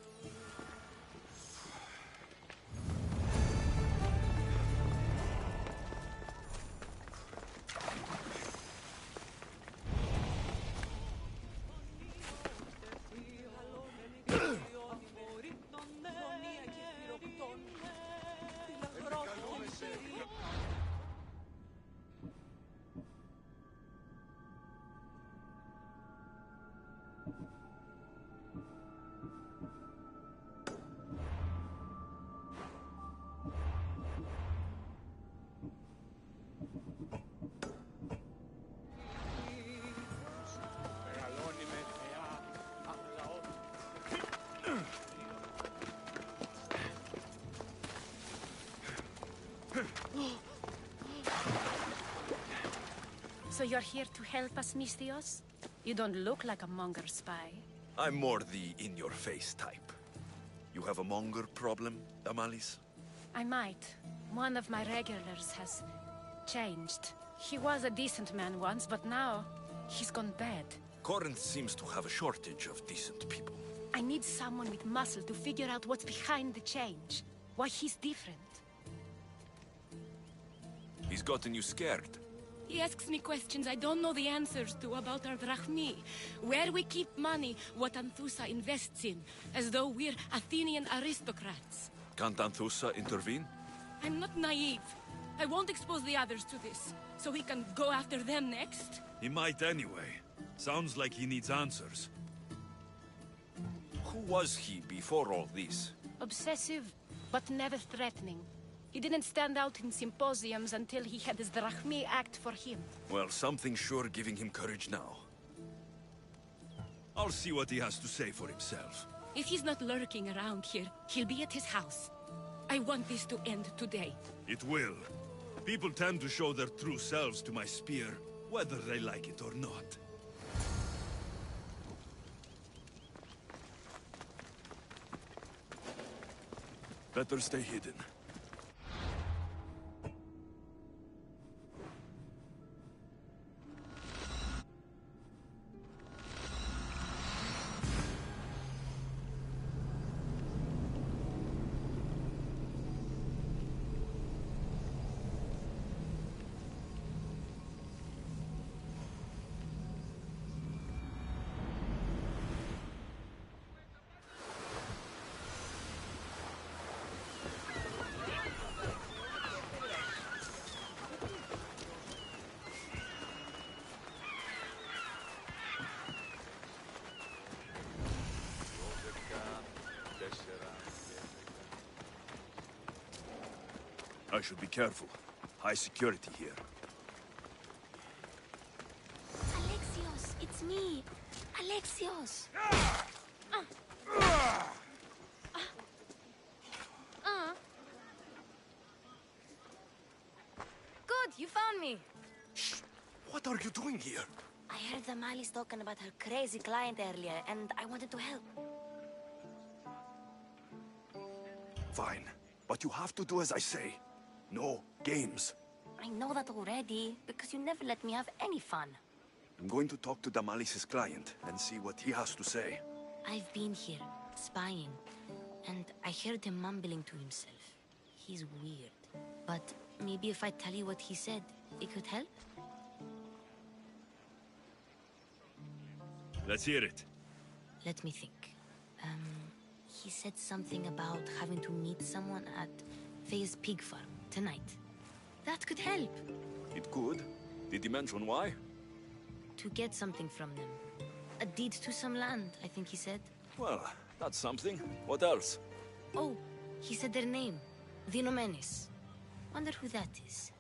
[SPEAKER 15] So you're here to help us, Misthios? You don't look like a Monger spy.
[SPEAKER 1] I'm more the in-your-face type. You have a Monger problem, Damalis?
[SPEAKER 15] I might. One of my regulars has changed. He was a decent man once, but now he's gone bad.
[SPEAKER 1] Corinth seems to have a shortage of decent people.
[SPEAKER 15] I need someone with muscle to figure out what's behind the change. Why he's different.
[SPEAKER 1] He's gotten you scared.
[SPEAKER 15] He asks me questions I don't know the answers to about our drachmi, where we keep money, what Anthusa invests in, as though we're Athenian aristocrats.
[SPEAKER 1] Can't Anthusa intervene?
[SPEAKER 15] I'm not naive. I won't expose the others to this, so he can go after them next.
[SPEAKER 1] He might anyway. Sounds like he needs answers. Who was he before all this?
[SPEAKER 15] Obsessive, but never threatening. He didn't stand out in symposiums until he had his drachmi act for him.
[SPEAKER 1] Well, something's sure giving him courage now. I'll see what he has to say for himself.
[SPEAKER 15] If he's not lurking around here, he'll be at his house. I want this to end today.
[SPEAKER 1] It will. People tend to show their true selves to my spear, whether they like it or not. Better stay hidden. I should be careful. High security here.
[SPEAKER 4] Alexios, it's me. Alexios. Good, you found me.
[SPEAKER 1] What are you doing here?
[SPEAKER 4] I heard the Mali's talking about her crazy client earlier, and I wanted to help.
[SPEAKER 1] Fine, but you have to do as I say. No games.
[SPEAKER 4] I know that already, because you never let me have any fun.
[SPEAKER 1] I'm going to talk to Damalis's client and see what he has to say.
[SPEAKER 4] I've been here, spying, and I heard him mumbling to himself. He's weird. But maybe if I tell you what he said, it could help?
[SPEAKER 1] Let's hear it.
[SPEAKER 4] Let me think. He said something about having to meet someone at Faye's pig farm tonight. That could help.
[SPEAKER 1] It could. Did he mention why?
[SPEAKER 4] To get something from them. A deed to some land, I think he said.
[SPEAKER 1] Well, that's something. What else?
[SPEAKER 4] Oh, he said their name. The Nomenes. Wonder who that is.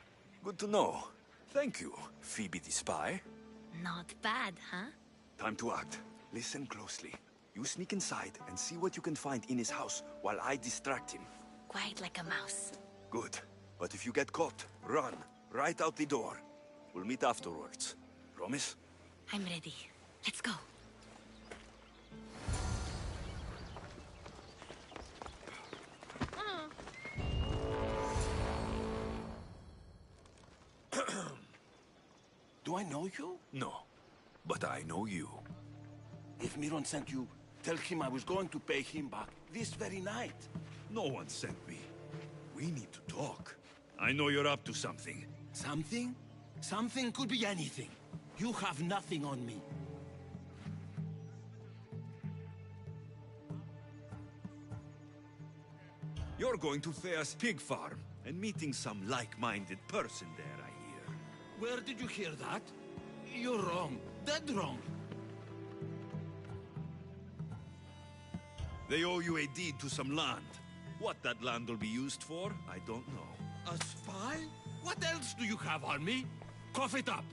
[SPEAKER 1] Good to know. Thank you, Phoebe the spy.
[SPEAKER 4] Not bad, huh?
[SPEAKER 1] Time to act. Listen closely. You sneak inside and see what you can find in his house while I distract him.
[SPEAKER 4] Quiet like a mouse.
[SPEAKER 1] Good. But if you get caught, run. Right out the door. We'll meet afterwards. Promise?
[SPEAKER 4] I'm ready. Let's go.
[SPEAKER 13] Do I know you?
[SPEAKER 1] No. But I know you.
[SPEAKER 13] If Miron sent you, tell him I was going to pay him back this very night.
[SPEAKER 1] No one sent me. We need to talk. I know you're up to something.
[SPEAKER 13] Something? Something could be anything. You have nothing on me.
[SPEAKER 1] You're going to Fea's pig farm and meeting some like-minded person there, I hear.
[SPEAKER 13] Where did you hear that? You're wrong. Dead wrong.
[SPEAKER 1] They owe you a deed to some land. What that land will be used for, I don't know.
[SPEAKER 13] A spy? What else do you have on me? Cough it up.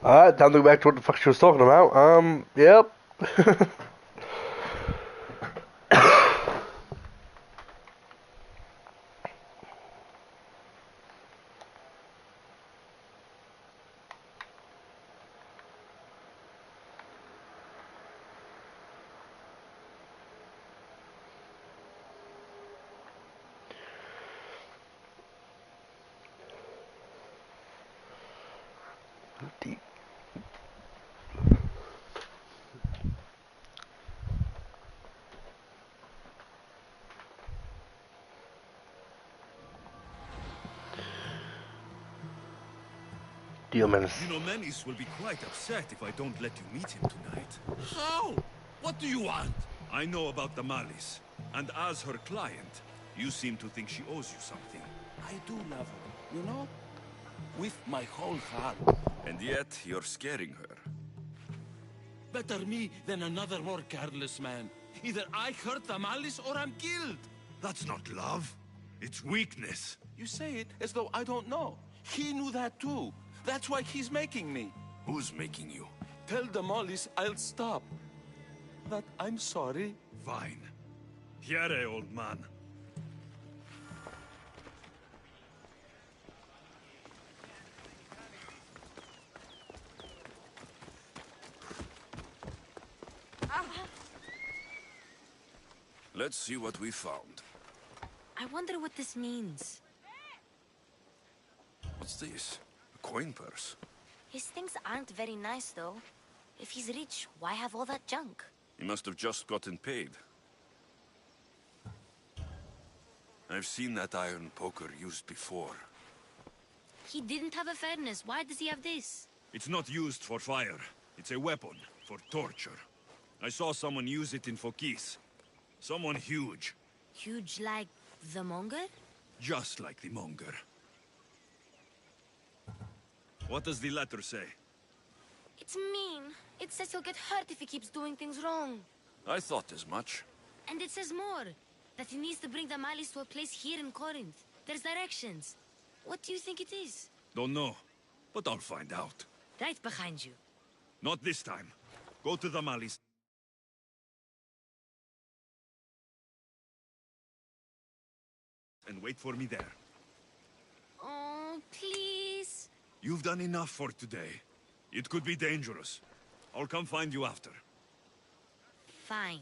[SPEAKER 10] Alright, time to go back to what the fuck she was talking about. Yep. Diomedes.
[SPEAKER 1] You know, Menis will be quite upset if I don't let you meet him tonight.
[SPEAKER 19] How? What do you want?
[SPEAKER 1] I know about the Malice, and as her client, you seem to think she owes you something.
[SPEAKER 19] I do love her, you know? With my whole heart.
[SPEAKER 1] And yet, you're scaring her.
[SPEAKER 19] Better me than another more careless man. Either I hurt the Malice or I'm killed.
[SPEAKER 1] That's not love. It's weakness.
[SPEAKER 19] You say it as though I don't know. He knew that too. That's why he's making me.
[SPEAKER 1] Who's making you?
[SPEAKER 19] Tell the Malice I'll stop. That I'm sorry.
[SPEAKER 1] Fine. Here, old man.
[SPEAKER 22] Let's see what we found.
[SPEAKER 4] I wonder what this means.
[SPEAKER 22] What's this? A coin purse?
[SPEAKER 4] His things aren't very nice, though. If he's rich, why have all that junk?
[SPEAKER 22] He must have just gotten paid. I've seen that iron poker used before.
[SPEAKER 4] He didn't have a furnace. Why does he have this?
[SPEAKER 1] It's not used for fire. It's a weapon for torture. I saw someone use it in Fokis. Someone huge.
[SPEAKER 4] Huge like the Monger?
[SPEAKER 1] Just like the Monger. What does the letter say?
[SPEAKER 4] It's mean. It says he'll get hurt if he keeps doing things wrong.
[SPEAKER 22] I thought as much.
[SPEAKER 4] And it says more. That he needs to bring the Malice to a place here in Corinth. There's directions. What do you think it is?
[SPEAKER 1] Don't know, but I'll find out.
[SPEAKER 4] Right behind you.
[SPEAKER 1] Not this time. Go to the Malice. And wait for me there.
[SPEAKER 4] Oh, please.
[SPEAKER 1] You've done enough for today. It could be dangerous. I'll come find you after.
[SPEAKER 4] Fine.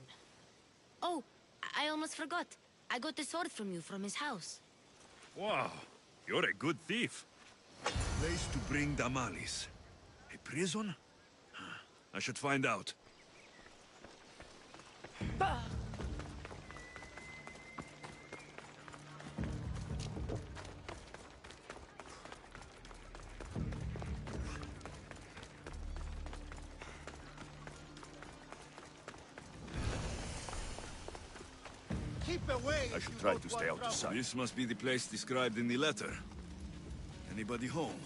[SPEAKER 4] Oh, I almost forgot. I got the sword from you from his house.
[SPEAKER 1] Wow, you're a good thief. Place to bring the Malice. A prison? I should find out.
[SPEAKER 13] Keep away.
[SPEAKER 1] I should try to stay out of sight. This must be the place described in the letter. Anybody home?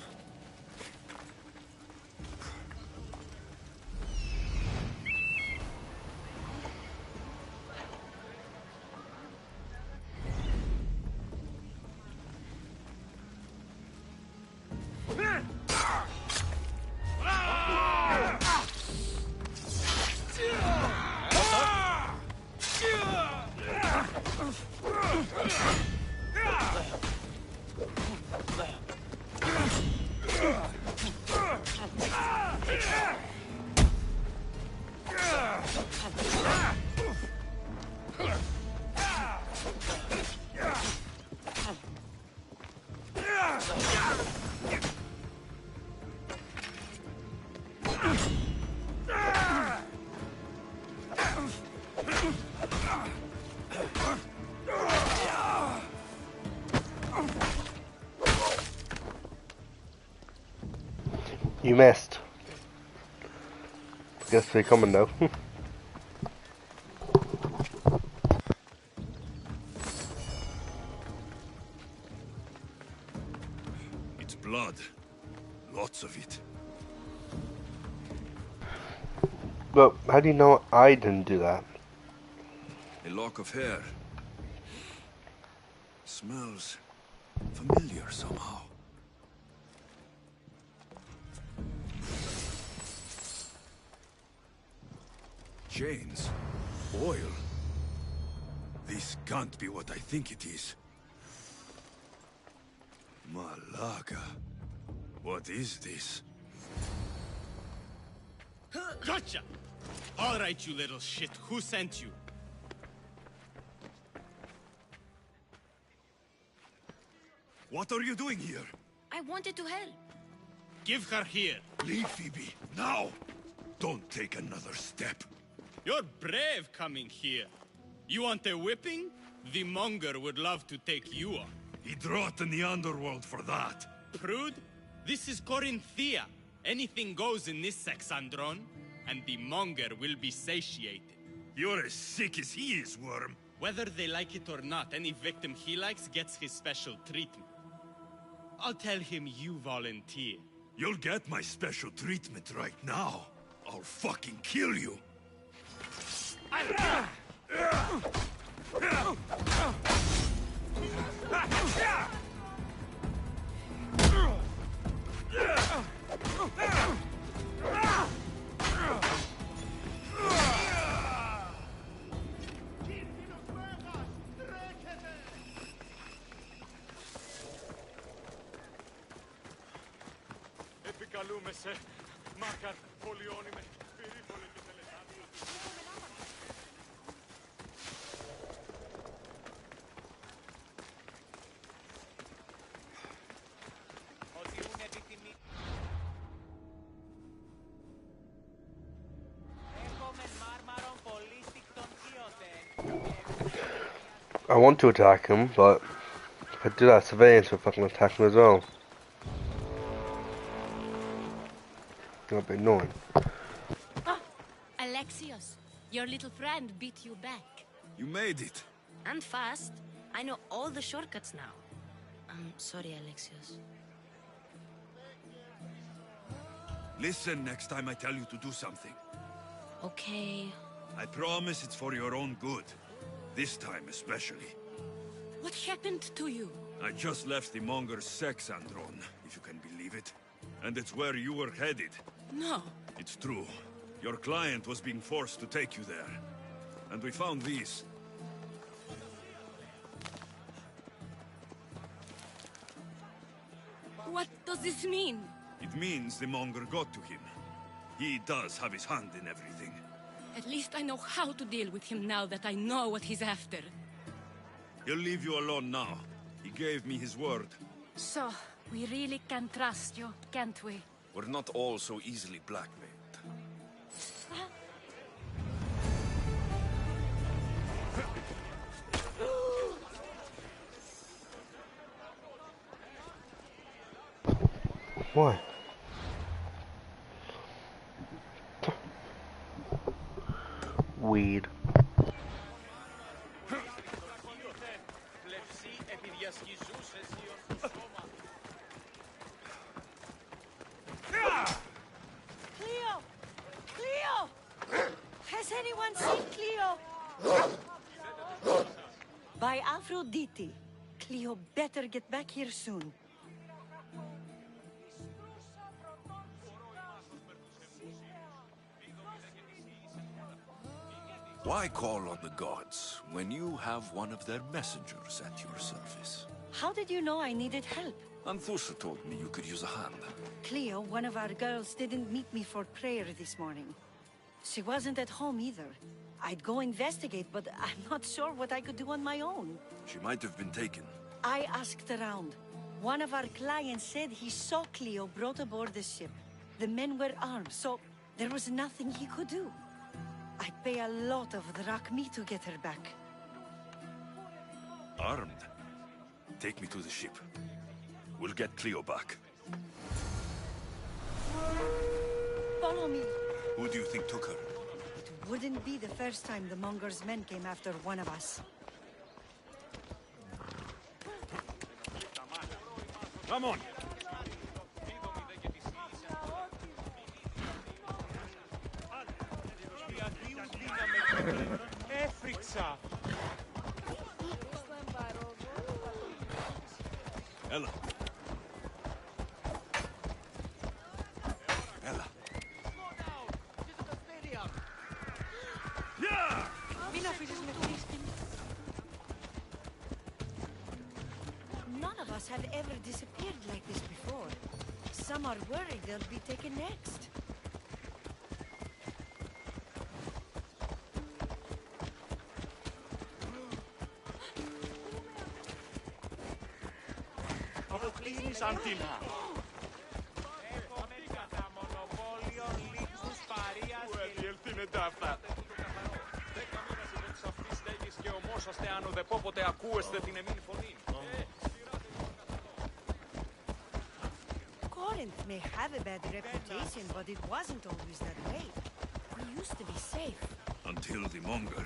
[SPEAKER 10] You missed. Guess they're coming now.
[SPEAKER 1] It's blood. Lots of it.
[SPEAKER 10] But how do you know I didn't do that?
[SPEAKER 1] A lock of hair. Smells familiar somehow. Chains. Oil. This can't be what I think it is. Malaga. What is this?
[SPEAKER 12] Gotcha! All right, you little shit. Who sent you?
[SPEAKER 1] What are you doing here?
[SPEAKER 4] I wanted to help.
[SPEAKER 12] Give her here.
[SPEAKER 1] Leave Phoebe, now! Don't take another step.
[SPEAKER 12] You're brave coming here. You want a whipping? The Monger would love to take you on.
[SPEAKER 1] He'd rot in the underworld for that.
[SPEAKER 12] Prude? This is Corinthia. Anything goes in this Sexandron, and the monger will be satiated.
[SPEAKER 1] You're as sick as he is, Worm.
[SPEAKER 12] Whether they like it or not, any victim he likes gets his special treatment. I'll tell him you volunteer.
[SPEAKER 1] You'll get my special treatment right now. I'll fucking kill you.
[SPEAKER 9] Επικαλούμε σε μάκαρ πολιόνιμε πυρήφολε και τελεσάτια.
[SPEAKER 8] Ότι είναι έτοιμοι. Έχουμε μάρμαρον πολύ στικτον θείωθεν.
[SPEAKER 10] I want to attack him, but if I do that, civilians will fucking attack him as well. A bit annoying.
[SPEAKER 15] Ah, Alexios, your little friend beat you back.
[SPEAKER 1] You made it.
[SPEAKER 4] And fast. I know all the shortcuts now. I'm sorry, Alexios.
[SPEAKER 1] Listen next time I tell you to do something.
[SPEAKER 4] Okay.
[SPEAKER 1] I promise it's for your own good. This time especially.
[SPEAKER 15] What happened to you?
[SPEAKER 1] I just left the monger's Sexandron, if you can believe it. And it's where you were headed.
[SPEAKER 15] No.
[SPEAKER 1] It's true. Your client was being forced to take you there. And we found these.
[SPEAKER 15] What does this mean?
[SPEAKER 1] It means the monger got to him. He does have his hand in everything.
[SPEAKER 15] At least I know how to deal with him now that I know what he's after.
[SPEAKER 1] He'll leave you alone now. He gave me his word.
[SPEAKER 15] So, we really can trust you, can't we?
[SPEAKER 22] We're not all so easily blackmailed.
[SPEAKER 10] Why? Weed.
[SPEAKER 3] Cleo! Cleo! Has anyone seen Cleo? By Aphrodite. Cleo better get back here soon.
[SPEAKER 22] Why call on the gods when you have one of their messengers at your service?
[SPEAKER 3] How did you know I needed help?
[SPEAKER 22] Anthusa told me you could use a hand.
[SPEAKER 3] Cleo, one of our girls, didn't meet me for prayer this morning. She wasn't at home either. I'd go investigate, but I'm not sure what I could do on my own.
[SPEAKER 22] She might have been taken.
[SPEAKER 3] I asked around. One of our clients said he saw Cleo brought aboard the ship. The men were armed, so there was nothing he could do. I'd pay a lot of drachmi to get her back.
[SPEAKER 1] Armed? Take me to the ship. We'll get Cleo back.
[SPEAKER 3] Follow me.
[SPEAKER 1] Who do you think took her?
[SPEAKER 3] It wouldn't be the first time the Monger's men came after one of us.
[SPEAKER 1] Come on!
[SPEAKER 8] Έφρυξα.
[SPEAKER 1] Ella.
[SPEAKER 22] Ella.
[SPEAKER 3] Μην αφήσεις με χτίστη. None of us have ever disappeared like this before. Some are worried they'll be taken next.
[SPEAKER 8] Αποκλείζεις Αντίνα. Έχουμε κατά μονοπόλιο λίξους παρείας και...
[SPEAKER 9] Διελθύνεται αυτά. 10 μήνες υπό της αυτής στέγης και ομόσαστε αν ουδεπόποτε ακούεστε την εμήν φωνή.
[SPEAKER 14] Corinth may have a bad reputation, but it wasn't always that way.
[SPEAKER 15] We used to be safe.
[SPEAKER 1] Until the Monger.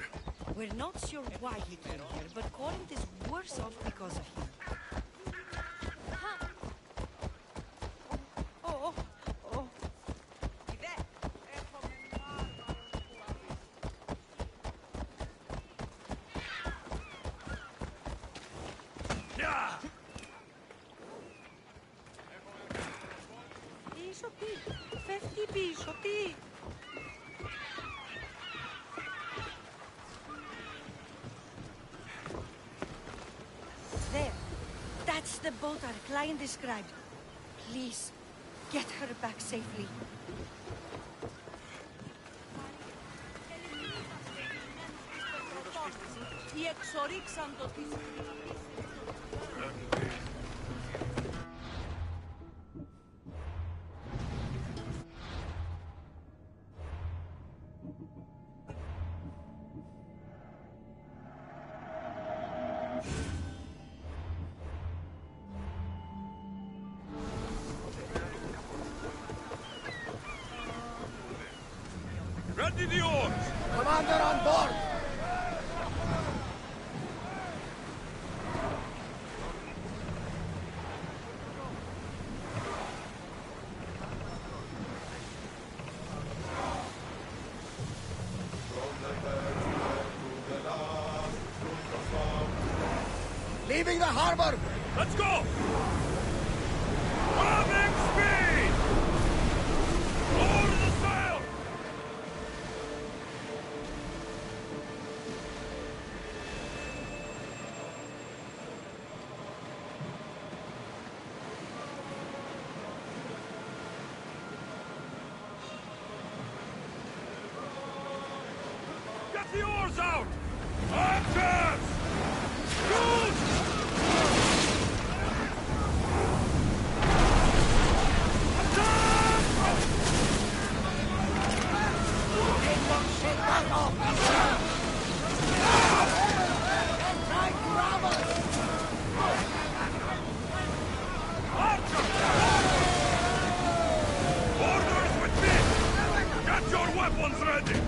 [SPEAKER 14] We're not sure why he came here, but Corinth is worse off because of him. Oh, oh, oh. Πίσω τι, φεύγει πίσω τι. There, that's the boat our client described. Please, get her back safely. Οι εξορίξαν το της...
[SPEAKER 1] Ready the oars!
[SPEAKER 13] Commander on board! Leaving the harbor!
[SPEAKER 1] Let's go! Having speed! Lower the sail! Get the oars out! Anchors! Shoot! Orders with me! Get your weapons ready!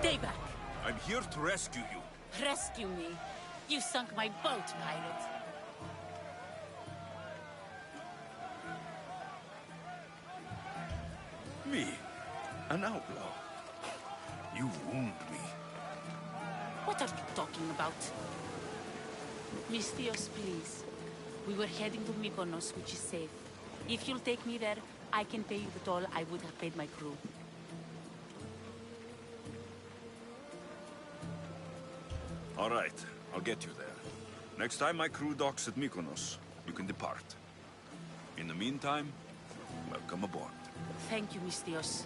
[SPEAKER 15] Stay back.
[SPEAKER 1] I'm here to rescue you.
[SPEAKER 15] Rescue me. You sunk my boat, pirate.
[SPEAKER 1] Me? An outlaw? You wound me.
[SPEAKER 15] What are you talking about? Mystios, please. We were heading to Mykonos, which is safe. If you'll take me there, I can pay you the toll I would have paid my crew.
[SPEAKER 1] All right, I'll get you there. Next time my crew docks at Mykonos, you can depart. In the meantime, welcome aboard.
[SPEAKER 15] Thank you, Mystios.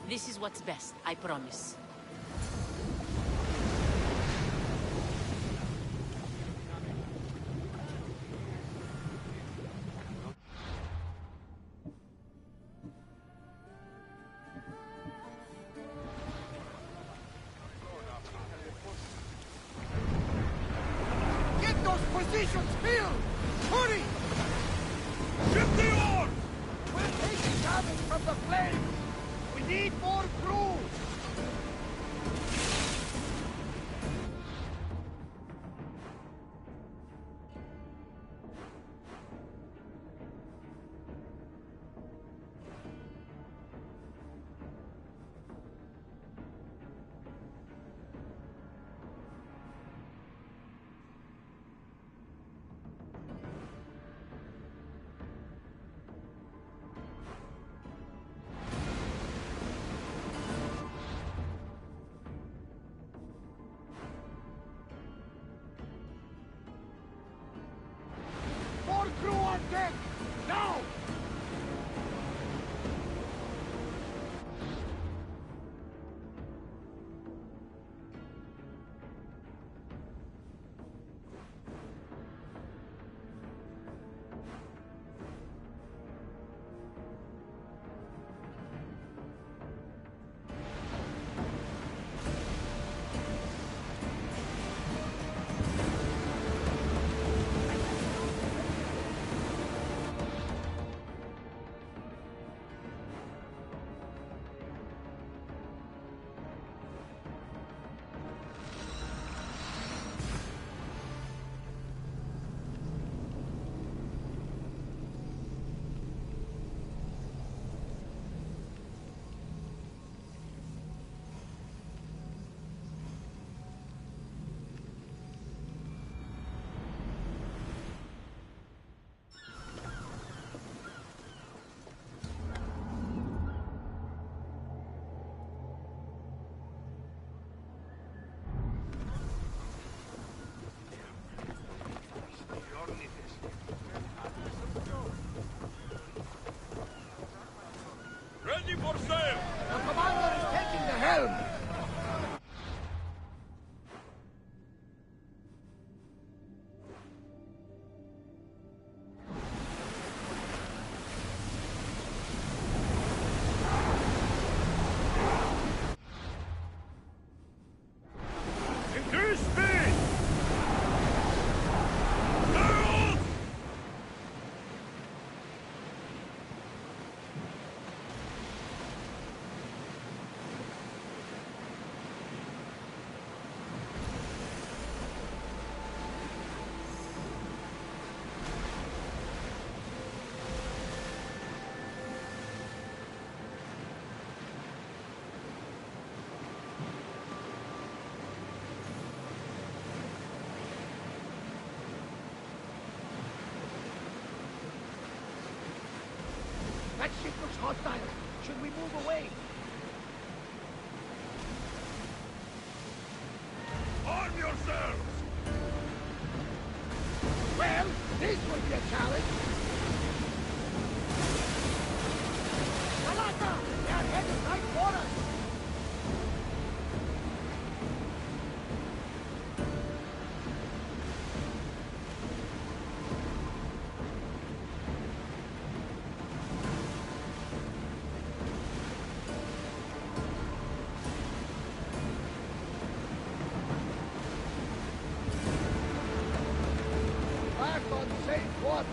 [SPEAKER 15] This is what's best, I promise.
[SPEAKER 13] Get those positions filled! Hurry!
[SPEAKER 1] Ship the oars!
[SPEAKER 13] We're taking damage from the flames! We need more crew! crew on deck! Now!
[SPEAKER 1] Ready for sail!
[SPEAKER 13] The commander is taking the helm!
[SPEAKER 1] Increase speed! Sail!
[SPEAKER 13] That ship looks hostile. Should we move away?
[SPEAKER 1] Arm yourselves!
[SPEAKER 13] Well, this will be a challenge. Alata! They are headed right for us! Back on safe water.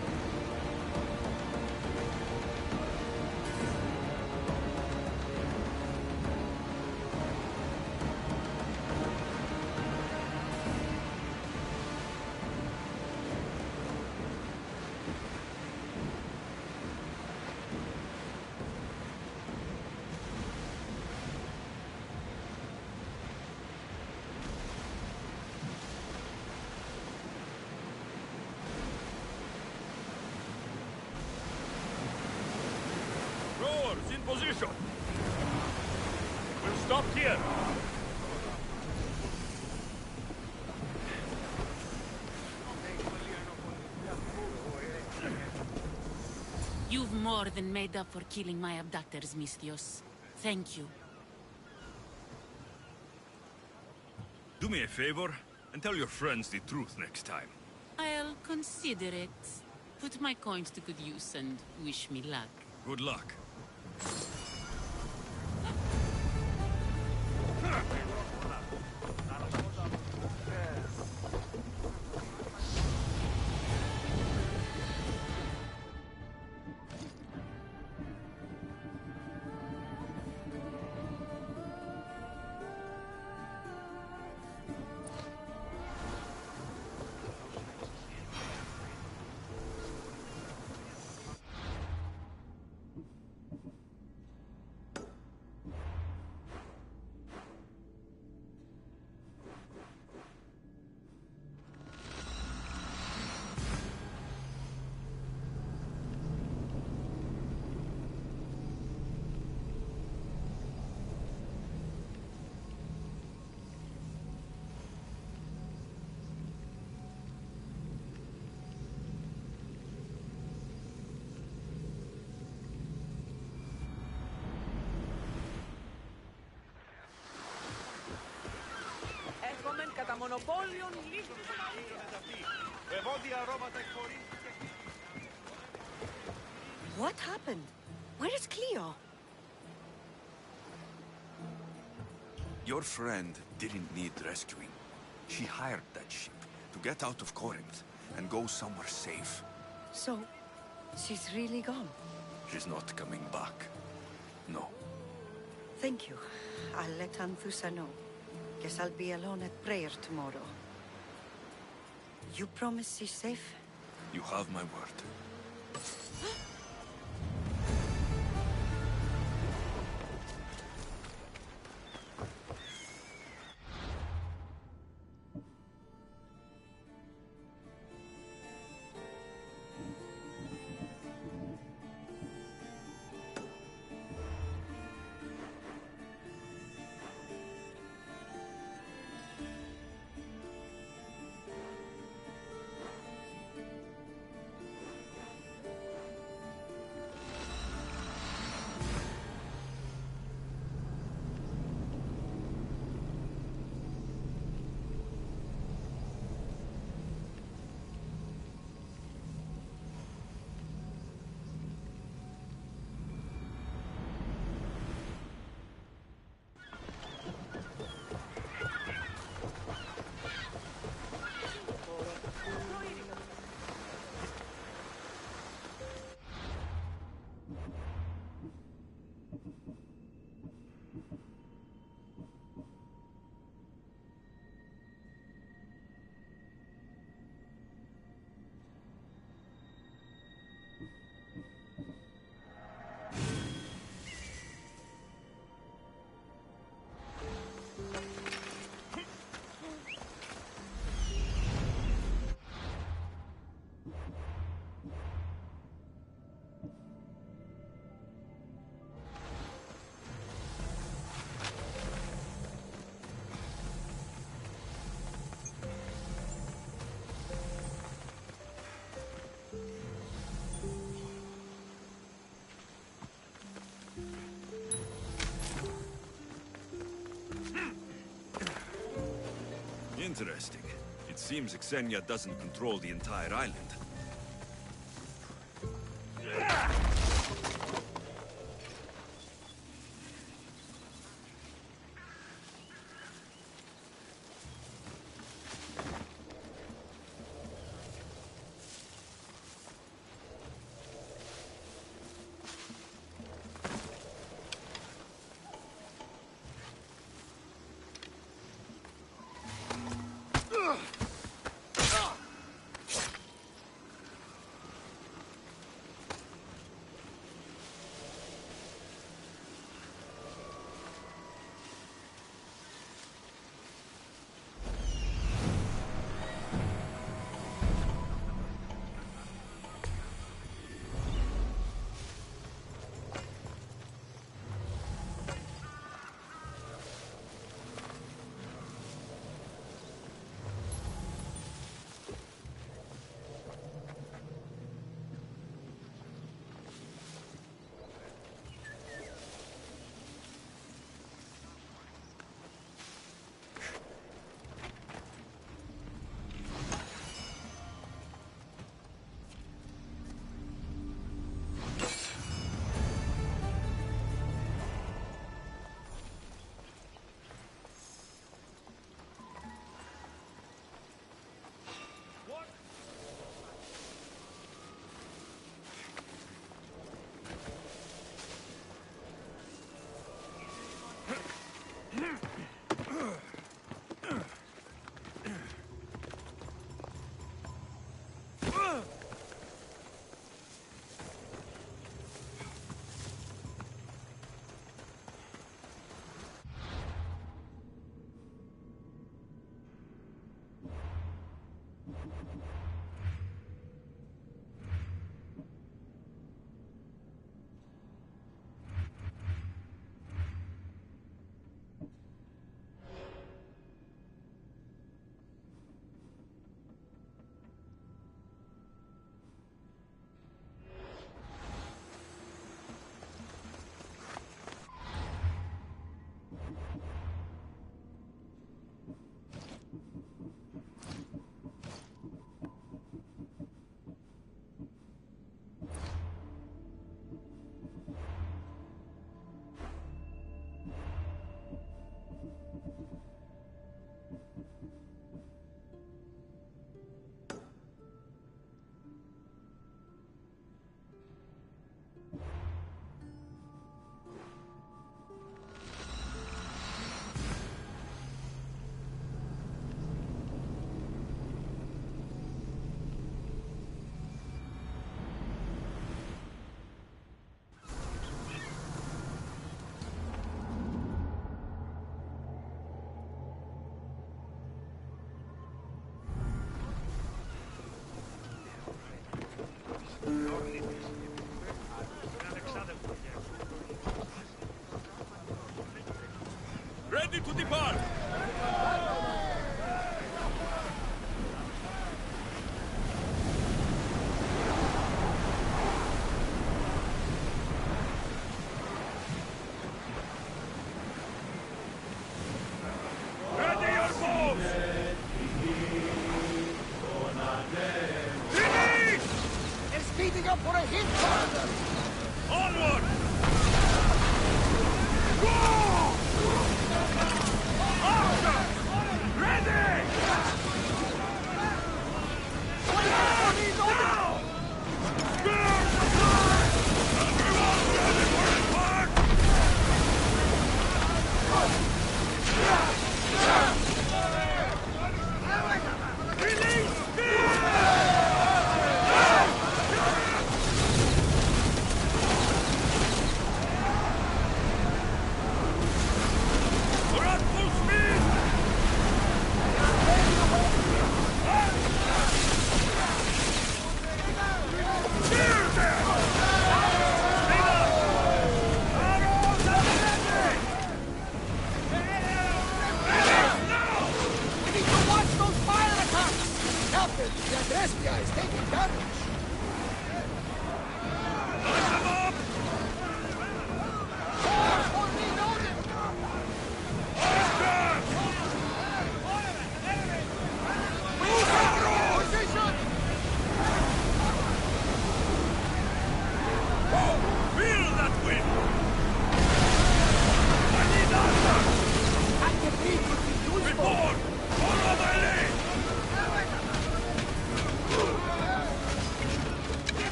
[SPEAKER 1] Rowers in position! We'll stop here!
[SPEAKER 15] You've more than made up for killing my abductors, Mistios. Thank you.
[SPEAKER 1] Do me a favor and tell your friends the truth next time.
[SPEAKER 15] I'll consider it. Put my coins to good use and wish me luck.
[SPEAKER 1] Good luck.
[SPEAKER 14] What happened? Where is Cleo?
[SPEAKER 1] Your friend didn't need rescuing. She hired that ship to get out of Corinth and go somewhere safe.
[SPEAKER 14] So, she's really gone?
[SPEAKER 1] She's not coming back. No.
[SPEAKER 14] Thank you. I'll let Anthusa know. Guess I'll be alone at prayer tomorrow. You promise she's safe?
[SPEAKER 1] You have my word. Interesting. It seems Xenia doesn't control the entire island. Ready to depart! Ready your bows! Finish!
[SPEAKER 13] They're speeding up for a hit, Father!
[SPEAKER 1] Onward! Ready!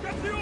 [SPEAKER 1] Get the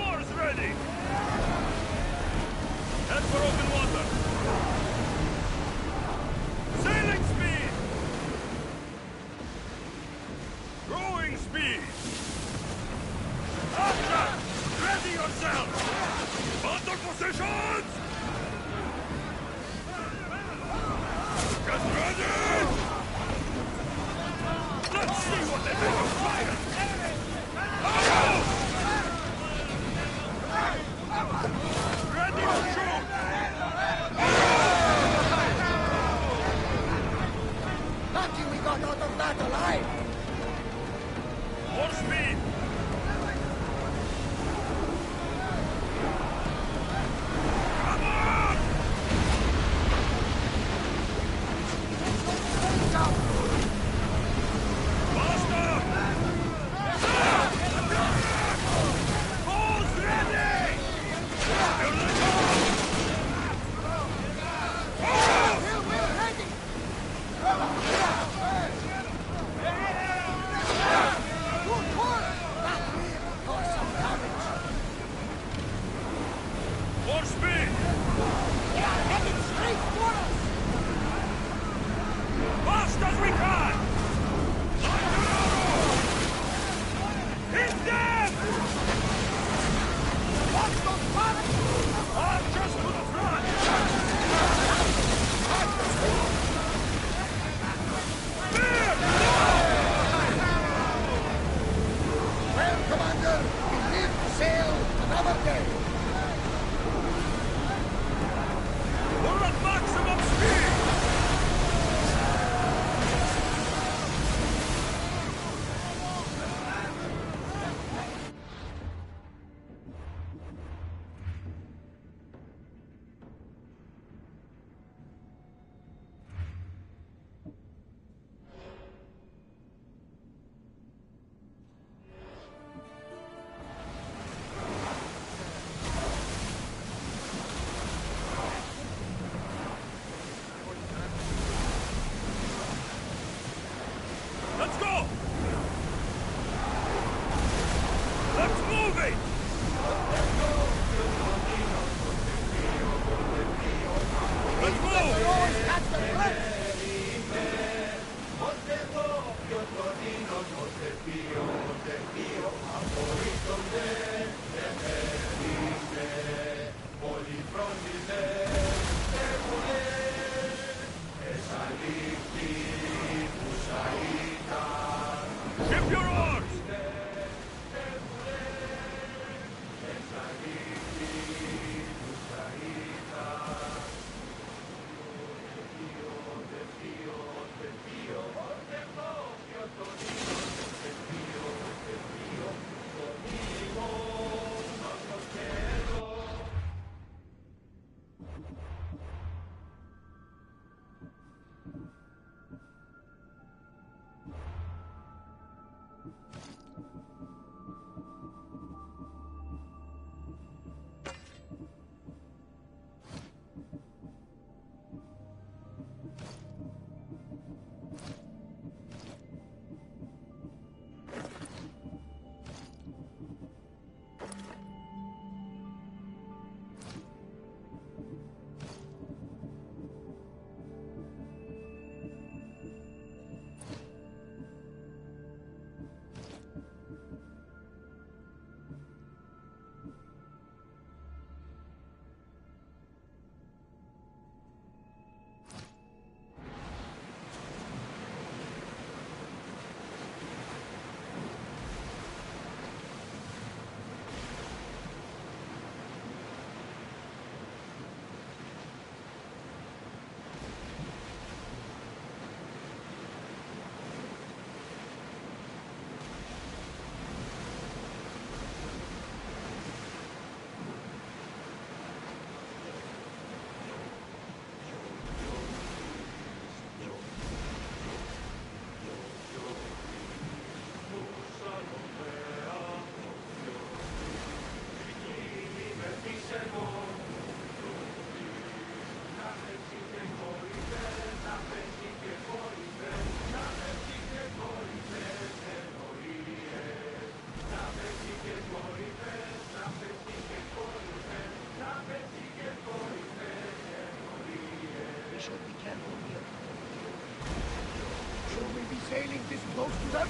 [SPEAKER 13] sailing this close to them?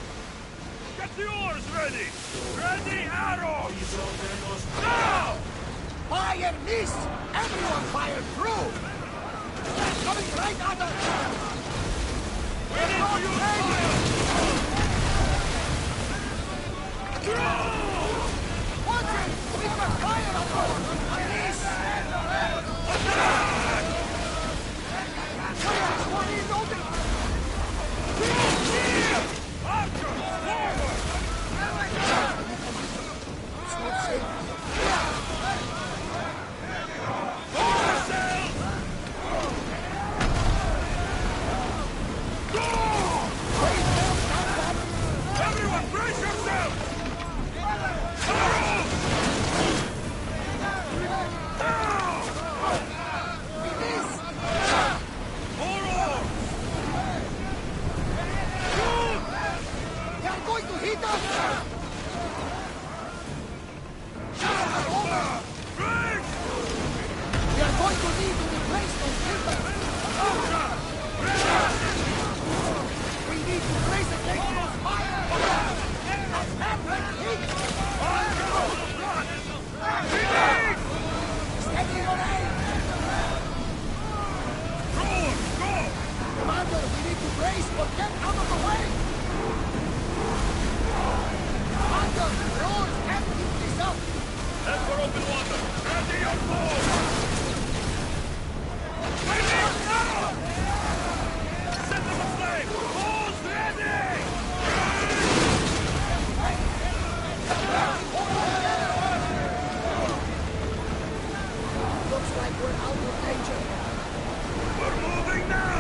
[SPEAKER 1] Get the oars ready! Ready, arrows! Now!
[SPEAKER 13] Fire, miss! Everyone fire through! They're coming right at us!
[SPEAKER 1] Ready for your fire!
[SPEAKER 13] Watch it! We've got fire on board! Miss!
[SPEAKER 1] Attack!
[SPEAKER 13] Fire is one reloading!
[SPEAKER 1] Archers, forward!
[SPEAKER 13] It's not safe.
[SPEAKER 1] Everyone, brace yourself!
[SPEAKER 13] They are going to hit us! We are going to need to replace those timbers! We need to brace against those fire! Attack like heat! Steady your aim! Commander, we need to brace or get out of the way! Commander, rowers can't keep this up!
[SPEAKER 1] Head for open water! Ready your boat! Ready now! Set them aflame! Balls ready!
[SPEAKER 13] Looks like we're out of danger.
[SPEAKER 1] We're moving now!